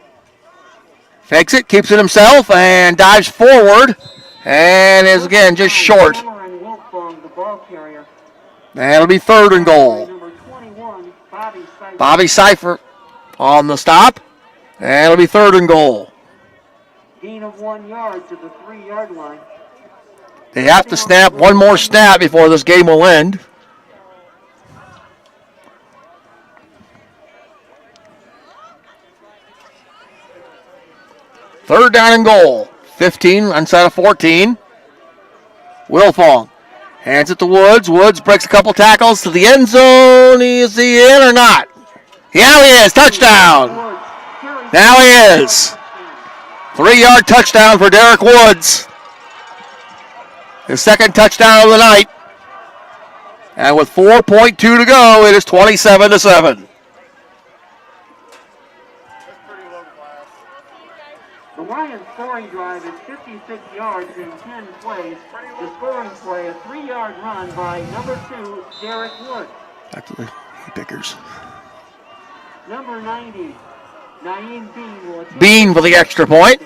fakes it, keeps it himself, and dives forward, and is again just short. And Wilfong, the ball carrier. And it'll be third and goal. Number 21, Bobby Seifert. Bobby Seifert on the stop, and it'll be third and goal. Gain of 1 yard to the 3-yard line. They have to snap one more snap before this game will end. Third down and goal. 15 inside of 14. Wilfong hands it to Woods. Woods breaks a couple tackles to the end zone. Is he in or not? Yeah, he is. Touchdown. Now he is. 3-yard touchdown for Derek Woods. His second touchdown of the night. And with 4.2 to go, it is 27-7. The Lions scoring drive is 56 yards in 10 plays. The scoring play, a 3-yard run by number 2, Derek Woods. Back to the pickers. Number 90, Naeem Bean will attempt Bean for the extra point.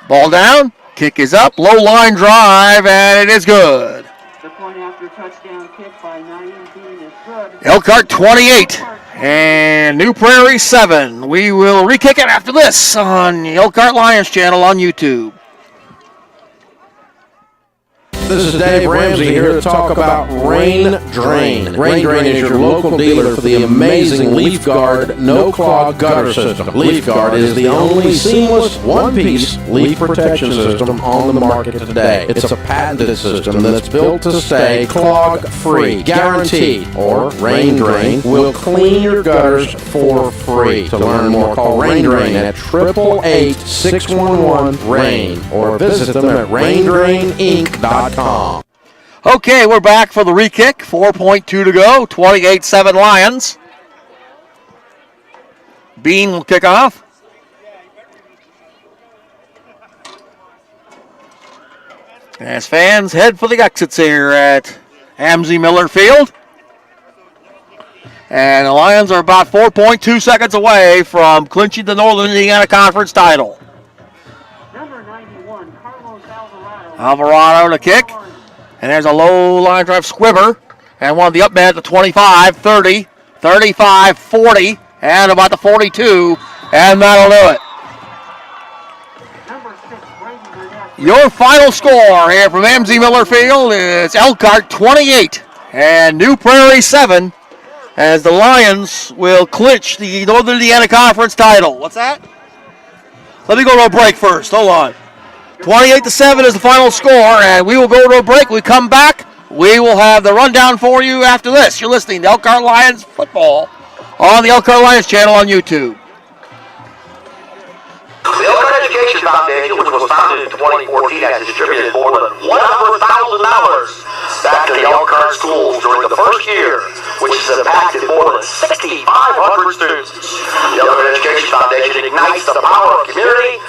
Ball down. Kick is up. Low line drive, and it is good. The point after touchdown kick by Naeem Bean is good. Elkhart 28 and New Prarie 7. We will re-kick it after this on the Elkhart Lions channel on YouTube. This is Dave Ramsey here to talk about Rain Drain. Rain Drain is your local dealer for the amazing Leaf Guard no-clog gutter system. Leaf Guard is the only seamless one-piece leaf protection system on the market today. It's a patented system that's built to stay clog-free, guaranteed, or Rain Drain will clean your gutters for free. To learn more, call Rain Drain at 888-611-RAIN or visit them at raindraininc.com. Okay, we're back for the re-kick. 4.2 to go. 28-7 Lions. Bean will kick off. As fans head for the exits here at Amzie Miller Field. And the Lions are about 4.2 seconds away from clinching the Northern Indiana Conference title. Number 91, Carlos Alvarado. Alvarado to kick. And there's a low line drive squibber. And one of the up men at the 25, 30, 35, 40. and about the 42, and that'll do it. Your final score here from MZ Miller Field is Elkhart 28 and New Prarie 7, as the Lions will clinch the Northern Indiana Conference title. What's that? Let me go to a break first. Hold on. 28-7 is the final score, and we will go to a break. We come back. We will have the rundown for you after this. You're listening to Elkhart Lions football on the Elkhart Lions channel on YouTube. The Elkhart Education Foundation, which was founded in 2014, has distributed more than $100,000 back to the Elkhart schools during the first year, which has impacted more than 6,500 students. The Elkhart Education Foundation ignites the power of community,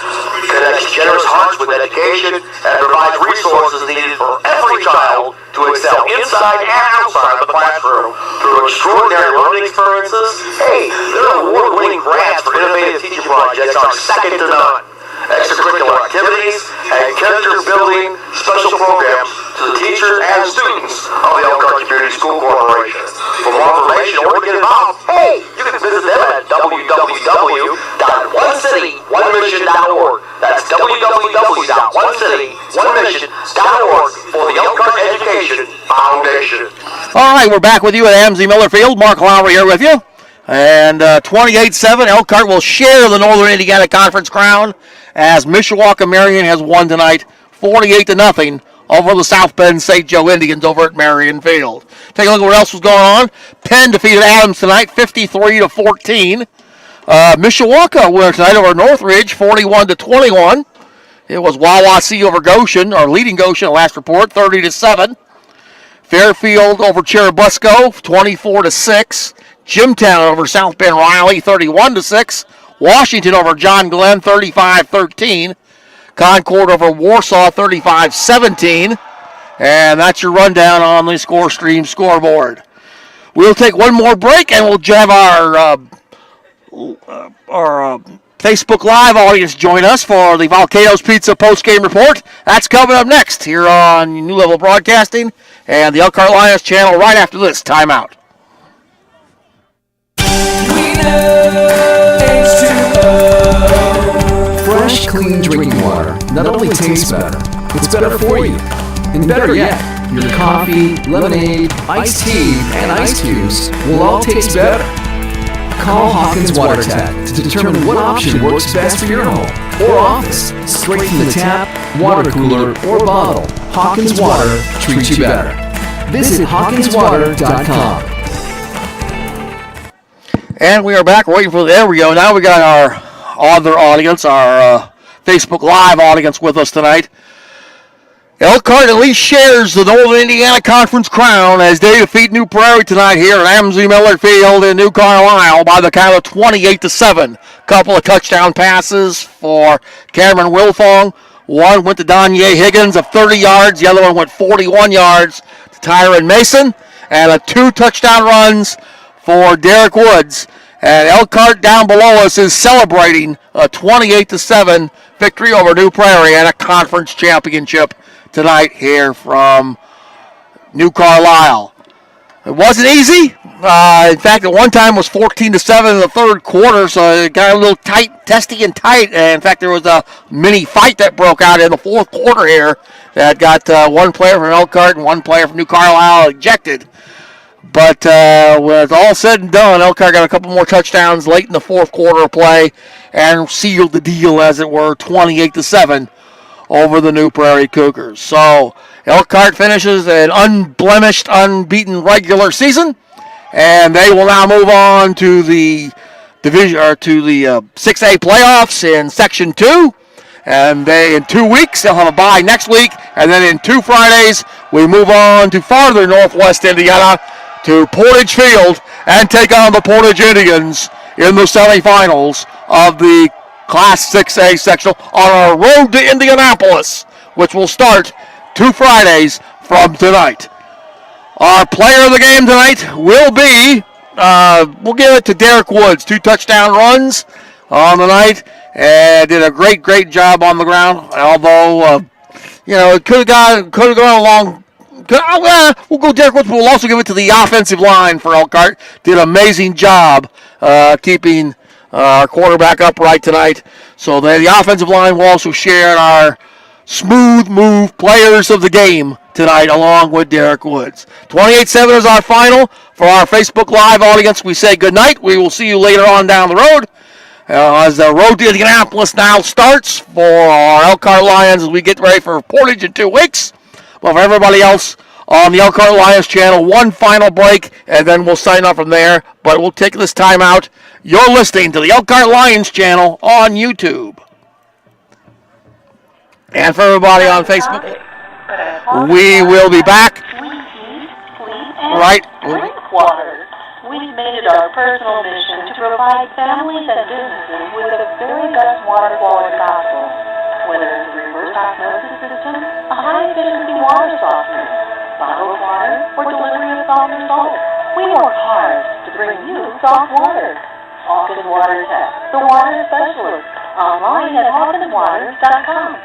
connects generous hearts with education, and provides resources needed for every child to excel inside and outside the classroom through extraordinary learning experiences. Hey, their award-winning grants for innovative teaching projects are second to none. Extracurricular activities and character-building special programs to the teachers and students of the Elkhart Community School Corporation. For more information or to get involved, hey, you can visit them at www.onecityonemission.org. That's www.onecityonemission.org for the Elkhart Education Foundation. All right, we're back with you at MZ Miller Field. Mark Lowry here with you. And 28-7, Elkhart will share the Northern Indiana Conference crown as Mishawaka Marion has won tonight 48-0 over the South Bend St. Joe Indians over at Marion Field. Take a look at what else was going on. Penn defeated Adams tonight 53-14. Mishawaka won tonight over Northridge 41-21. It was Wawasee over Goshen, or leading Goshen at last report, 30-7. Fairfield over Cherubusco 24-6. Jimtown over South Bend Riley 31-6. Washington over John Glenn 35-13. Concord over Warsaw 35-17. And that's your rundown on the Score Stream scoreboard. We'll take one more break and we'll have our Facebook Live audience join us for the Volcanoes Pizza post-game report. That's coming up next here on New Level Broadcasting and the Elkhart Lions channel right after this timeout. Fresh, clean drinking water not only tastes better, it's better for you. And better yet, your coffee, lemonade, iced tea, and ice cubes will all taste better. Call Hawkins Water Tech to determine what option works best for your home or office. Straight from the tap, water cooler, or bottle, Hawkins Water treats you better. Visit hawkinswater.com. And we are back waiting for there we go. Now we got our other audience, our Facebook Live audience with us tonight. Elkhart at least shares the Northern Indiana Conference crown as they defeat New Prarie tonight here at MZ Miller Field in New Carlisle by the count of 28-7. Couple of touchdown passes for Cameron Wilfong. One went to Donye Higgins of 30 yards. The other one went 41 yards to Tyron Mason. And 2 touchdown runs for Derek Woods. And Elkhart down below us is celebrating a 28-7 victory over New Prarie and a conference championship tonight here from New Carlisle. It wasn't easy. In fact, at one time it was 14-7 in the third quarter, so it got a little tight, testy and tight. And in fact, there was a mini fight that broke out in the fourth quarter here that got one player from Elkhart and one player from New Carlisle ejected. But when it's all said and done, Elkhart got a couple more touchdowns late in the fourth quarter of play and sealed the deal, as it were, 28-7 over the New Prarie Cougars. So Elkhart finishes an unblemished, unbeaten regular season, and they will now move on to the division or to the 6A playoffs in Section 2. And in 2 weeks, they'll have a bye next week, and then in 2 Fridays, we move on to farther northwest Indiana to Portage Field and take on the Portage Indians in the semifinals of the Class 6A sectional on our road to Indianapolis, which will start 2 Fridays from tonight. Our player of the game tonight will be, we'll give it to Derek Woods. 2 touchdown runs on the night, and did a great job on the ground. Although, it could have gone along. We'll go Derek Woods, but we'll also give it to the offensive line for Elkhart. Did an amazing job keeping our quarterback upright tonight. So the offensive line will also share in our smooth move players of the game tonight, along with Derek Woods. 28-7 is our final. For our Facebook Live audience, we say good night. We will see you later on down the road. As the road to Indianapolis now starts for our Elkhart Lions as we get ready for Portage in 2 weeks. But for everybody else on the Elkhart Lions channel, one final break, and then we'll sign off from there. But we'll take this time out. You're listening to the Elkhart Lions channel on YouTube. And for everybody on Facebook, we will be back. Right. Water. We've made it our personal mission to provide families and businesses with the very best water quality possible. Whether it's a reverse osmosis system, a high-efficiency water softener, bottled water, or delivery of softer salt, we work hard to bring you soft water. Hawkins Water Tech, the water specialist. Online at hawkinswater.com.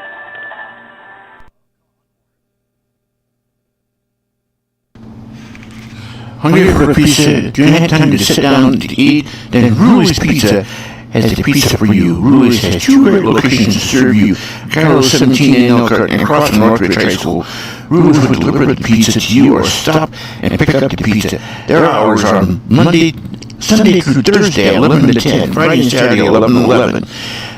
Hungry for a pizza? Do you have time to sit down to eat? Then Ruli's Pizza has the pizza for you. Ruli's has 2 great locations to serve you. Carlos 17 in Elkhart and across from Northridge High School. Ruli's will deliver the pizza to you or stop and pick up the pizza. Their hours are on Sunday through Thursday, 11 to 10. Friday and Saturday, 11 to 11.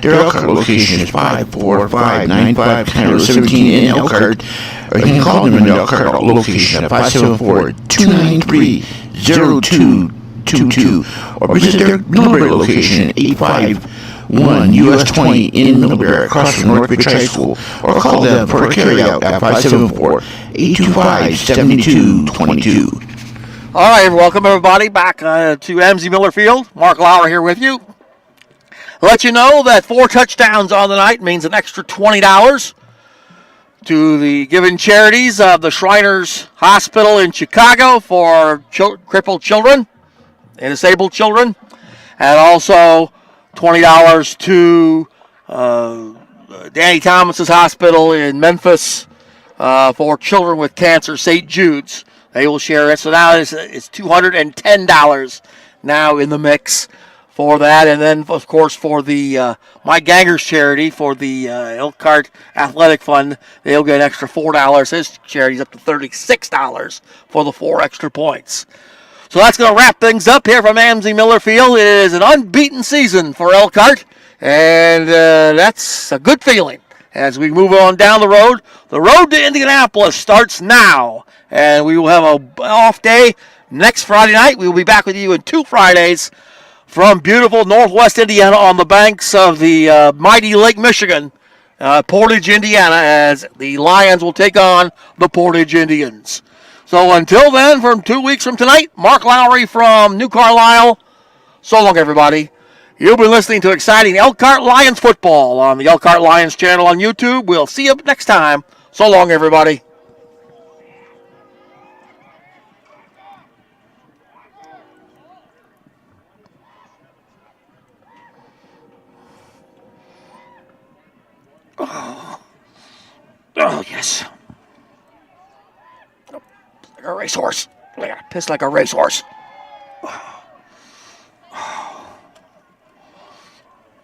Their Elkhart location is 54595 Carlos 17 in Elkhart. Or you can call them in the Elkhart location at 574-293-0222. Or visit their Middlebury location at 851 US 20 in Middlebury, across from Northridge High School. Or call them for a carryout at 574-825-7222. All right, welcome everybody back to MZ Miller Field. Mark Lauer here with you. Let you know that 4 touchdowns on the night means an extra $20 to the given charities of the Shriners Hospital in Chicago for crippled children and disabled children, and also $20 to Danny Thomas's hospital in Memphis for children with cancer, St. Jude's. They will share it. So now it's $210 now in the mix for that. And then, of course, for the Mike Ganger's charity, for the Elkhart Athletic Fund, they'll get an extra $4. His charity's up to $36 for the 4 extra points. So that's going to wrap things up here from MZ Miller Field. It is an unbeaten season for Elkhart, and that's a good feeling. As we move on down the road to Indianapolis starts now. And we will have an off day next Friday night. We will be back with you in 2 Fridays from beautiful northwest Indiana on the banks of the mighty Lake Michigan, Portage, Indiana, as the Lions will take on the Portage Indians. So until then, from 2 weeks from tonight, Mark Lowry from New Carlisle. So long, everybody. You'll be listening to exciting Elkhart Lions football on the Elkhart Lions channel on YouTube. We'll see you next time. So long, everybody. Oh, yes. Like a racehorse. Piss like a racehorse.